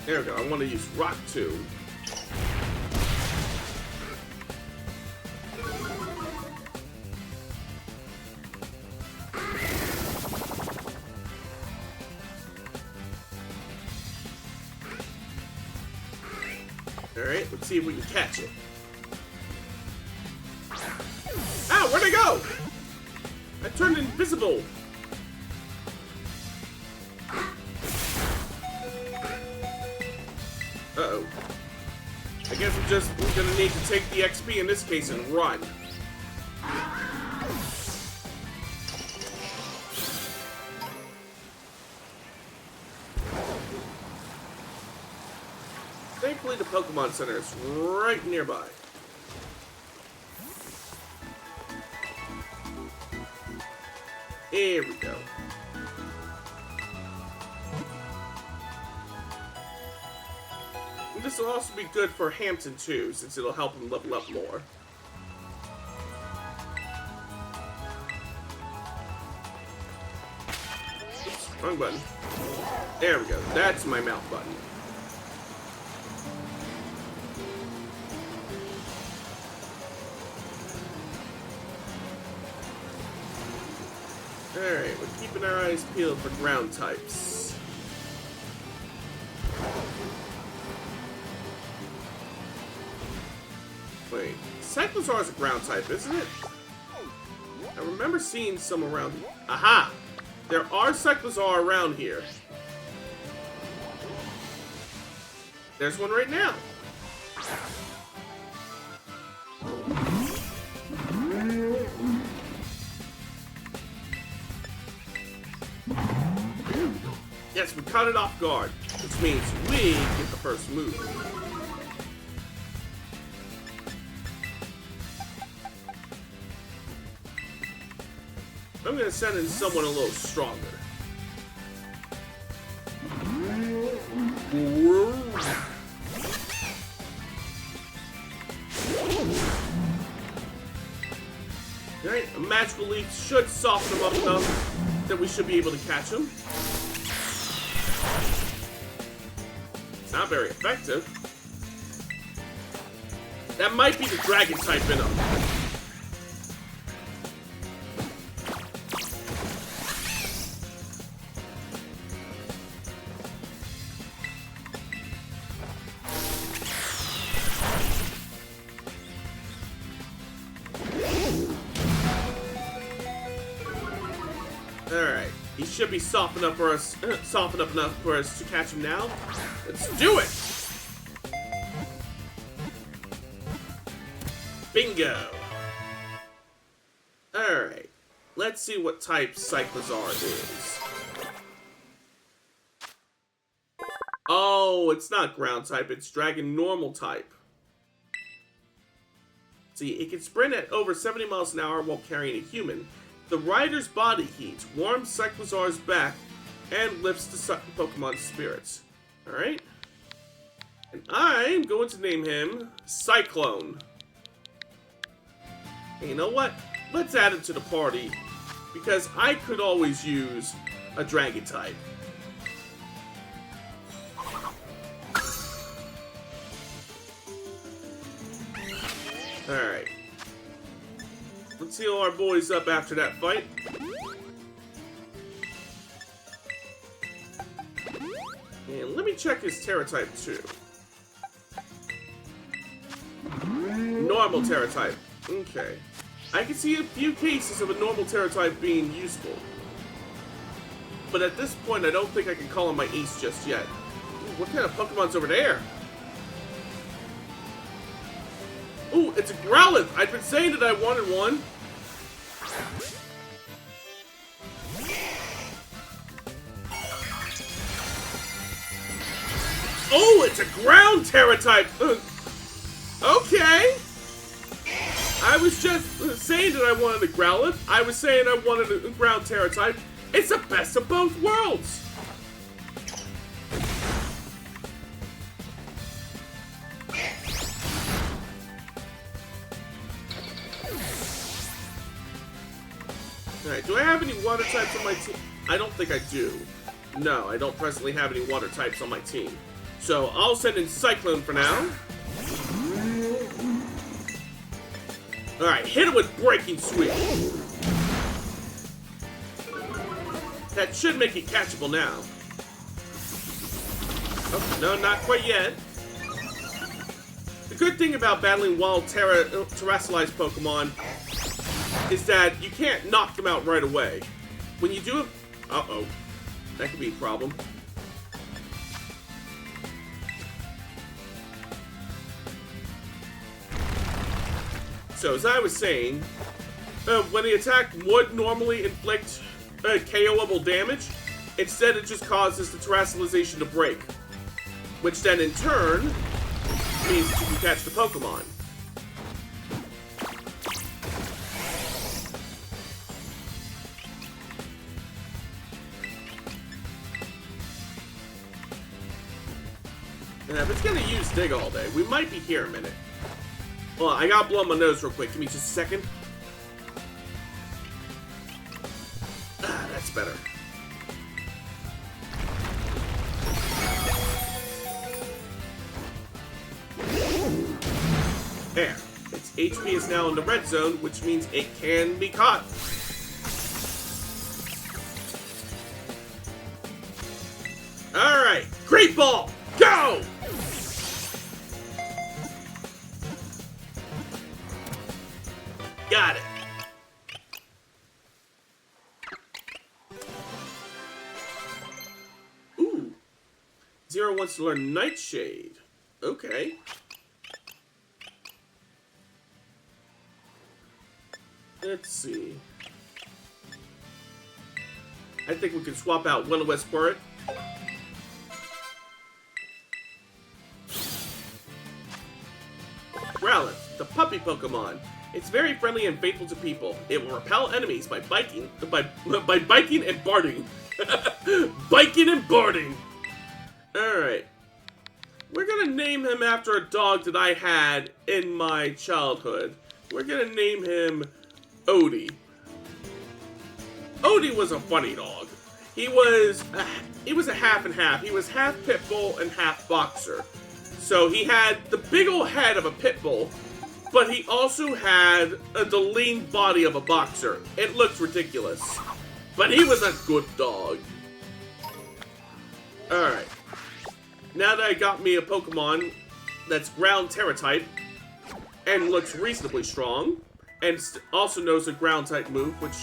There we go, I want to use Rock 2. Alright, let's see if we can catch it. Ow, where'd I go? I turned invisible. Uh-oh. I guess we're gonna need to take the XP in this case and run. Thankfully, the Pokemon Center is right nearby. Here we go. And this will also be good for Hampton too, since it'll help him level up more. Oops, wrong button. There we go. That's my mount button. Alright, we're keeping our eyes peeled for ground types. Wait, Cyclosaur is a ground type, isn't it? I remember seeing some around here. Aha! There are Cyclosaur around here. There's one right now. Yes, we caught it off guard, which means we get the first move. I'm gonna send in someone a little stronger. Alright, a magical leaf should soften him up enough that we should be able to catch him. It's not very effective. That might be the dragon type in him. Alright, he should be softened up for us, softened up enough for us to catch him now. Let's do it! Bingo! Alright, let's see what type Cyclosaur is. Oh, it's not ground type, it's dragon normal type. See, it can sprint at over 70 miles an hour while carrying a human. The rider's body heat warms Cyclosaur's back and lifts the Pokemon's spirits. Alright? And I'm going to name him Cyclone. And you know what? Let's add him to the party, because I could always use a dragon type. Alright. Let's heal our boys up after that fight. And let me check his Terra type too. Normal Terra type. Okay. I can see a few cases of a normal Terra type being useful. But at this point, I don't think I can call him my ace just yet. Ooh, what kind of Pokemon's over there? Ooh, it's a Growlithe! I've been saying that I wanted one. Oh, it's a ground Terra type! Okay! I was just saying that I wanted a Growlithe. I was saying I wanted a ground Terra type. It's the best of both worlds! Alright, do I have any water types on my team? I don't think I do. No, I don't presently have any water types on my team. So, I'll send in Cyclone for now. Alright, hit him with Breaking Sweep. That should make it catchable now. Oh, no, not quite yet. The good thing about battling wild terrestrialized Pokemon is that you can't knock them out right away. When you do it... Uh-oh. That could be a problem. So, as I was saying, when the attack would normally inflict KO-able damage, instead it just causes the terrestrialization to break. Which then, in turn, means that you can catch the Pokemon. Now, if it's gonna use Dig all day, we might be here a minute. Well, I gotta blow my nose real quick. Give me just a second. Ah, that's better. There. Its HP is now in the red zone, which means it can be caught. Alright, great ball! Go! Got it. Ooh. Zero wants to learn Nightshade. Okay. Let's see. I think we can swap out Will-O-Wisp for it. Growlithe, the puppy Pokemon. It's very friendly and faithful to people. It will repel enemies by biting and barting. Biking and barting. Alright. We're gonna name him after a dog that I had in my childhood. We're gonna name him Odie. Odie was a funny dog. He was a half and half. He was half pit bull and half boxer. So he had the big old head of a pit bull, but he also had the lean body of a boxer. It looked ridiculous. But he was a good dog. Alright. Now that I got me a Pokemon that's ground Terra type and looks reasonably strong, and also knows a ground type move, which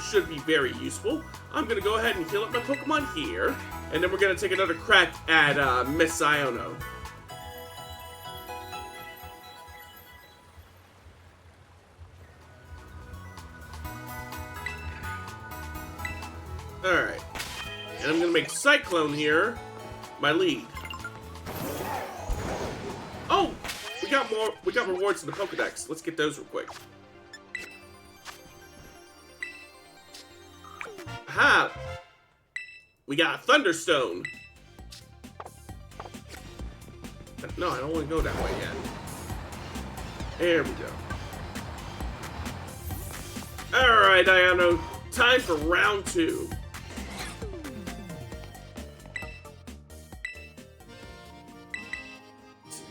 should be very useful, I'm going to go ahead and heal up my Pokemon here, and then we're going to take another crack at Miss Iono. Alright. And I'm going to make Cyclone here my lead. Oh! We got rewards in the Pokedex. Let's get those real quick. Aha! We got a Thunderstone. No, I don't want to go that way yet. There we go. Alright, Iono. Time for round 2.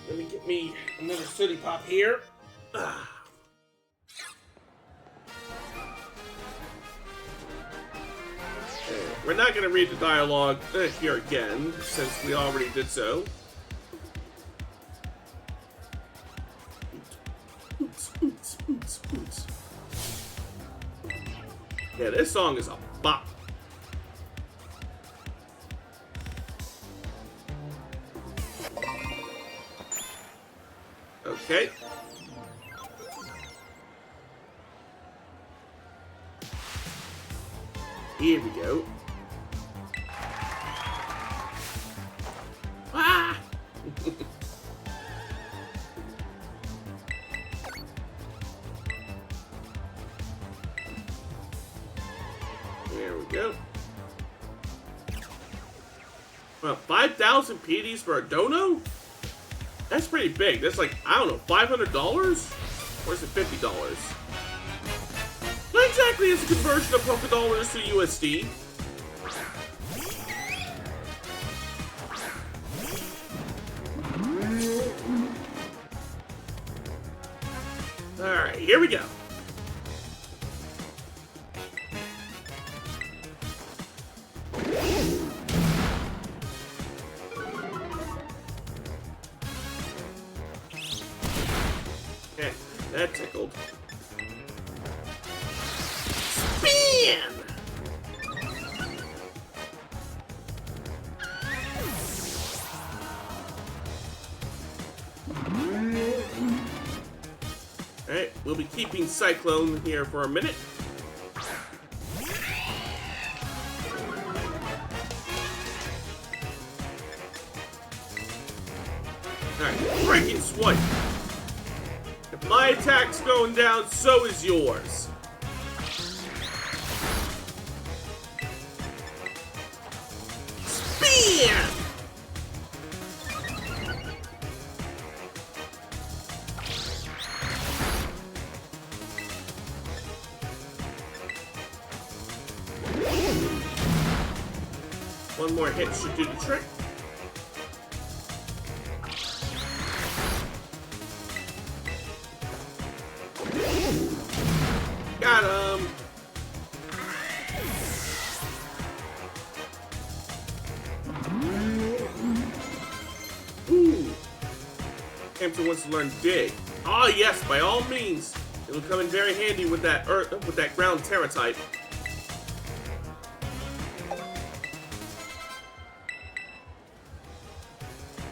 Let me get me another Sooty Pop here. Ah. We're not going to read the dialogue here again, since we already did so. Yeah, this song is a bop. Okay. Here we go. Ah! There we go. Well, 5,000 PDs for a dono? That's pretty big. That's like, I don't know, $500? Or is it $50? What exactly is the conversion of Poké Dollars to USD? Alright, here we go. Okay, that tickled. Spin! Alright, we'll be keeping Cyclone here for a minute. Alright, breaking swipe. If my attack's going down, so is yours. Spin! One more hit should do the trick. Got him! Ooh. Hampton wants to learn dig. Ah, yes, by all means. It'll come in very handy with that ground terra type.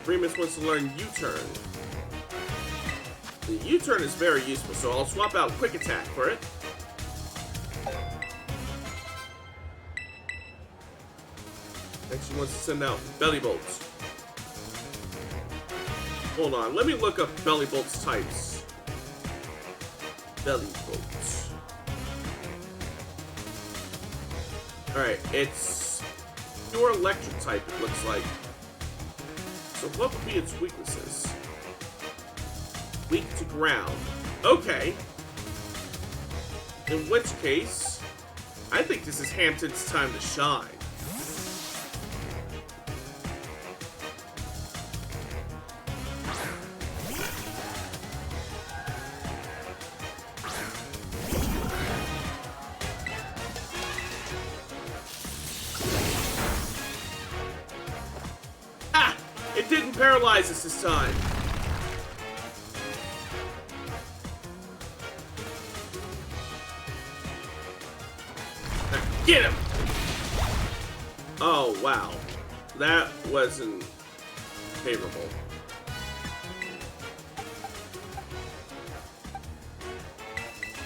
Remus wants to learn U-turn. The U-turn is very useful, so I'll swap out quick attack for it. Next, she wants to send out belly bolts. Hold on, let me look up belly bolts types. Belly bolts. Alright, it's pure electric type, it looks like. So what would be its weaknesses? Weak to ground. Okay. In which case, I think this is Hampton's time to shine. Ah! It didn't paralyze us this time. Get him! Oh, wow. That wasn't favorable.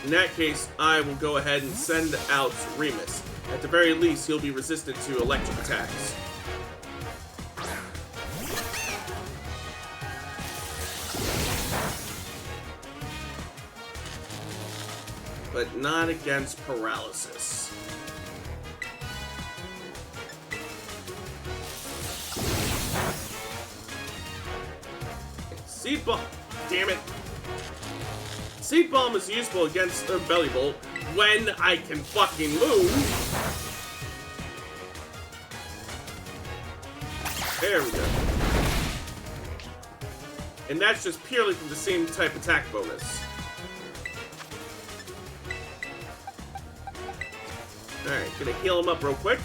In that case, I will go ahead and send out Remus. At the very least, he'll be resistant to electric attacks. But not against paralysis. Seed Bomb. Damn it. Seed Bomb is useful against the Belly Bolt when I can fucking move. There we go. And that's just purely from the same type attack bonus. Alright, gonna heal him up real quick.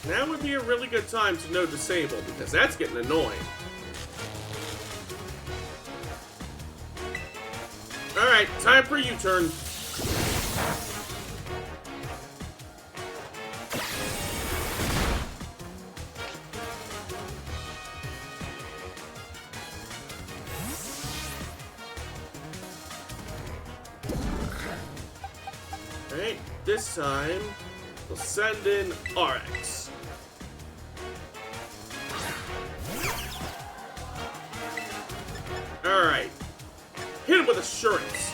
Now would be a really good time to no disable, because that's getting annoying. Alright, time for U-turn. Alright, this time we'll send in RX. Alright. Hit him with assurance.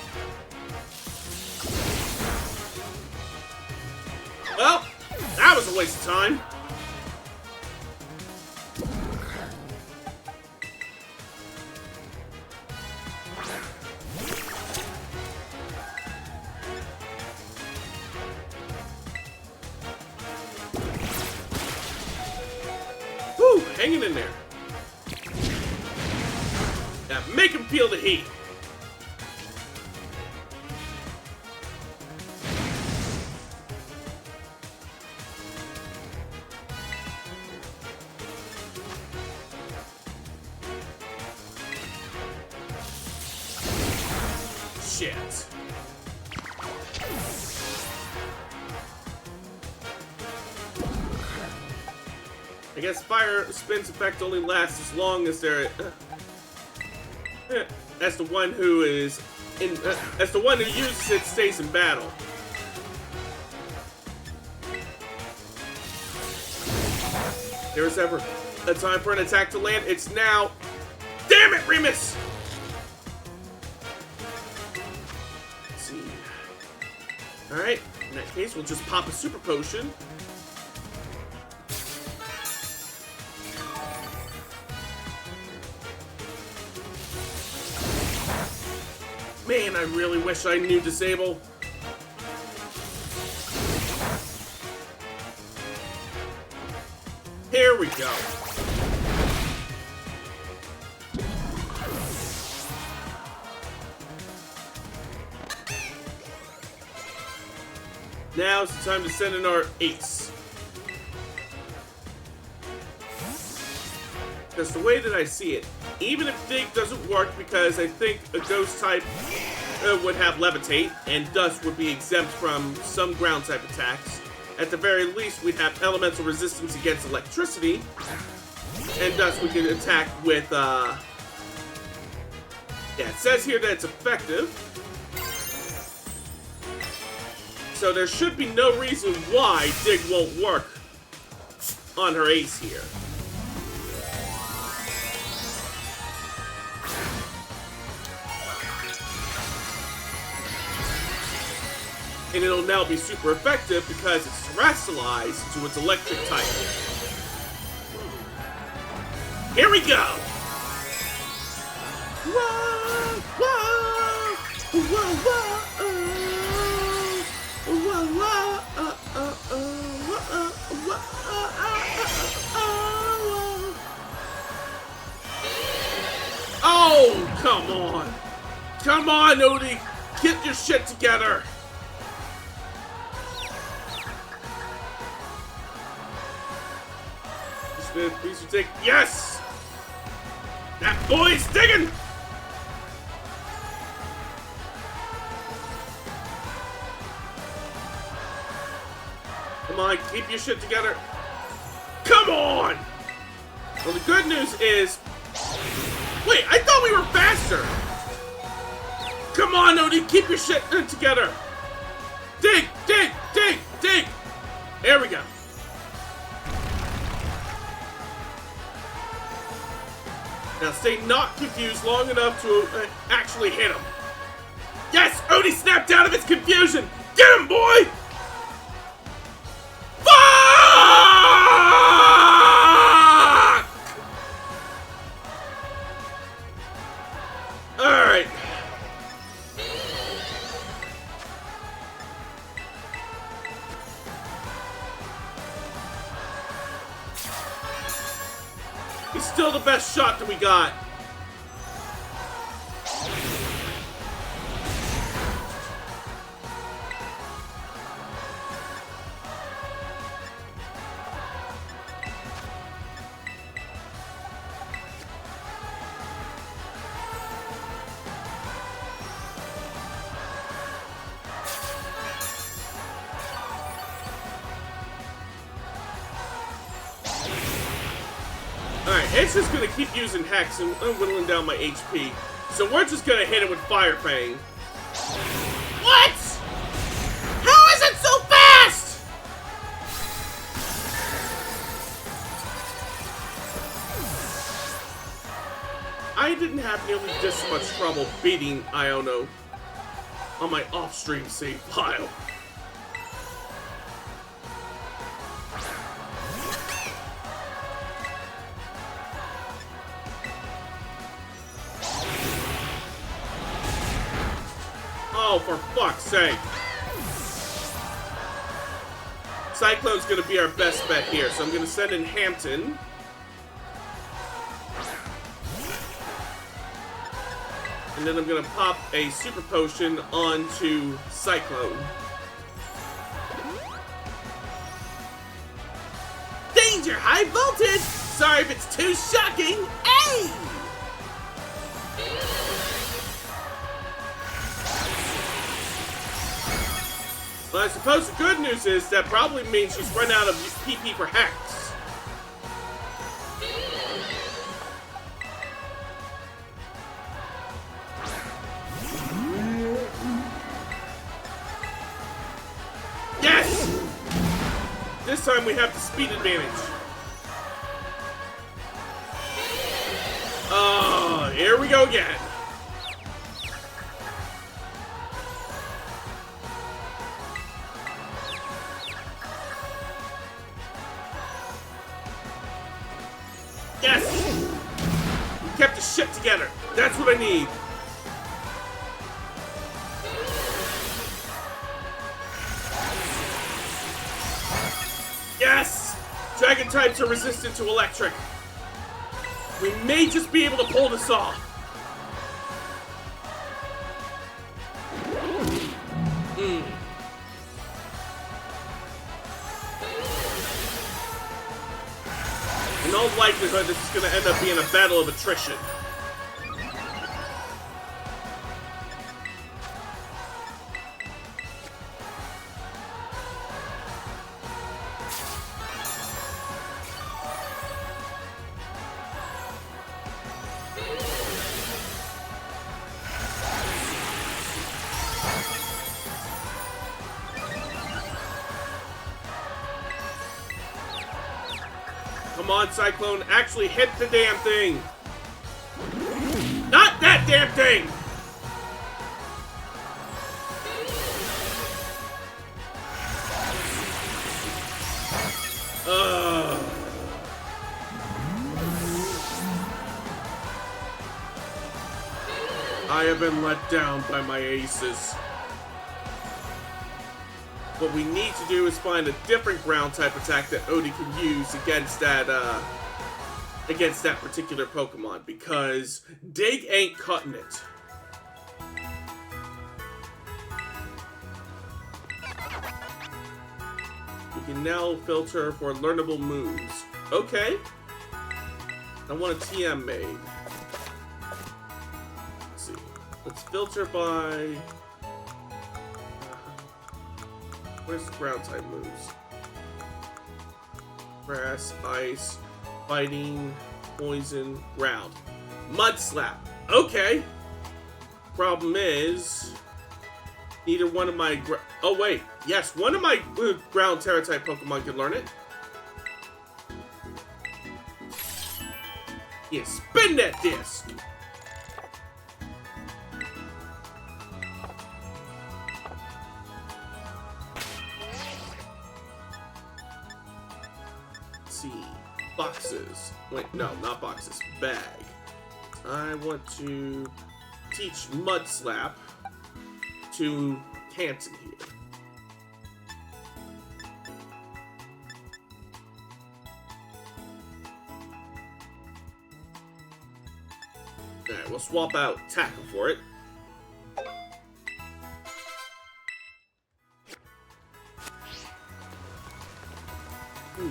Well, that was a waste of time. Whew, hanging in there. Now make him feel the heat. Shit. I guess Fire Spin's effect only lasts as long as they're... That's the one who is in. That's the one who uses it stays in battle. There is ever a time for an attack to land. It's now. Damn it, Remus! Let's see. All right. In that case, we'll just pop a super potion. Man, I really wish I knew disable. Here we go. Now it's time to send in our ace. Because the way that I see it, even if Dig doesn't work, because I think a ghost type would have levitate, and dust would be exempt from some ground type attacks. At the very least, we'd have elemental resistance against electricity, and dust we could attack with, yeah, it says here that it's effective. So there should be no reason why Dig won't work on her ace here. And it'll now be super effective because it's terrestrialized to its electric type. Here we go! Whoa, whoa, whoa, whoa, whoa, whoa, oh, come on! Come on, Odie! Get your shit together! Please take. Yes! That boy's digging! Come on, keep your shit together. Come on! Well, the good news is... Wait, I thought we were faster! Come on, Odie, keep your shit together! Dig, dig, dig, dig! There we go. Now stay not confused long enough to actually hit him. Yes! Odie snapped out of his confusion! Get him, boy! Fuck! Alright. He's still the best shot that we got. It's just gonna keep using Hex and whittling down my HP. So we're just gonna hit it with Fire Fang. What? How is it so fast? I didn't have nearly this much trouble beating Iono on my off-stream save file. Oh, for fuck's sake. Cyclone's gonna be our best bet here, so I'm gonna send in Hampton. And then I'm gonna pop a super potion onto Cyclone. Danger, high voltage! Sorry if it's too shocking. Hey! Well, I suppose the good news is that probably means she's run out of PP for Hex. Yes! This time we have the speed advantage. Oh, here we go again. Yes! We kept the shit together. That's what I need. types are resistant to electric. We may just be able to pull this off. In all likelihood, this is going to end up being a battle of attrition. Come on, Cyclone, actually hit the damn thing! Not that damn thing! I have been let down by my aces. What we need to do is find a different ground type attack that Odie can use against that particular Pokemon, because Dig ain't cutting it. We can now filter for learnable moves. Okay. I want a TM made. Let's see. Let's filter by... Where's the ground type moves? Grass, ice, fighting, poison, ground. Mud slap. Okay. Problem is, neither one of my oh wait, yes, one of my ground Terra type Pokemon can learn it. Yeah, spin that disc. Boxes. Wait, no, not boxes. Bag. I want to teach Mud Slap to Hanson here. Alright, we'll swap out Tackle for it.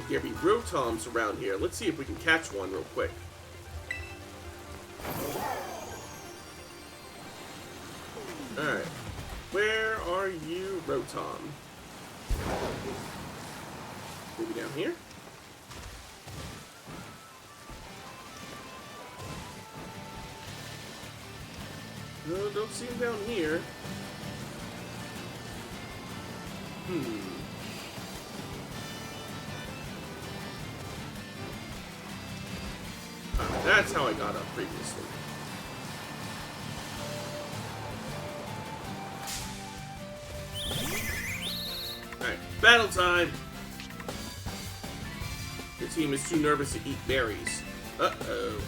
There be Rotoms around here. Let's see if we can catch one real quick. Alright. Where are you, Rotom? Maybe down here? No, don't see him down here. That's how I got up previously. Alright, battle time! Your team is too nervous to eat berries. Uh-oh.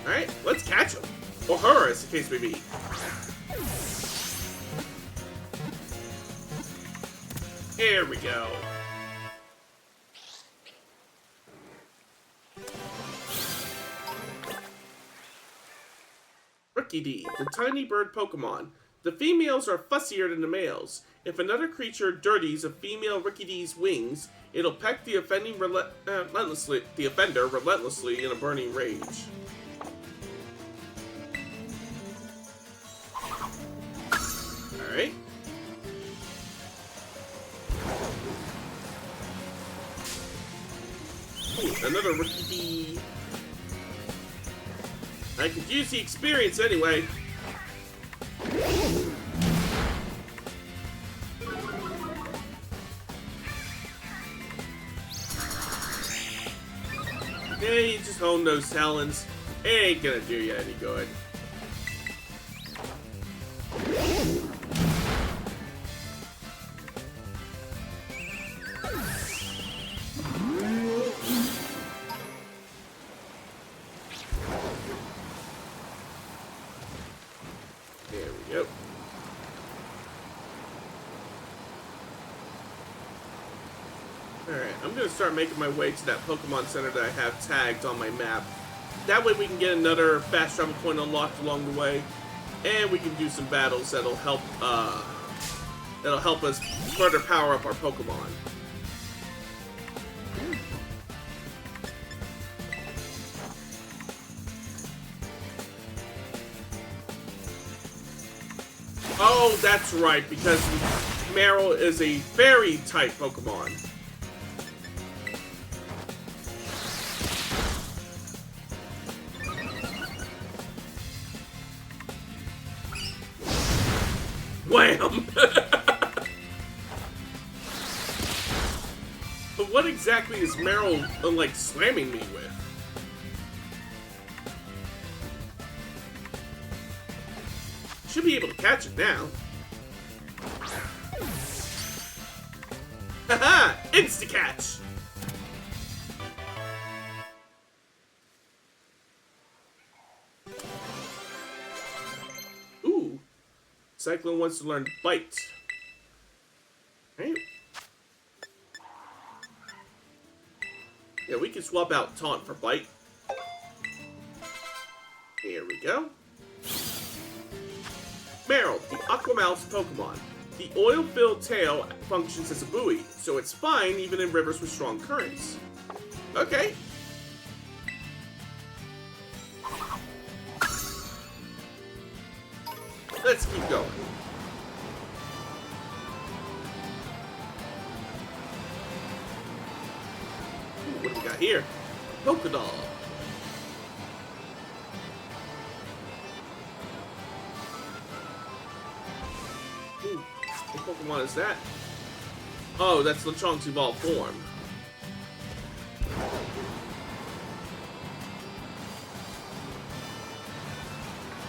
Alright, let's catch him. Or her, as the case may be. Here we go. Rookie D, the tiny bird Pokemon. The females are fussier than the males. If another creature dirties a female Rookie D's wings, it'll peck the offender relentlessly in a burning rage. Alright. Another Rookie D. I could use the experience anyway. Yeah, you just hone those talons. It ain't gonna do you any good. Alright, I'm gonna start making my way to that Pokemon Center that I have tagged on my map. That way we can get another fast travel point unlocked along the way. And we can do some battles that'll help us further power up our Pokemon. Oh, that's right, because Meryl is a fairy type Pokemon. Wham! But what exactly is Meryl, like, slamming me with? Should be able to catch it now. Haha! Insta-catch! Ooh. Cyclone wants to learn Bite. Right? Yeah, we can swap out Taunt for Bite. Here we go. Meryl, the Aquamouse Pokemon. The oil-filled tail functions as a buoy, so it's fine even in rivers with strong currents. Okay. Let's keep going. Ooh, what do we got here? Pokédoll. Ooh, what Pokemon is that? Oh, that's Lechonk's evolved form.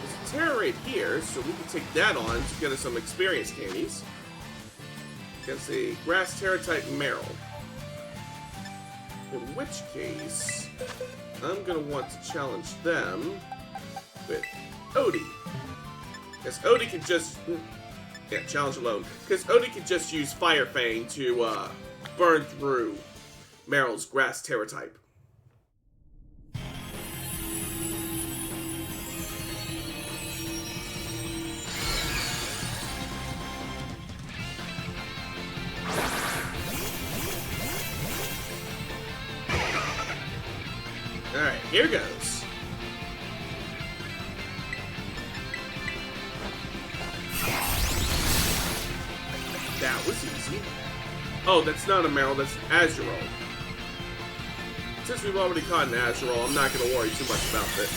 There's a Terra right here, so we can take that on to get us some experience candies. Against a Grass Terra type Meryl. In which case, I'm gonna want to challenge them with Odie. Because Odie can just... Yeah, challenge alone. Because Odie can just use Fire Fang to burn through Meryl's Grass Terra type. Alright, here goes. That was easy. Oh, that's not a Meryl, that's an Azurill. Since we've already caught an Azurill, I'm not going to worry too much about this.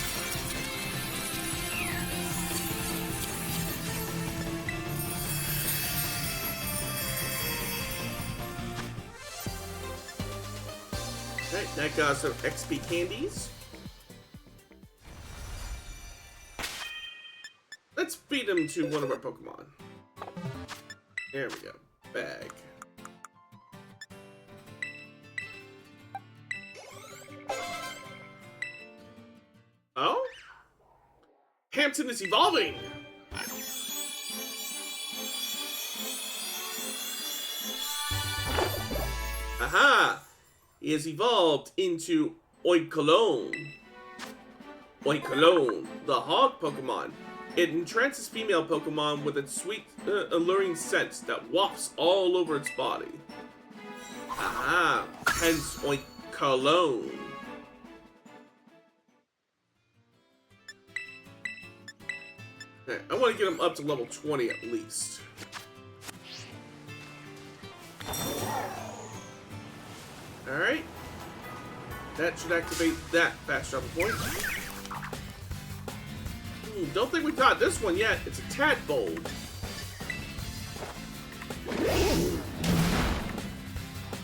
Alright, that got some XP candies. Let's feed them to one of our Pokemon. There we go. Bag. Oh? Hampton is evolving! Aha! He has evolved into Oikolone. Oikolone, the hog Pokemon. It entrances female Pokemon with its sweet, alluring scent that wafts all over its body. Aha! Hence Oikolone. Okay, I want to get him up to level 20 at least. Alright. That should activate that fast travel point. Don't think we caught this one yet. It's a Tadpole.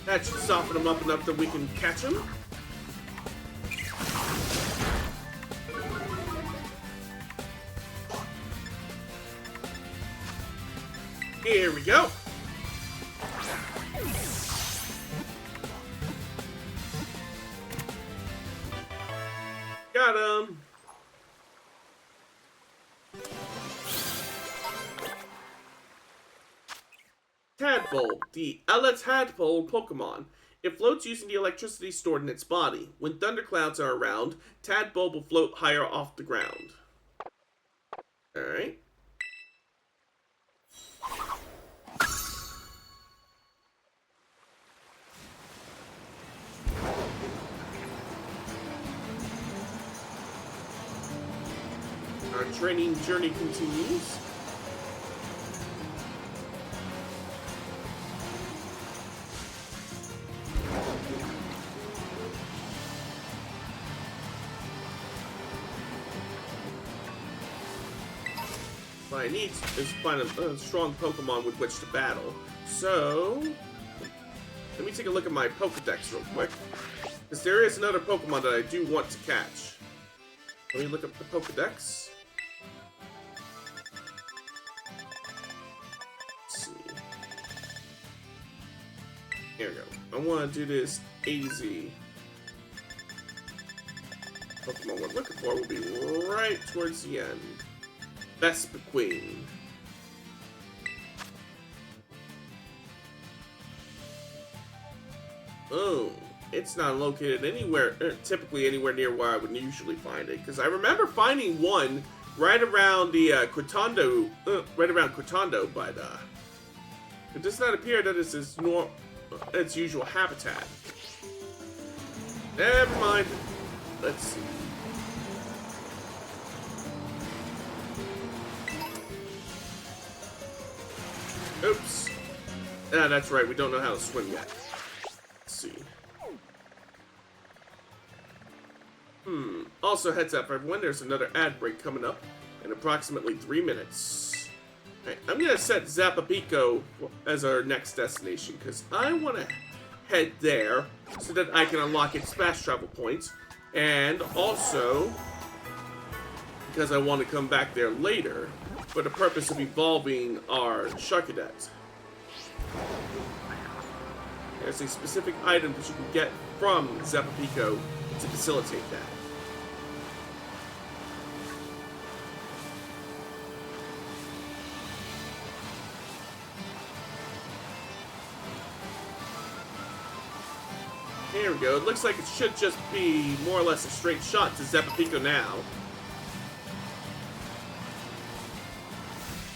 That should soften him up enough that we can catch him. Here we go. Got him. Tadpole, the Ella Tadpole Pokemon. It floats using the electricity stored in its body. When thunderclouds are around, Tadpole will float higher off the ground. Alright. Our training journey continues. What I need is find a strong Pokemon with which to battle. So, let me take a look at my Pokedex real quick. Because there is another Pokemon that I do want to catch. Let me look up the Pokedex. Let's see. Here we go. I want to do this AZ. Pokemon we're looking for will be right towards the end. Vespiquen. Oh, it's not located anywhere, typically anywhere near where I would usually find it. Because I remember finding one right around the Cortondo, but it does not appear that it's its usual habitat. Never mind. Let's see. Oops. Ah, that's right. We don't know how to swim yet. Let's see. Also, heads up for everyone, there's another ad break coming up in approximately 3 minutes. Alright, I'm gonna set Zapapico as our next destination, because I want to head there so that I can unlock its fast travel points, and also because I want to come back there later for the purpose of evolving our Sharkadet. There's a specific item that you can get from Zapapico to facilitate that. Here we go. It looks like it should just be more or less a straight shot to Zapapico now.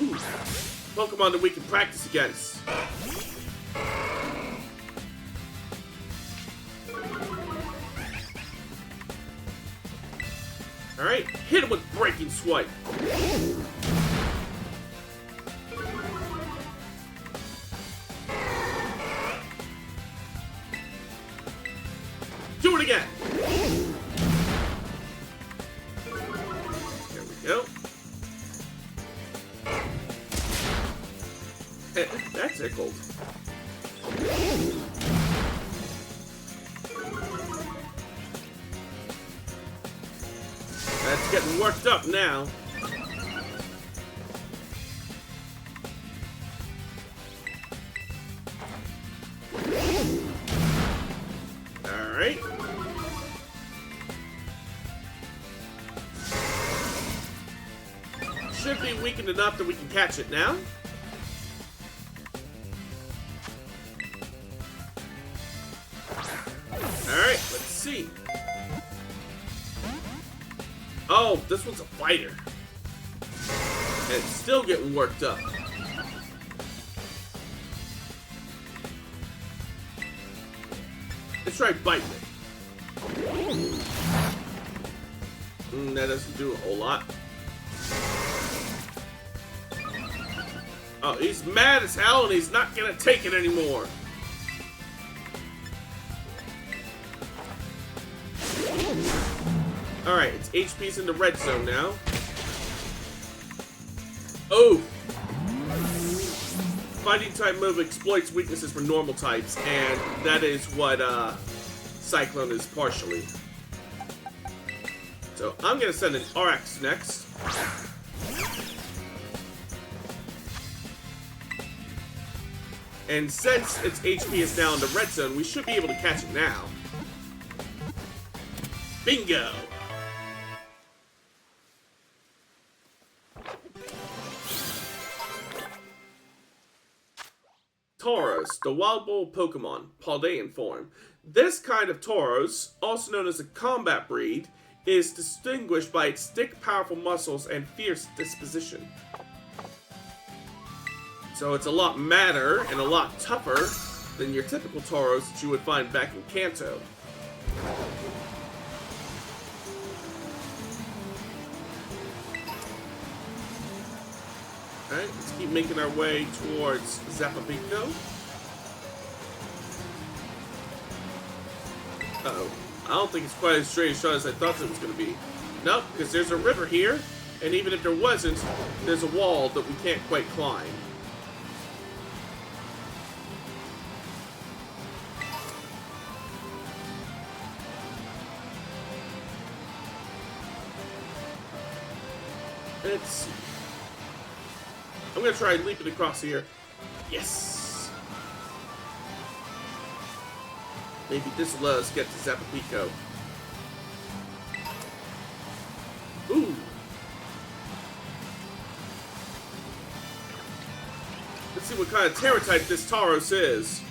Ooh. Pokemon that we can practice against. Alright, hit him with Breaking Swipe. Do it again. There we go. That tickled. That's getting worked up now. Alright. Should be weakened enough that we can catch it now. Alright, let's see. Oh, this one's a fighter. And it's still getting worked up. Let's try biting it. That doesn't do a whole lot. Oh, he's mad as hell and he's not gonna take it anymore. Alright, its HP's in the red zone now. Oh! Fighting type move exploits weaknesses for normal types, and that is what Cyclone is partially. So I'm gonna send an RX next. And since its HP is now in the red zone, we should be able to catch it now. Bingo! Tauros, the wild bull Pokemon, Paldean form. This kind of Tauros, also known as a combat breed, is distinguished by its thick, powerful muscles and fierce disposition. So it's a lot madder and a lot tougher than your typical Tauros that you would find back in Kanto. Alright, let's keep making our way towards Zapapico. Uh-oh. I don't think it's quite as straight a shot as I thought it was going to be. Nope, because there's a river here, and even if there wasn't, there's a wall that we can't quite climb. Let's see. I'm going to try leaping across here. Yes! Maybe this will let us get to Zapapico. Ooh! Let's see what kind of Terra type this Tauros is.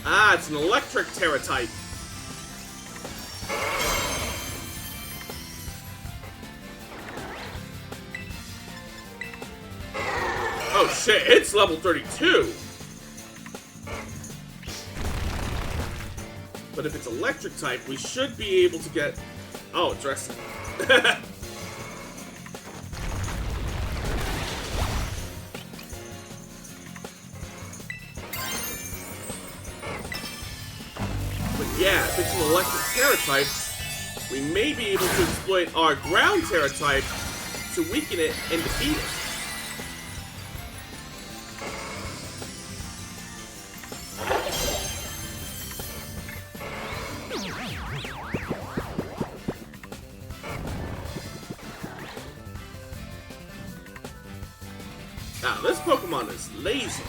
Ah, it's an electric Terra type. Oh shit, it's level 32! But if it's electric type, we should be able to get... Oh, it's resting. But yeah, if it's an electric Terra type, we may be able to exploit our ground Terra type to weaken it and defeat it. Now, this Pokemon is lazy.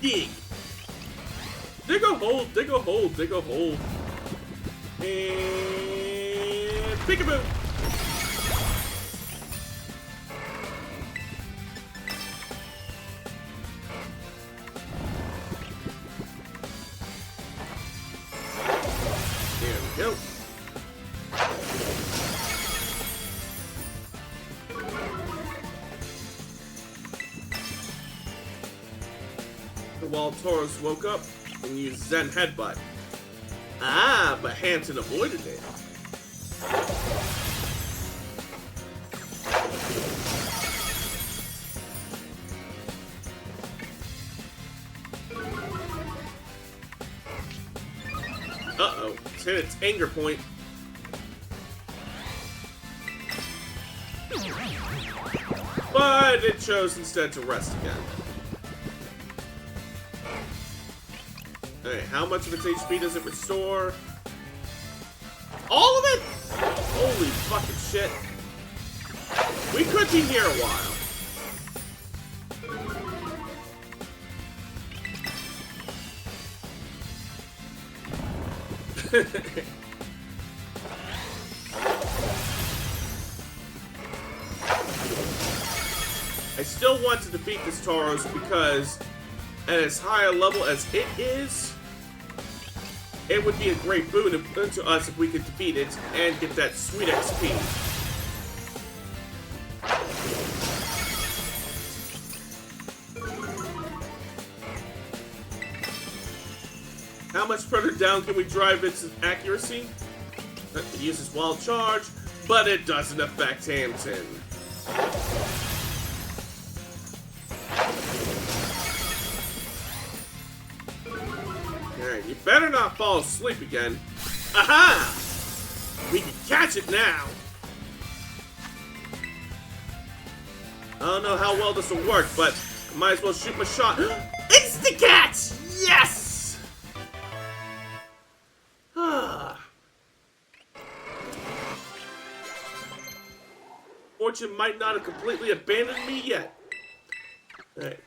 Dig. Dig a hole, dig a hole, dig a hole. And peekaboo. There we go. The wild Tauros woke up and used Zen Headbutt. Ah, but Hanson avoided it. Uh-oh, it's hit its anger point. But it chose instead to rest again. Alright, how much of its HP does it restore? All of it? Holy fucking shit. We could be here a while. I still want to defeat this Tauros because at as high a level as it is, it would be a great boon to us if we could defeat it and get that sweet XP. How much further down can we drive its accuracy? It uses Wild Charge, but it doesn't affect Hanson. Alright, you better not fall asleep again. Aha! We can catch it now! I don't know how well this will work, but I might as well shoot my shot. Insta-catch! Yes! Fortune might not have completely abandoned me yet. Alright,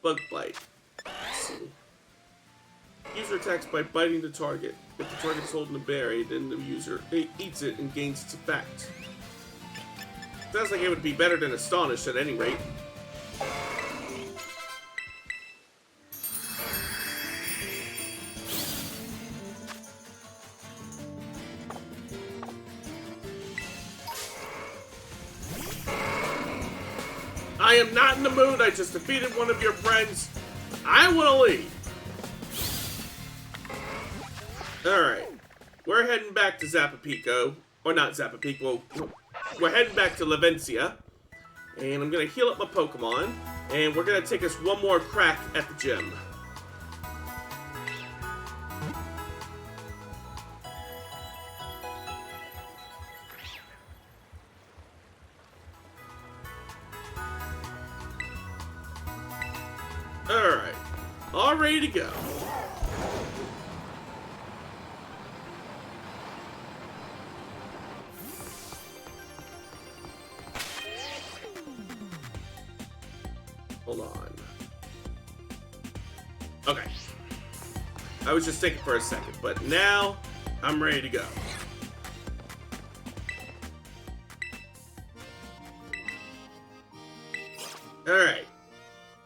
Bug Bite. Let's see. User attacks by biting the target. If the target is holding a berry, then the user eats it and gains its effect. Sounds like it would be better than Astonished at any rate. I am not in the mood. I just defeated one of your friends. I want to leave. Alright. We're heading back to Zapapico. Or not Zapapico. We're heading back to Lavencia. And I'm going to heal up my Pokemon. And we're going to take us one more crack at the gym. Alright. All ready to go. Hold on. Okay. I was just thinking for a second, but now I'm ready to go. Alright.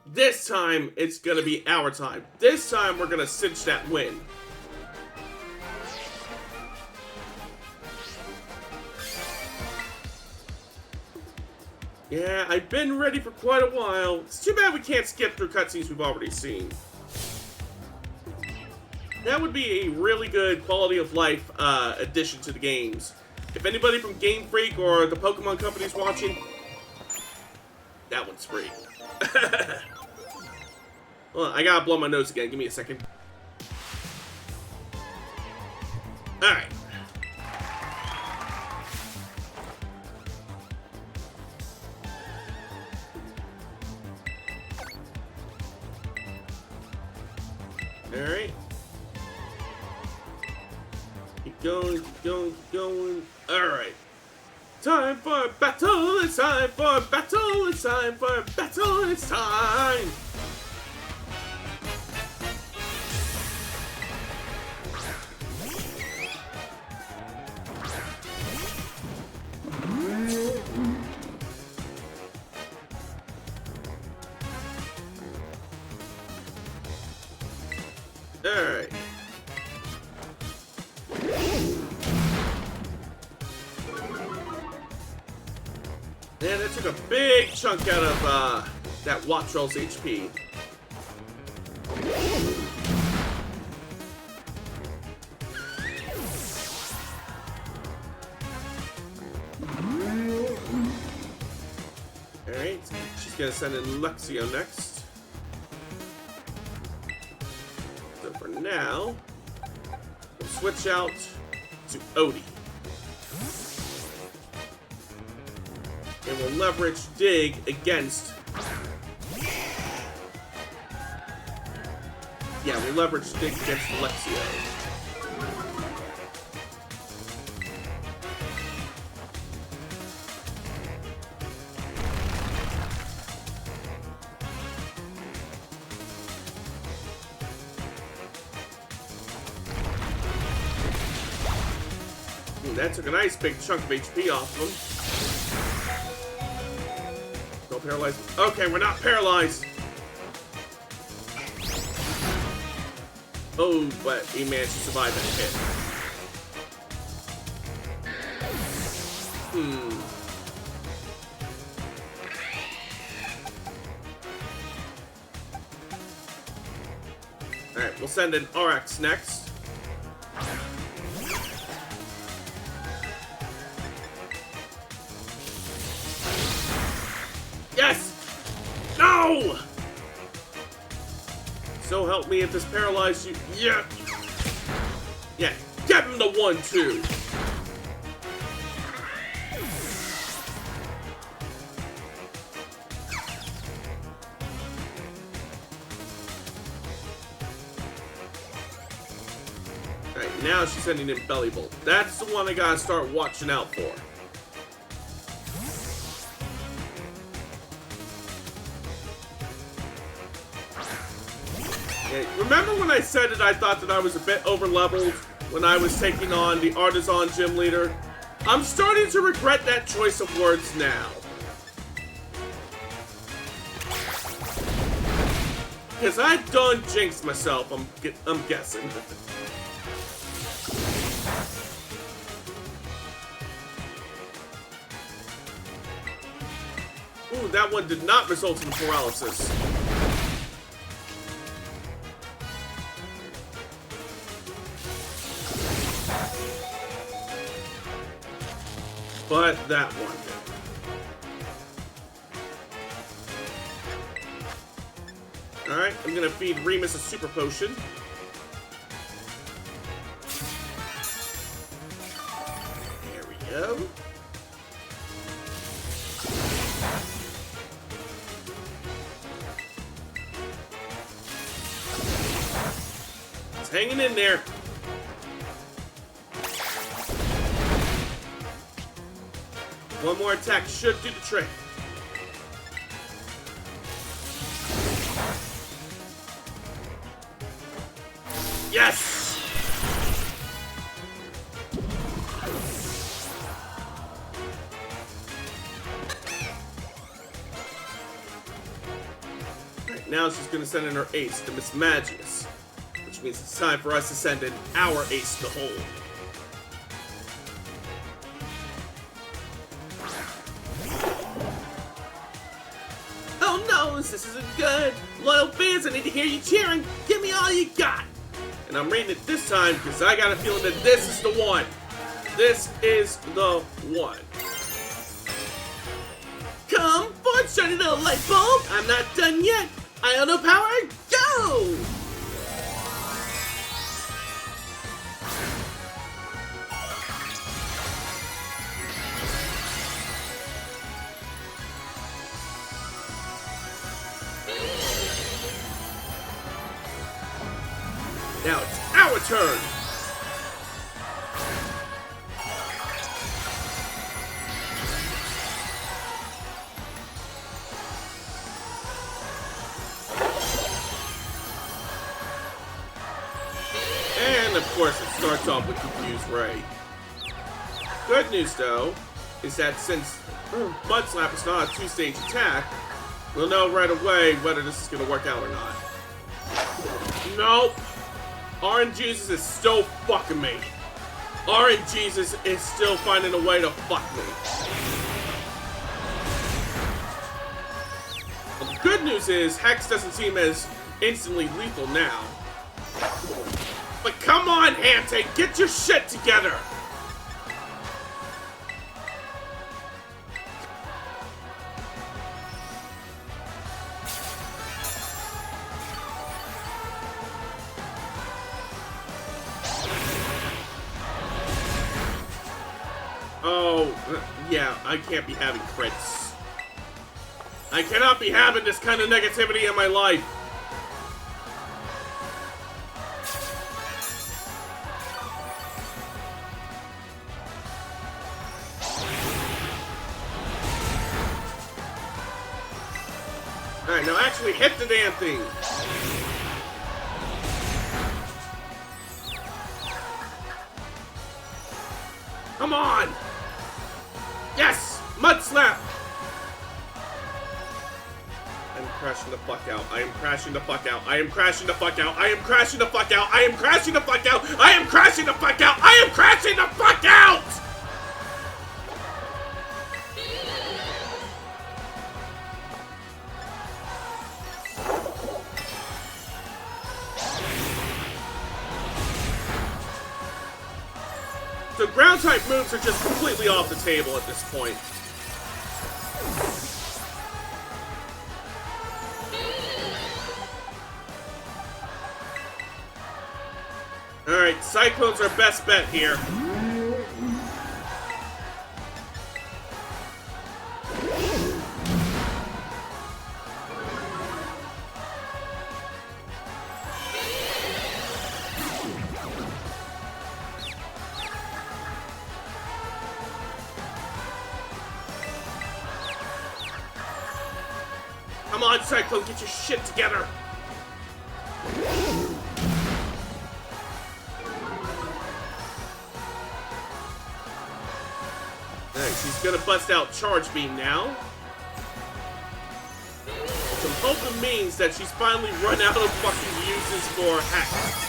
This time, it's gonna be our time. This time, we're gonna cinch that win. Yeah, I've been ready for quite a while. It's too bad we can't skip through cutscenes we've already seen. That would be a really good quality of life addition to the games. If anybody from Game Freak or the Pokemon company's watching, that one's free. Hold on, I gotta blow my nose again. Give me a second. Alright. Alright. Keep going, keep going, keep going. Alright. Time for battle, it's time for battle, it's time for battle, it's time! Alright. Man, that took a big chunk out of that Wattrell's HP. Alright, she's gonna send in Luxio next. So for now, we'll switch out to Odie. And we'll leverage Dig against... Yeah, we'll leverage Dig against Luxio. That took a nice big chunk of HP off of him. Don't paralyze. Okay, we're not paralyzed. Oh, but he managed to survive that hit. Alright, we'll send in RX next. Yes! No! So help me if this paralyzed you. Yeah! Yeah, get him the 1-2! Alright, now she's sending in Belly Bolt. That's the one I gotta start watching out for. Okay, remember when I said that I thought that I was a bit over-leveled when I was taking on the Artisan Gym Leader? I'm starting to regret that choice of words now. Because I done jinxed myself, I'm guessing. Ooh, that one did not result in paralysis. But that one did. Alright, I'm gonna feed Remus a super potion. There we go. It's hanging in there. One more attack should do the trick. Yes! Alright, now she's gonna send in her ace to Miss Magius, which means it's time for us to send in our ace to hold. This isn't good. Loyal fans, I need to hear you cheering. Give me all you got. And I'm reading it this time because I got a feeling that this is the one. This is the one. Come forth, shiny little light bulb. I'm not done yet. Iono power, go! Now it's our turn! And of course it starts off with Confused Ray. Good news though, is that since Mud Slap is not a two-stage attack, we'll know right away whether this is going to work out or not. Nope! RNGesus is still fucking me. RNGesus is still finding a way to fuck me. Well, the good news is Hex doesn't seem as instantly lethal now. But come on, Hante, get your shit together! Oh, yeah, I can't be having crits. I cannot be having this kind of negativity in my life. Alright, now actually hit the damn thing. Come on! Yes! Mud Slap! I'm crashing the fuck out. I am crashing the fuck out. I am crashing the fuck out. I am crashing the fuck out. I am crashing the fuck out. I am crashing the fuck out. I am crashing the fuck out! So ground type moves are just completely off the table at this point. Alright, Cyclone's our best bet here. Come on, Cyclone, get your shit together! Alright, she's gonna bust out Charge Beam now. Which I'm hoping means that she's finally run out of fucking uses for hacks.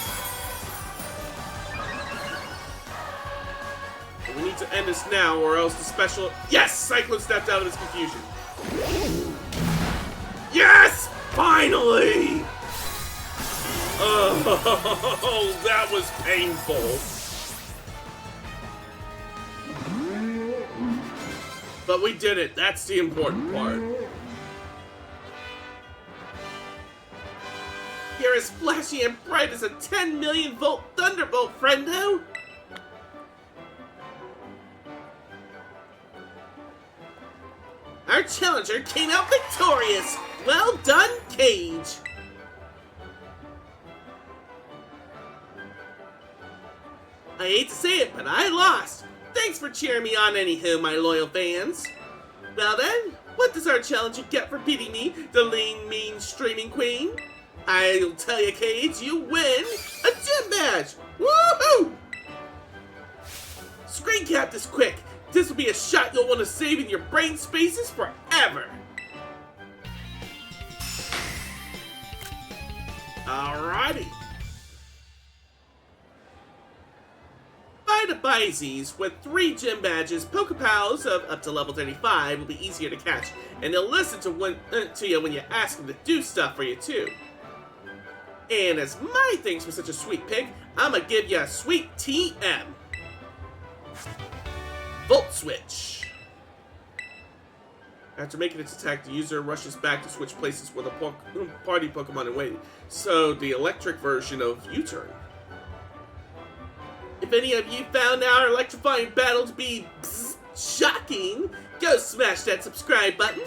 We need to end this now, or else the special... Yes! Cyclone stepped out of his confusion. Yes! Finally! Oh, that was painful. But we did it. That's the important part. You're as flashy and bright as a 10 million volt thunderbolt, friendo! Our challenger came out victorious! Well done, Cage! I hate to say it, but I lost! Thanks for cheering me on anywho, my loyal fans! Well then, what does our challenger get for beating me, the lean, mean, streaming queen? I'll tell you, Cage, you win a gym badge! Woohoo! Screen cap this quick! This will be a shot you'll want to save in your brain spaces forever! Alrighty. By the Byzies, with 3 gym badges, Pokepals of up to level 35 will be easier to catch, and they'll listen to you when you ask them to do stuff for you too. And as my thanks for such a sweet pick, I'ma give you a sweet TM. Volt Switch. After making its attack, the user rushes back to switch places with a party Pokemon in waiting. So, the electric version of U-Turn. If any of you found our electrifying battle to be shocking, go smash that subscribe button.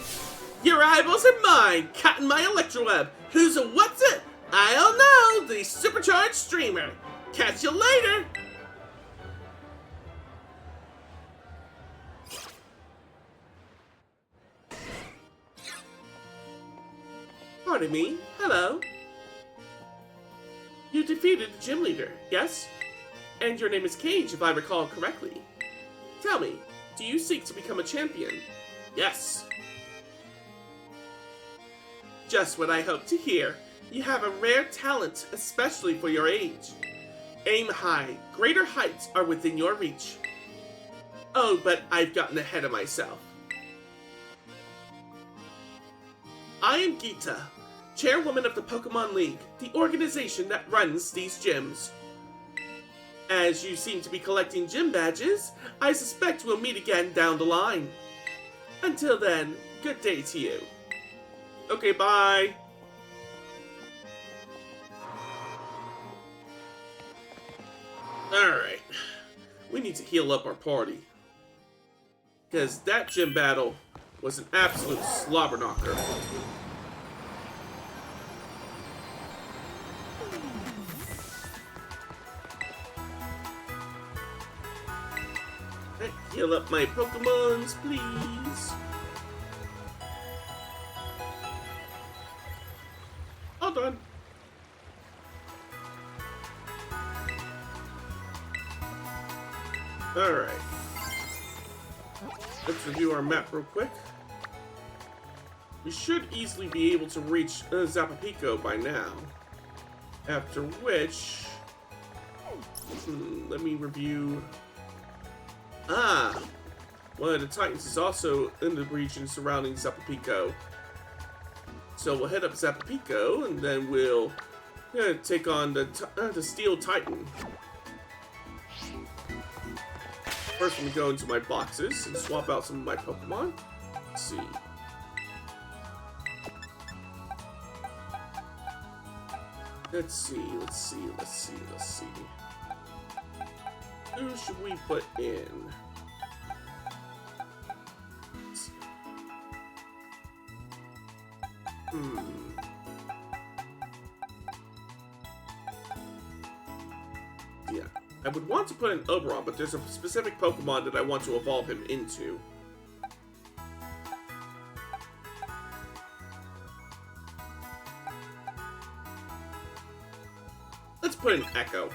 Your eyeballs are mine, caught in my electroweb. Who's a what's it? I don't know, the supercharged streamer. Catch you later. Pardon me, hello. You defeated the gym leader, yes? And your name is Cage, if I recall correctly. Tell me, do you seek to become a champion? Yes. Just what I hoped to hear. You have a rare talent, especially for your age. Aim high. Greater heights are within your reach. Oh, but I've gotten ahead of myself. I am Geeta, chairwoman of the Pokemon League, the organization that runs these gyms. As you seem to be collecting gym badges, I suspect we'll meet again down the line. Until then, good day to you. Okay, bye. Alright. We need to heal up our party. Because that gym battle was an absolute slobber knocker. Heal up my Pokemons, please. All done. Alright. Let's review our map real quick. We should easily be able to reach Zapapico by now. After which... let me review... one of the Titans is also in the region surrounding Zapapico. So we'll head up Zapapico, and then we'll take on the Steel Titan. First, let me go into my boxes and swap out some of my Pokemon. Let's see. Let's see. Who should we put in? Yeah, I would want to put in Oberon, but there's a specific Pokemon that I want to evolve him into. Let's put in Echo.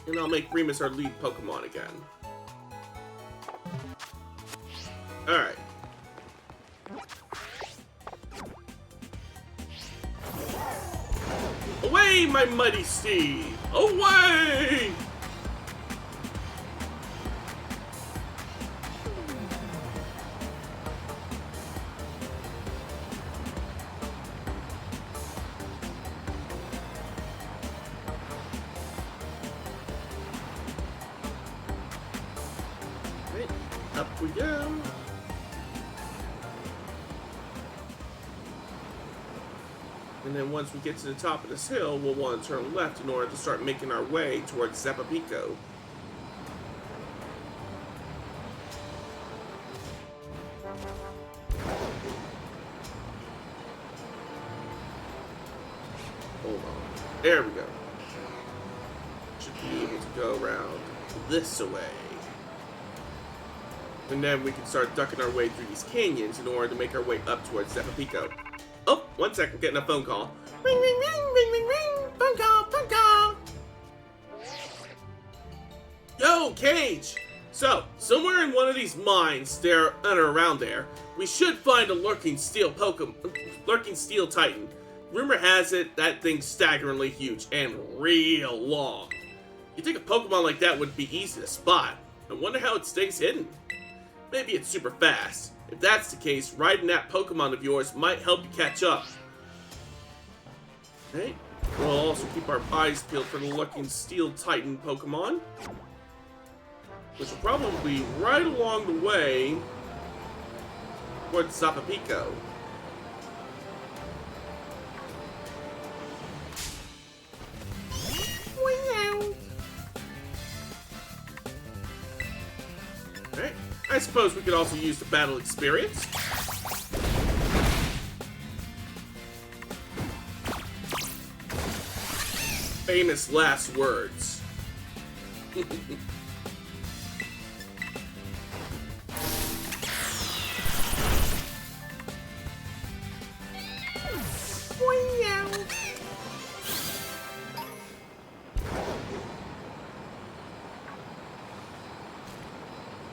And I'll make Remus our lead Pokemon again. Alright. Away, my muddy steed! Away! Right, up we go. And then once we get to the top of this hill, we'll want to turn left in order to start making our way towards Zepapico. Hold on. There we go. Should be able to go around this way. And then we can start ducking our way through these canyons in order to make our way up towards Zepapico. Oh, 1 second, getting a phone call. Ring, ring, ring, ring, ring, ring. Phone call, phone call. Yo, Cage! So, somewhere in one of these mines, there and around there, we should find a lurking steel titan. Rumor has it that thing's staggeringly huge and real long. You'd think a Pokemon like that would be easy to spot. I wonder how it stays hidden. Maybe it's super fast. If that's the case, riding that Pokemon of yours might help you catch up. Okay. We'll also keep our eyes peeled for the lurking Steel Titan Pokemon, which will probably be right along the way towards Zepapico. Alright. I suppose we could also use the battle experience. Famous last words.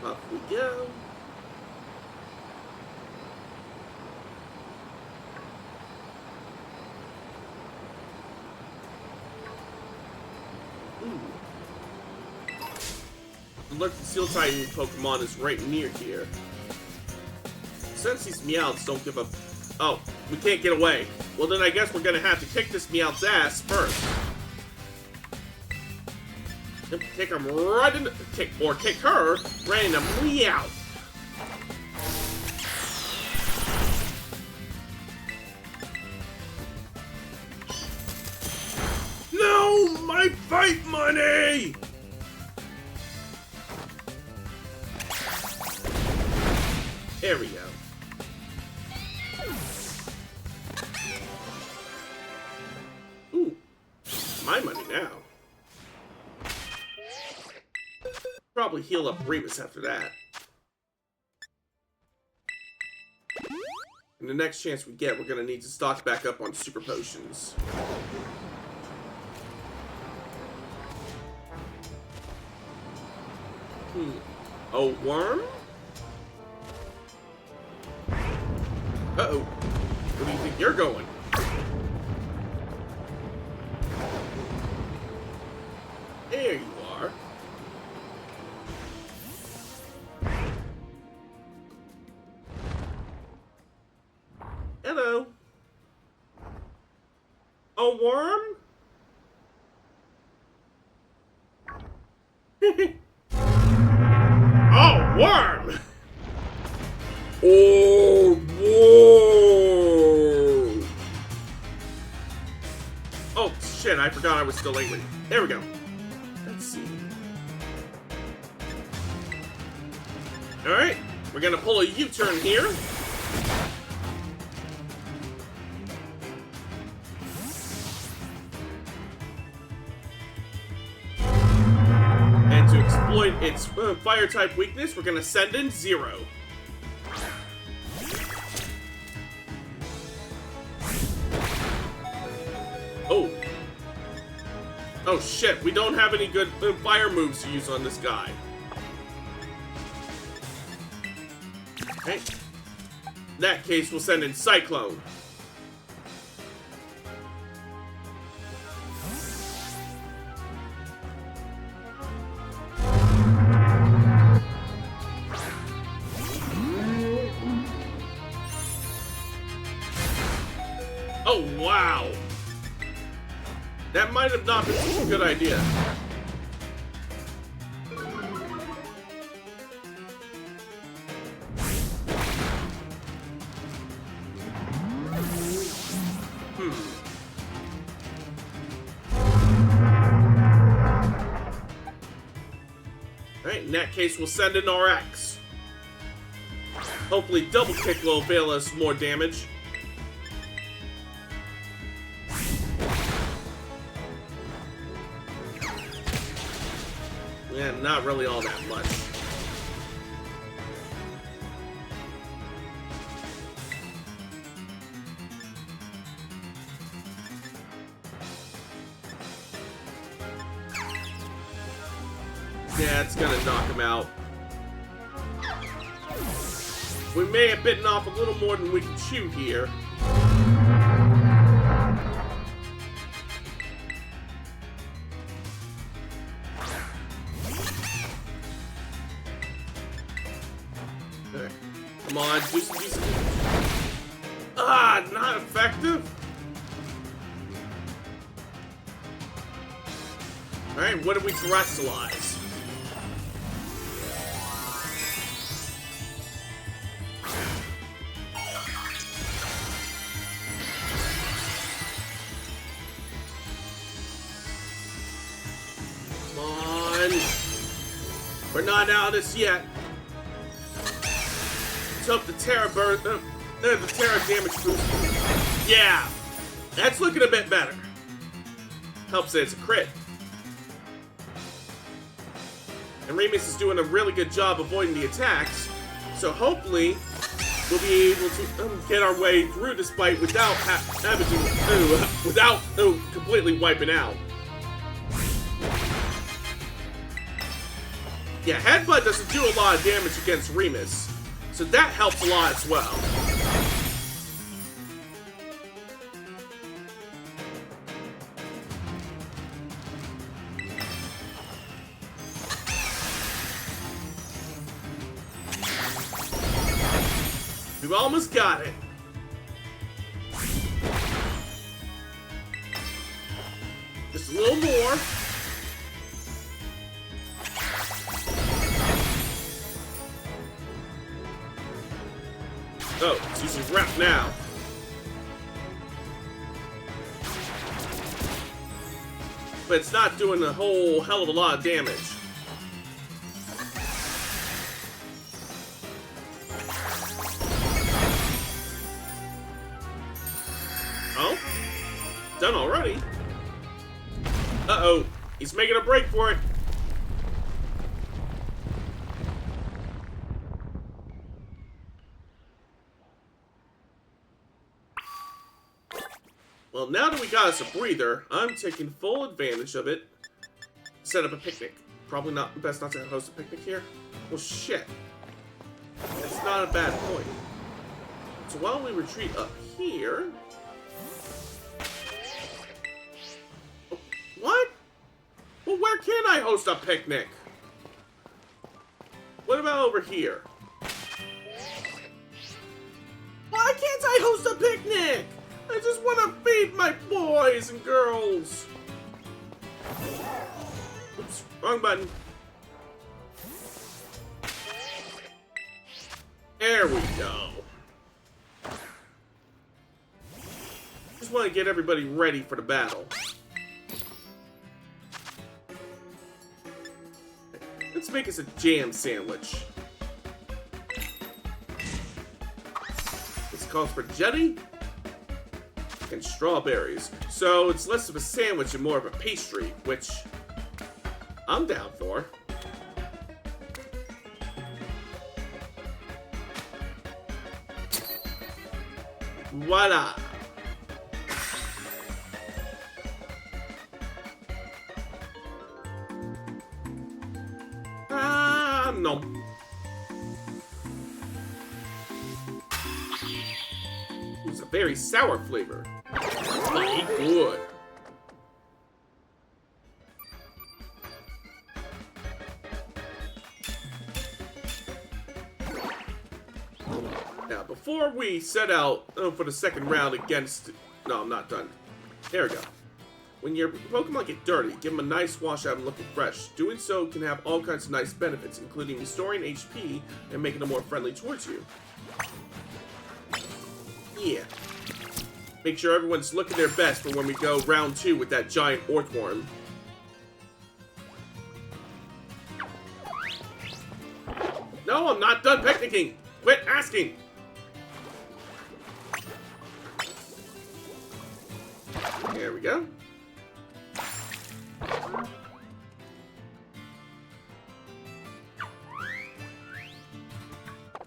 Up we go. The lurking Steel Titan Pokemon is right near here. Since these Meowths don't give a... Oh, we can't get away. Well, then I guess we're gonna have to kick this Meowth's ass first. Kick him right in the... Kick her right in the Meowth. No! My fight money! There we go. Ooh. My money now. Probably heal up Remus after that. And the next chance we get, we're gonna need to stock back up on super potions. A worm? Uh-oh. Where do you think you're going? There you are. Hello. A worm? Oh, worm! Oh, whoa! Oh, shit, I forgot I was still angry. There we go. Let's see. Alright, we're gonna pull a U-turn here. And to exploit its fire-type weakness, we're gonna send in Zero. Oh. Oh shit, we don't have any good fire moves to use on this guy. Okay. In that case, we'll send in Cyclone. Oh, wow. That might have not been such a good idea. Alright, in that case, we'll send in RX. Hopefully, double kick will avail us more damage. Yeah, not really all that much. Yeah, it's gonna knock him out. We may have bitten off a little more than we can chew here. Okay. Come on, do some decent. Ah, not effective. Alright, what did we terrestrialize? Come on. We're not out of this yet. Let's hope the Terra the Terra damage boost. Yeah, that's looking a bit better. Helps that it's a crit. And Remus is doing a really good job avoiding the attacks, so hopefully we'll be able to get our way through this fight without completely wiping out. Yeah, Headbutt doesn't do a lot of damage against Remus, so that helps a lot as well. We've almost got it. Just a little more. Oh, it's using rep now. But it's not doing a whole hell of a lot of damage. Oh? Done already? Uh-oh. He's making a break for it. Well, now that we got us a breather, I'm taking full advantage of it. Set up a picnic. Probably not best not to host a picnic here. Well, shit. That's not a bad point. So while we retreat up here... Oh, what? Well, where can I host a picnic? What about over here? Why can't I host a picnic? I just want to feed my boys and girls. Oops, wrong button. There we go. Just want to get everybody ready for the battle. Let's make us a jam sandwich. This calls for jelly and strawberries. So it's less of a sandwich and more of a pastry, which I'm down for. Voila! Nom nom. It's a very sour flavor. Mighty good. Now, before we set out for the second round against... No, I'm not done. There we go. When your Pokemon get dirty, give them a nice wash out and looking fresh. Doing so can have all kinds of nice benefits, including restoring HP and making them more friendly towards you. Yeah. Make sure everyone's looking their best for when we go round 2 with that giant Orthworm. No, I'm not done picnicking! Quit asking! There we go.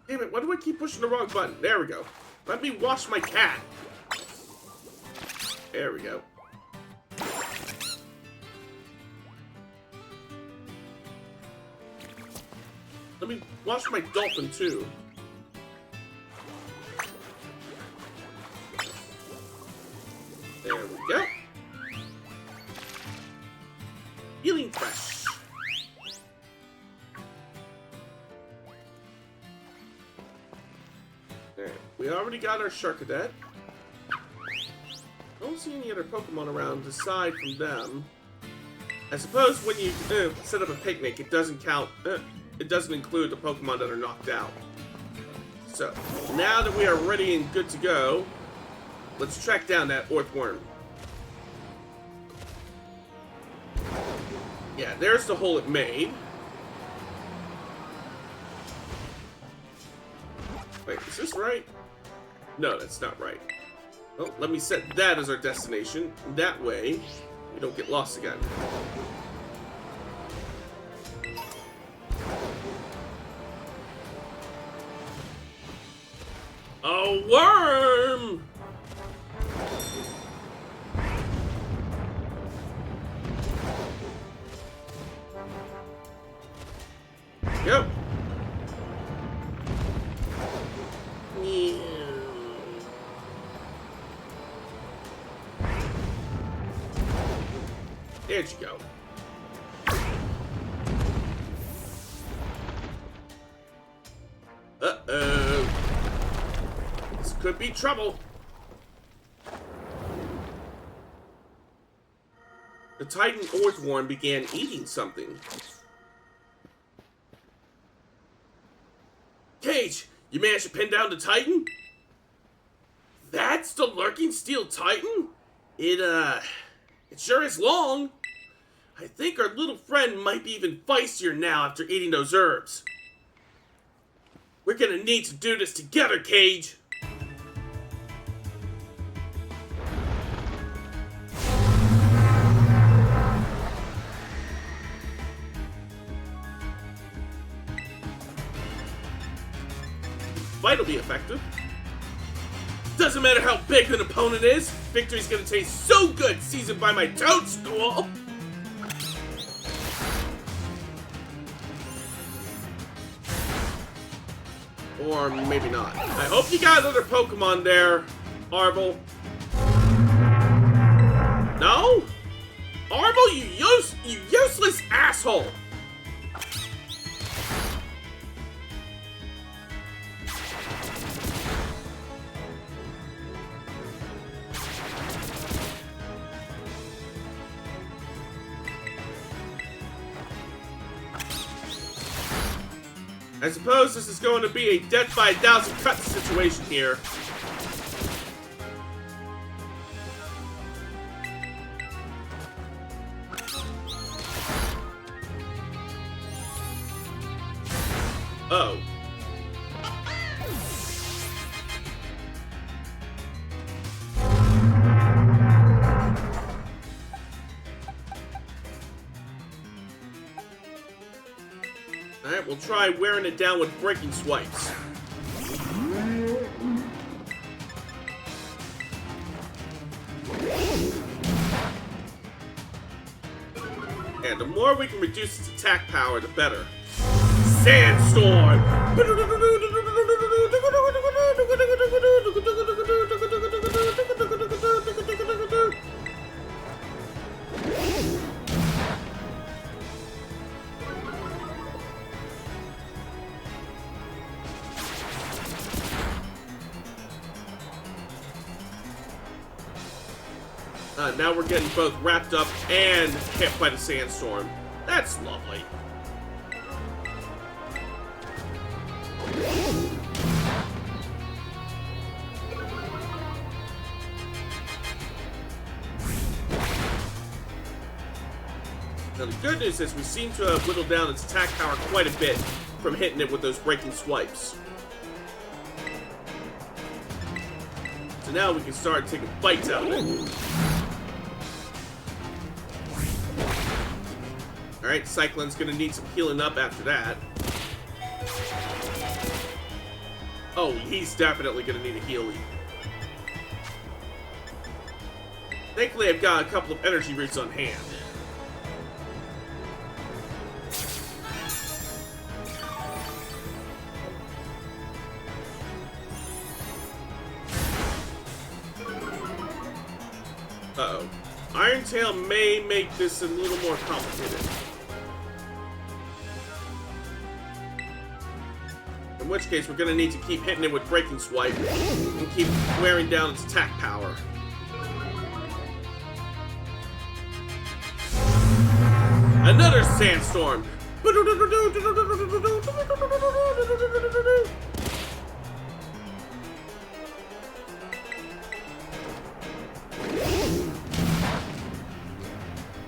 Damn it, why do I keep pushing the wrong button? There we go. Let me wash my cat. There we go. Let me wash my dolphin too. There we go. Feeling fresh. There. We already got our Sharkadet. Don't see any other Pokemon around aside from them. I suppose when you set up a picnic, it doesn't count. It doesn't include the Pokemon that are knocked out. So, now that we are ready and good to go, let's track down that Orthworm. Yeah, there's the hole it made. Wait, is this right? No, that's not right. Well, let me set that as our destination. That way, we don't get lost again. A worm! Go! There you go. Uh-oh. This could be trouble. The Titan Orthworm began eating something. Cage, you managed to pin down the Titan? That's the lurking steel Titan? It sure is long. I think our little friend might be even feistier now after eating those herbs. We're gonna need to do this together, Cage. Fight'll be effective. Doesn't matter how big an opponent is, victory's gonna taste so good seasoned by my toadstool! Or maybe not. I hope you got other Pokemon there, Arvel. No? Arvel, you useless asshole! I suppose this is going to be a death by 1,000 cuts situation here. Oh. Alright, we'll try wearing it down with breaking swipes. And the more we can reduce its attack power, the better. Sandstorm! Now we're getting both wrapped up and hit by the sandstorm. That's lovely. Now the good news is we seem to have whittled down its attack power quite a bit from hitting it with those breaking swipes. So now we can start taking bites out of it. Alright, Cyclone's gonna need some healing up after that. Oh, he's definitely gonna need a healing. Thankfully, I've got a couple of energy roots on hand. Uh-oh. Iron Tail may make this a little more complicated. In which case, we're gonna need to keep hitting it with Breaking Swipe and keep wearing down its attack power. Another Sandstorm!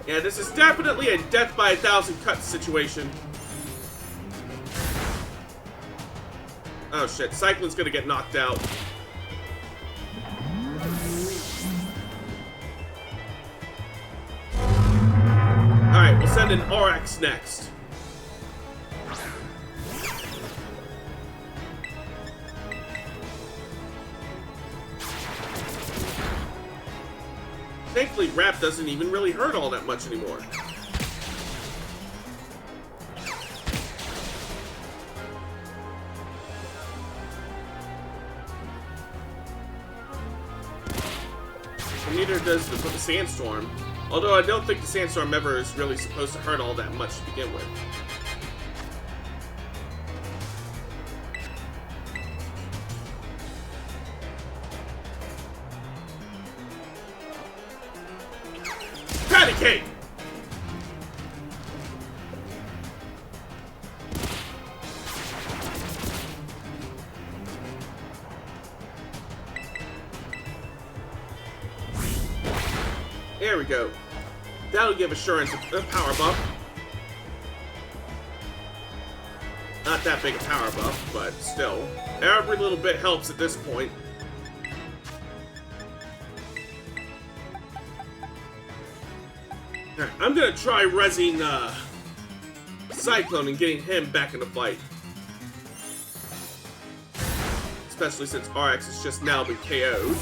Yeah, this is definitely a death by 1,000 cuts situation. Oh shit, Cyclone's gonna get knocked out. Alright, we'll send in RX next. Thankfully, Rap doesn't even really hurt all that much anymore. Neither does the Sandstorm. Although I don't think the Sandstorm ever is really supposed to hurt all that much to begin with. Patty cake! There we go. That'll give Assurance a power buff. Not that big a power buff, but still. Every little bit helps at this point. Alright, I'm gonna try rezzing Cyclone and getting him back in the fight. Especially since RX has just now been KO'd.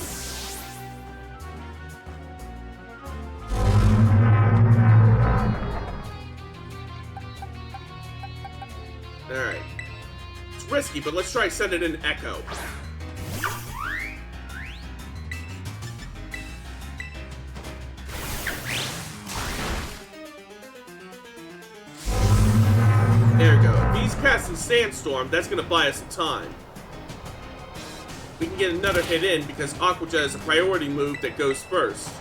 Alright. It's risky, but let's try sending in Echo. There we go. If he's casting Sandstorm, that's gonna buy us some time. We can get another hit in because Aqua Jet is a priority move that goes first.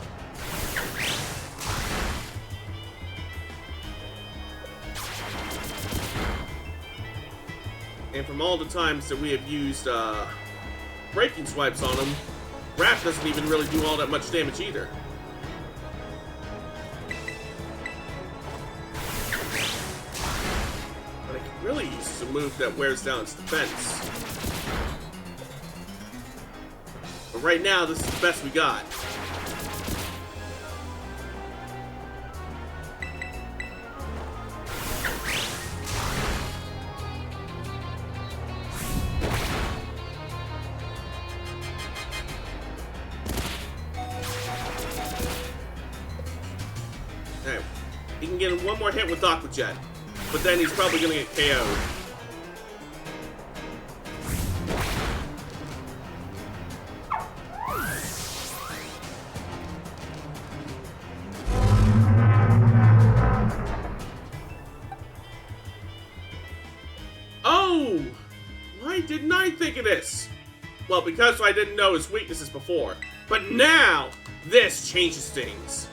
And from all the times that we have used Breaking Swipes on him, Wrap doesn't even really do all that much damage either. But I could really use a move that wears down its defense. But right now, this is the best we got. He can get one more hit with Aqua Jet, but then he's probably going to get KO'd. at this. Well, because I didn't know his weaknesses before. But now, this changes things.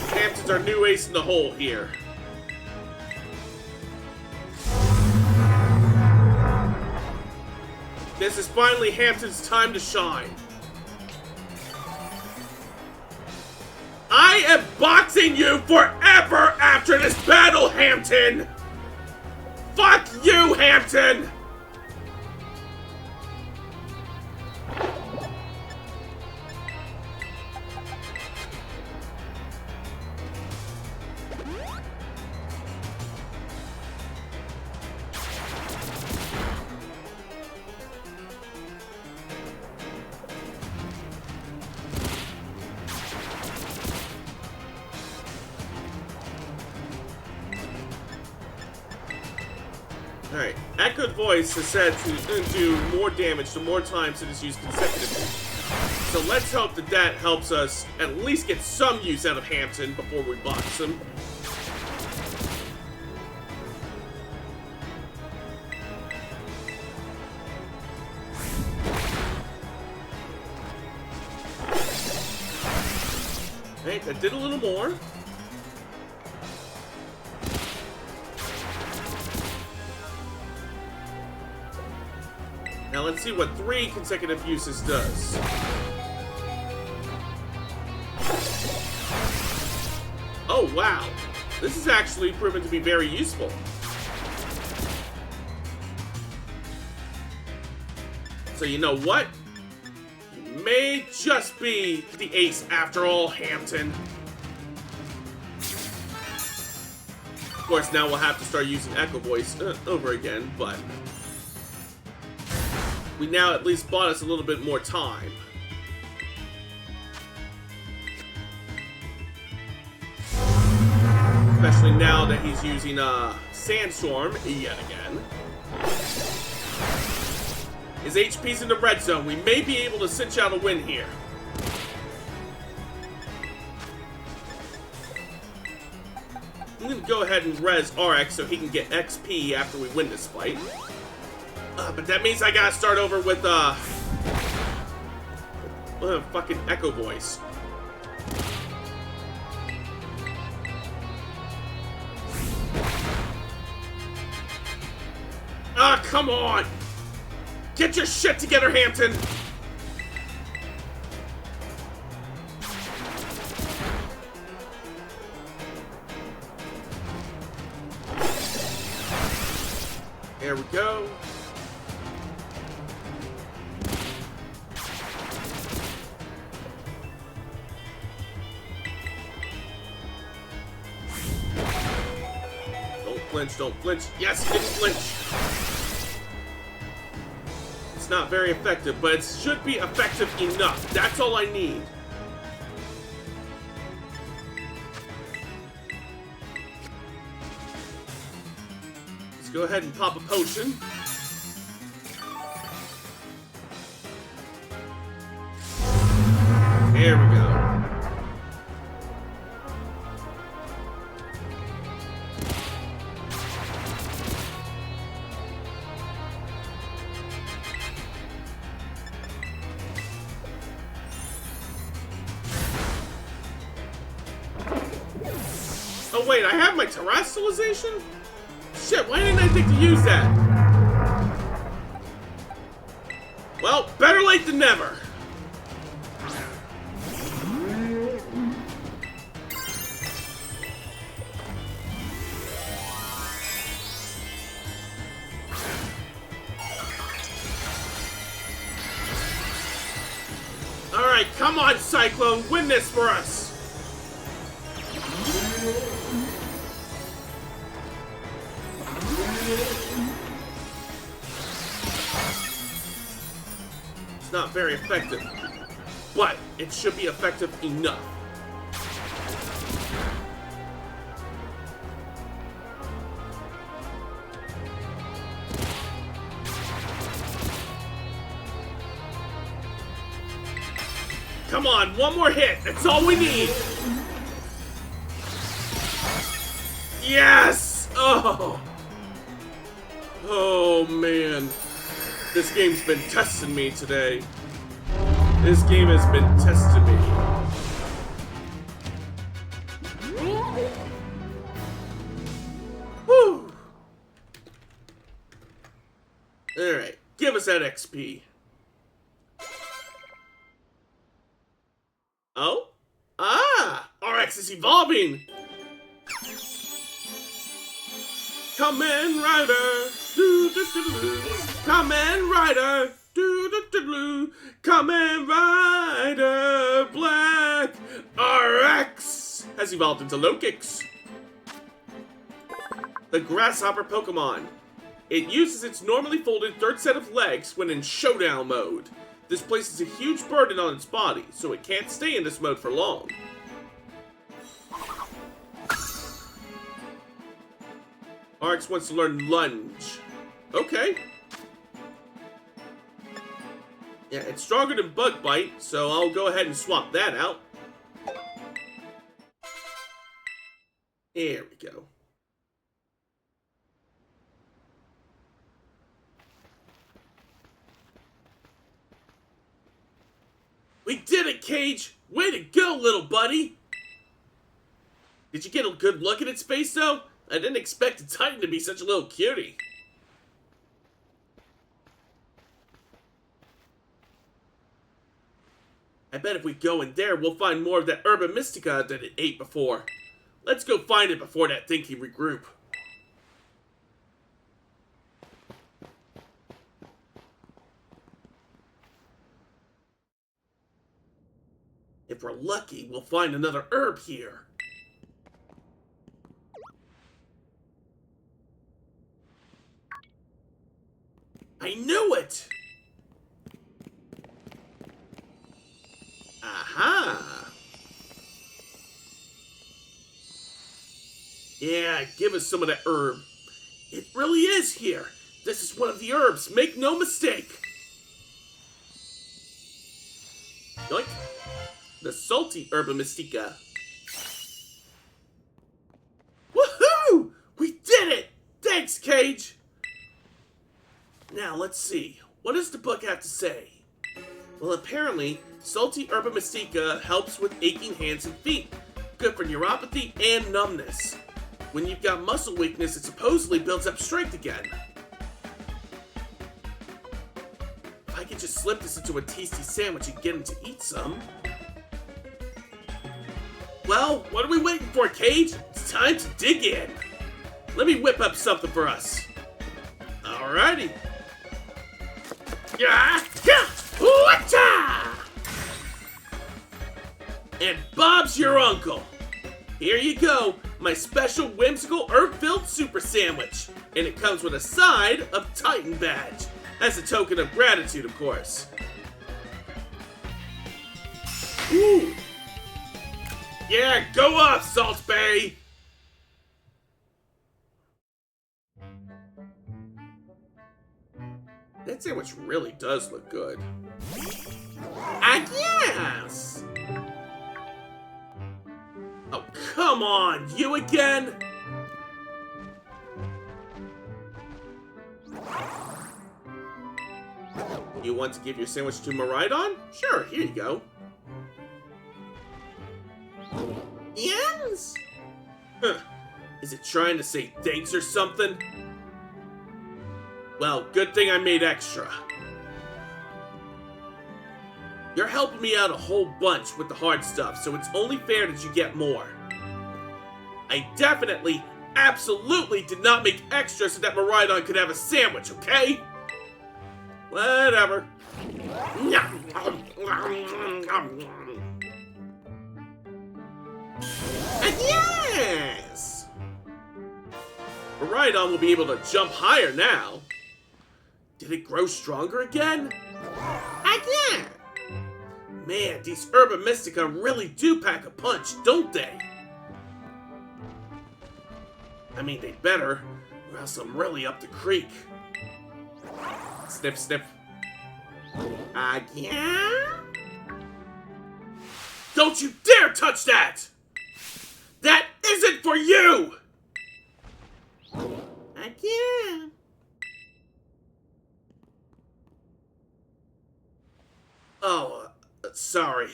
Hampton's our new ace in the hole here. This is finally Hampton's time to shine. I am boxing you forever after this battle, Hampton! Fuck you, Hampton! Alright, Echoed Voice is said to do more damage the more times it is used consecutively. So let's hope that that helps us at least get some use out of Hampton before we box him. Alright, that did a little more. Now let's see what 3 consecutive uses does. Oh wow, this is actually proven to be very useful. So you know what? You may just be the ace after all, Hampton. Of course, now we'll have to start using Echo Voice over again, but we now at least bought us a little bit more time. Especially now that he's using Sandstorm yet again. His HP's in the red zone. We may be able to cinch out a win here. I'm gonna go ahead and res RX so he can get XP after we win this fight. But that means I gotta start over with fucking Echo Voice. Ah, come on! Get your shit together, Hampton! There we go. Don't flinch. Yes, didn't flinch. It's not very effective, but it should be effective enough. That's all I need. Let's go ahead and pop a potion. There we go. Oh wait, I have my terrestrialization? Shit, why didn't I think to use that? Well, better late than never. Alright, come on, Cyclone, win this for us. It's not very effective, but it should be effective enough. Come on, one more hit. That's all we need. Yes! Oh. Oh, man. This game's been testing me today. This game has been testing me. Whew. Alright, give us that XP. Oh? Ah! RX is evolving! Kamen Rider! Doo-doo-doo-doo. Kamen Rider! Doo-doo-doo-doo. Kamen Rider Black! RX has evolved into Lokix. The Grasshopper Pokemon. It uses its normally folded third set of legs when in showdown mode. This places a huge burden on its body, so it can't stay in this mode for long. RX wants to learn Lunge. Okay. Yeah, it's stronger than Bug Bite, so I'll go ahead and swap that out. There we go. We did it, Cage! Way to go, little buddy! Did you get a good look at its face, though? I didn't expect a Titan to be such a little cutie. I bet if we go in there, we'll find more of that Herba Mystica that it ate before. Let's go find it before that thing can regroup. If we're lucky, we'll find another herb here. I knew it! Aha! Yeah, give us some of that herb. It really is here. This is one of the herbs, make no mistake. Yoink. The salty Herba Mystica. Woohoo! We did it! Thanks, Cage! Now, let's see. What does the book have to say? Well, apparently, salty Herba Mystica helps with aching hands and feet. Good for neuropathy and numbness. When you've got muscle weakness, it supposedly builds up strength again. If I could just slip this into a tasty sandwich and get him to eat some. Well, what are we waiting for, Cage? It's time to dig in. Let me whip up something for us. Alrighty. Yeah, yeah, whatcha! And Bob's your uncle. Here you go, my special whimsical herb-filled super sandwich. And it comes with a side of Titan badge. As a token of gratitude, of course. Ooh. Yeah, go off, Salt Bay! That sandwich really does look good. Ah, yes! Oh, come on! You again? You want to give your sandwich to Miraidon? Sure, here you go. Yes? Huh. Is it trying to say thanks or something? Well, good thing I made extra. You're helping me out a whole bunch with the hard stuff, so it's only fair that you get more. I definitely, absolutely did not make extra so that Miraidon could have a sandwich, okay? Whatever. Yes! Miraidon will be able to jump higher now. Did it grow stronger again? Again! Man, these Herba Mystica really do pack a punch, don't they? I mean, they better, or else I'm really up the creek. Sniff, sniff. Again? Don't you dare touch that! That isn't for you! Again. Oh, sorry.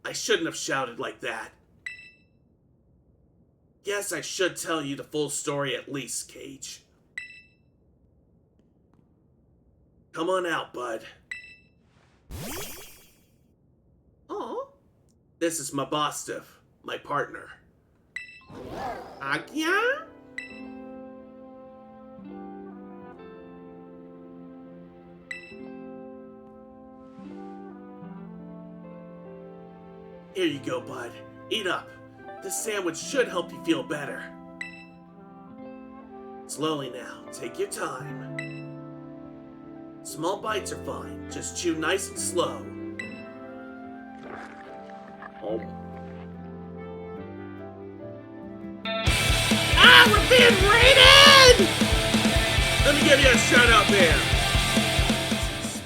I shouldn't have shouted like that. Guess I should tell you the full story at least, Cage. Come on out, bud. Aw. This is my Bostiv, my partner. Agya? Here you go, bud. Eat up. This sandwich should help you feel better. Slowly now. Take your time. Small bites are fine. Just chew nice and slow. Oh. Ah, we're being raided! Let me give you a shout out there.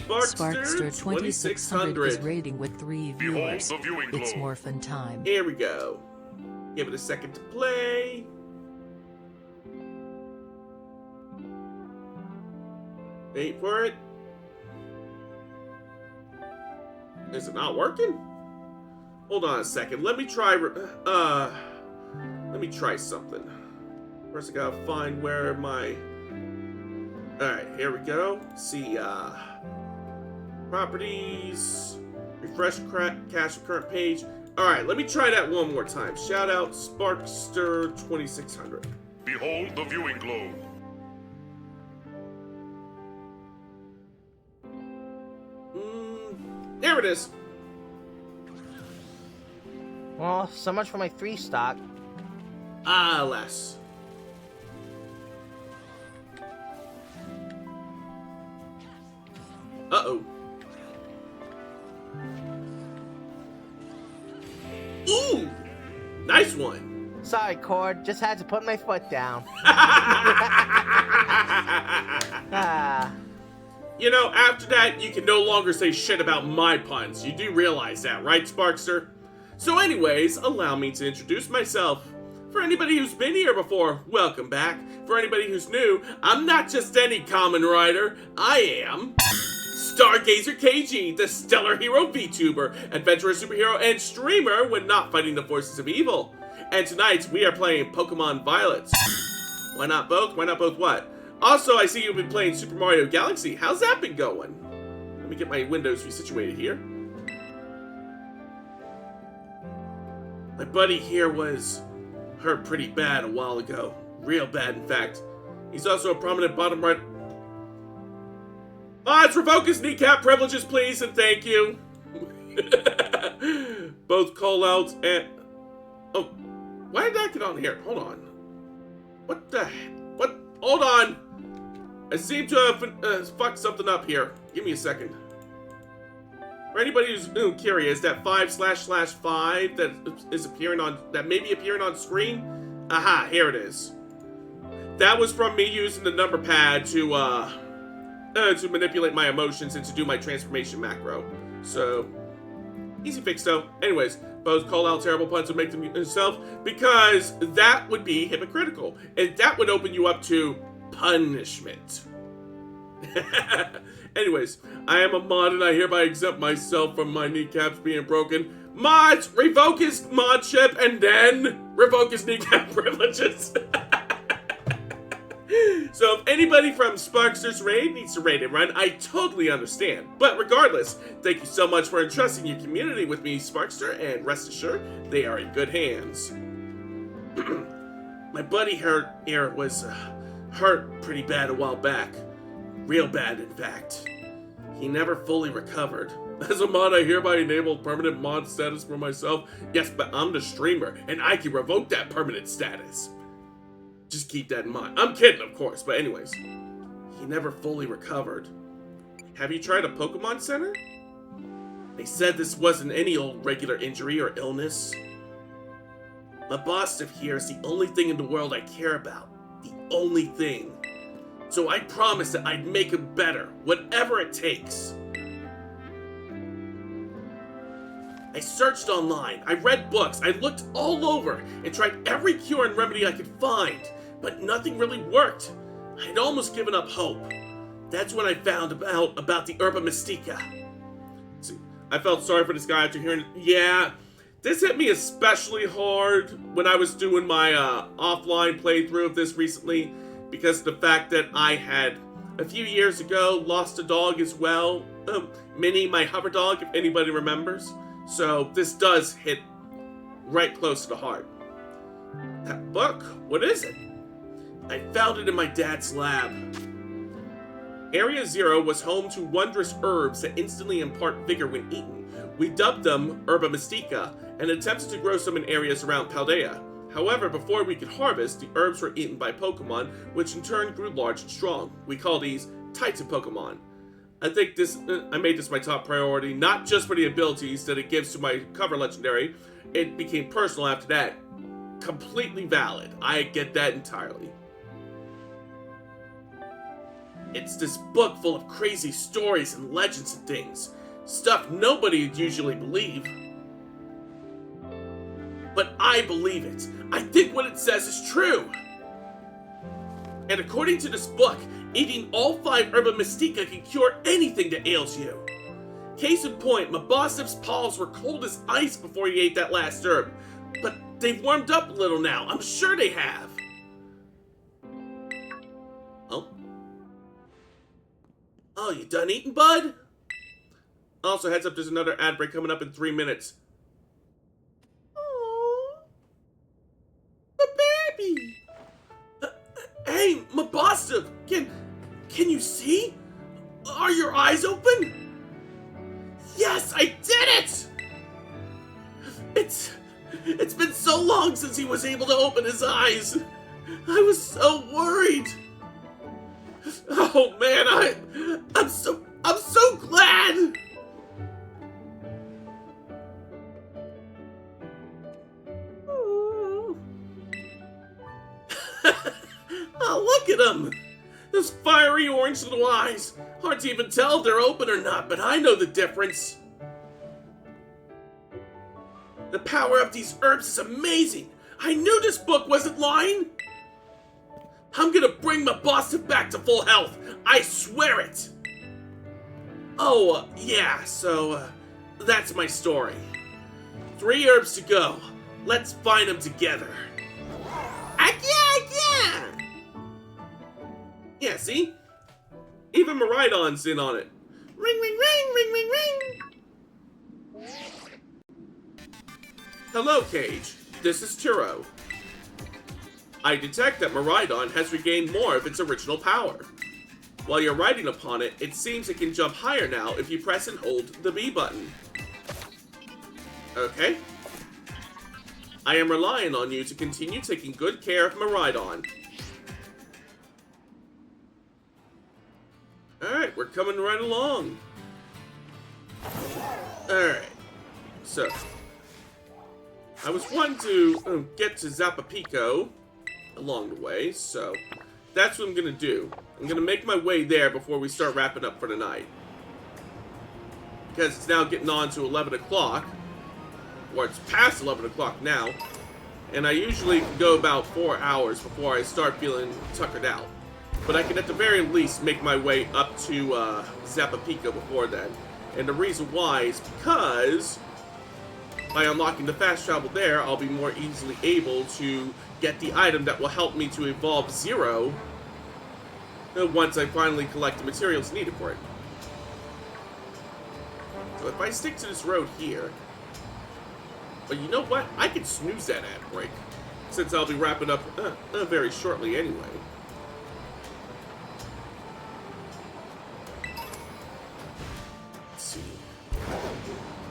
Sparkster 2600 is rating with 3 Behold viewers. the viewing It's globe. morphin' time. Here we go. Give it a second to play. Wait for it. Is it not working? Hold on a second. Let me try. Let me try something. First, I gotta find where my. All right, here we go. See, properties, refresh cache current page. All right, let me try that one more time. Shout out Sparkster 2600. Behold the viewing globe. There it is. Well, so much for my 3 stock. Ah, less. Uh-oh. Ooh! Nice one. Sorry, Cord. Just had to put my foot down. Ah. You know, after that, you can no longer say shit about my puns. You do realize that, right, Sparkster? So anyways, allow me to introduce myself. For anybody who's been here before, welcome back. For anybody who's new, I'm not just any common writer. I am Stargazer KG, the stellar hero VTuber, adventurer, superhero, and streamer when not fighting the forces of evil. And tonight, we are playing Pokemon Violet. Why not both? Why not both what? Also, I see you've been playing Super Mario Galaxy. How's that been going? Let me get my windows resituated here. My buddy here was hurt pretty bad a while ago. Real bad, in fact. He's also a prominent bottom right... Mods, revoke his kneecap privileges, please, and thank you. Both callouts and... Oh, why did that get on here? Hold on. What the heck? What? Hold on. I seem to have fucked something up here. Give me a second. For anybody who's curious, that 5//5 that is appearing on, that may be appearing on screen. Aha, here it is. That was from me using the number pad to manipulate my emotions and to do my transformation macro. So, easy fix though. Anyways, both call out terrible puns and make them yourself because that would be hypocritical. And that would open you up to punishment. Anyways, I am a mod and I hereby exempt myself from my kneecaps being broken. Mods, revoke his modship and then revoke his kneecap privileges. So if anybody from Sparkster's raid needs to raid and run, I totally understand. But regardless, thank you so much for entrusting your community with me, Sparkster, and rest assured, they are in good hands. My buddy here was hurt pretty bad a while back. Real bad, in fact. He never fully recovered. As a mod, I hereby enable permanent mod status for myself. Yes, but I'm the streamer, and I can revoke that permanent status. Just keep that in mind. I'm kidding, of course, but anyways. He never fully recovered. Have you tried a Pokemon Center? They said this wasn't any old regular injury or illness. My Bostiv here is the only thing in the world I care about. The only thing. So I promised that I'd make him better, whatever it takes. I searched online, I read books, I looked all over, and tried every cure and remedy I could find, but nothing really worked. I'd almost given up hope. That's when I found out about the Herba Mystica. See, I felt sorry for this guy after hearing it. Yeah, this hit me especially hard when I was doing my offline playthrough of this recently, because of the fact that I had, a few years ago, lost a dog as well. Minnie, my hover dog, if anybody remembers. So this does hit right close to the heart. That book, what is it? I found it in my dad's lab. Area 0 was home to wondrous herbs that instantly impart vigor when eaten. We dubbed them Herba Mystica and attempted to grow some in areas around Paldea. However, before we could harvest, the herbs were eaten by Pokemon, which in turn grew large and strong. We call these types of Pokemon. I think I made this my top priority, not just for the abilities that it gives to my cover legendary. It became personal after that. Completely valid. I get that entirely. It's this book full of crazy stories and legends and things. Stuff nobody'd usually believe. But I believe it. I think what it says is true. And according to this book, eating all 5 Herba Mystica can cure anything that ails you. Case in point, Mabosif's paws were cold as ice before he ate that last herb. But they've warmed up a little now. I'm sure they have. Oh, you done eating, bud? Also, heads up, there's another ad break coming up in 3 minutes. Aww. The baby! Hey, Mabosif, can you see? Are your eyes open? Yes, I did it! It's been so long since he was able to open his eyes. I was so worried. Oh man, I'm so glad. Oh, look at him. Those fiery orange little eyes. Hard to even tell if they're open or not, but I know the difference. The power of these herbs is amazing. I knew this book wasn't lying. I'm gonna bring Mabosif back to full health. I swear it. Oh, yeah, so, that's my story. 3 herbs to go. Let's find them together. Yeah. Yeah, see? Even Miraidon's in on it. Ring, ring, ring, ring, ring, ring. Hello, Cage. This is Turo. I detect that Miraidon has regained more of its original power. While you're riding upon it, it seems it can jump higher now if you press and hold the B button. Okay. I am relying on you to continue taking good care of Miraidon. Alright, we're coming right along. Alright. So, I was wanting to get to Zapapico along the way, so that's what I'm gonna do. I'm gonna make my way there before we start wrapping up for the night. Because it's now getting on to 11 o'clock, or it's past 11 o'clock now, and I usually go about 4 hours before I start feeling tuckered out. But I can at the very least make my way up to Zapapico before then. And the reason why is because by unlocking the fast travel there, I'll be more easily able to get the item that will help me to evolve Zero once I finally collect the materials needed for it. So if I stick to this road here, but you know what? I can snooze that ad break, since I'll be wrapping up very shortly anyway. Let's see.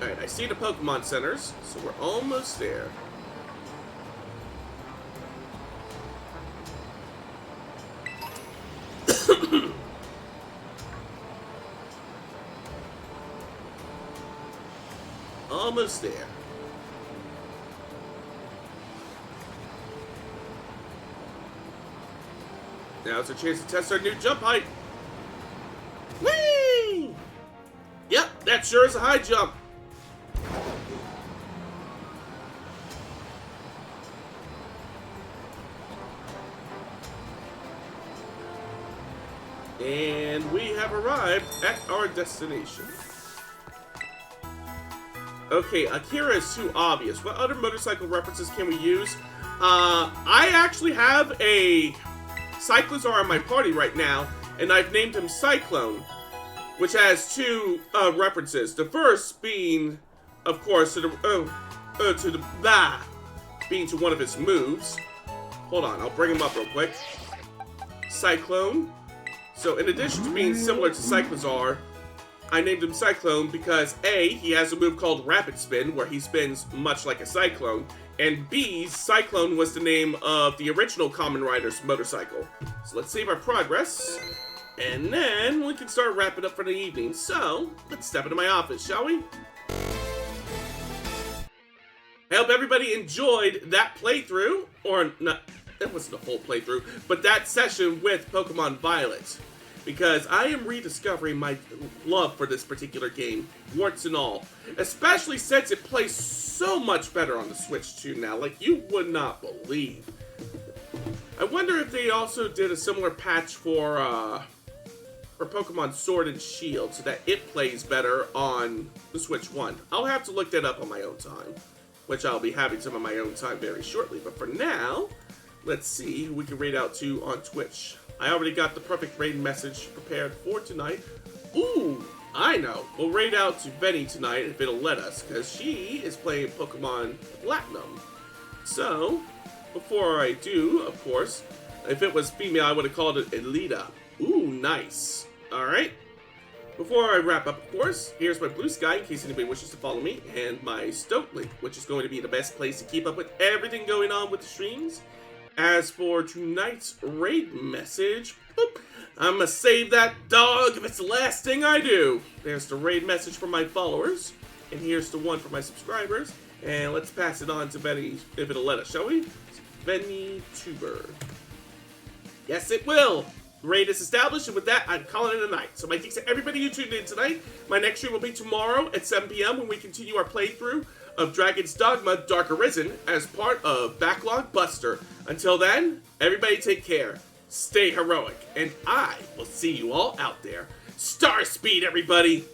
Alright, I see the Pokemon centers, so we're almost there. Almost there. Now it's a chance to test our new jump height. Whee! Yep, that sure is a high jump. And we have arrived at our destination. Okay, Akira is too obvious. What other motorcycle references can we use? I actually have a Cyclozar in my party right now, and I've named him Cyclone, which has two references. The first being, of course, being to one of his moves. Hold on, I'll bring him up real quick. Cyclone. So in addition to being similar to Cyclozar, I named him Cyclone because A, he has a move called Rapid Spin, where he spins much like a cyclone, and B, Cyclone was the name of the original Kamen Rider's motorcycle. So let's save our progress, and then we can start wrapping up for the evening. So, let's step into my office, shall we? I hope everybody enjoyed that playthrough, or not, that wasn't a whole playthrough, but that session with Pokemon Violet. Because I am rediscovering my love for this particular game, warts and all. Especially since it plays so much better on the Switch 2 now, like you would not believe. I wonder if they also did a similar patch for Pokemon Sword and Shield, so that it plays better on the Switch 1. I'll have to look that up on my own time, which I'll be having some of my own time very shortly. But for now, let's see who we can raid out to on Twitch. I already got the perfect raid message prepared for tonight. Ooh, I know. We'll raid out to Benny tonight if it'll let us, because she is playing Pokemon Platinum. So, before I do, of course, if it was female, I would have called it Elita. Ooh, nice. Alright. Before I wrap up, of course, here's my Blue Sky in case anybody wishes to follow me, and my Stoke link, which is going to be the best place to keep up with everything going on with the streams. As for tonight's raid message, boop, I'm gonna save that dog if it's the last thing I do. There's the raid message for my followers, and here's the one for my subscribers. And let's pass it on to Benny if it'll let us, shall we? Vtuber. Yes, it will. Raid is established, and with that, I'm calling it a night. So my thanks to everybody who tuned in tonight. My next stream will be tomorrow at 7 p.m. when we continue our playthrough of Dragon's Dogma Dark Arisen as part of Backlog Buster. Until then, everybody take care, stay heroic, and I will see you all out there. Star Speed, everybody!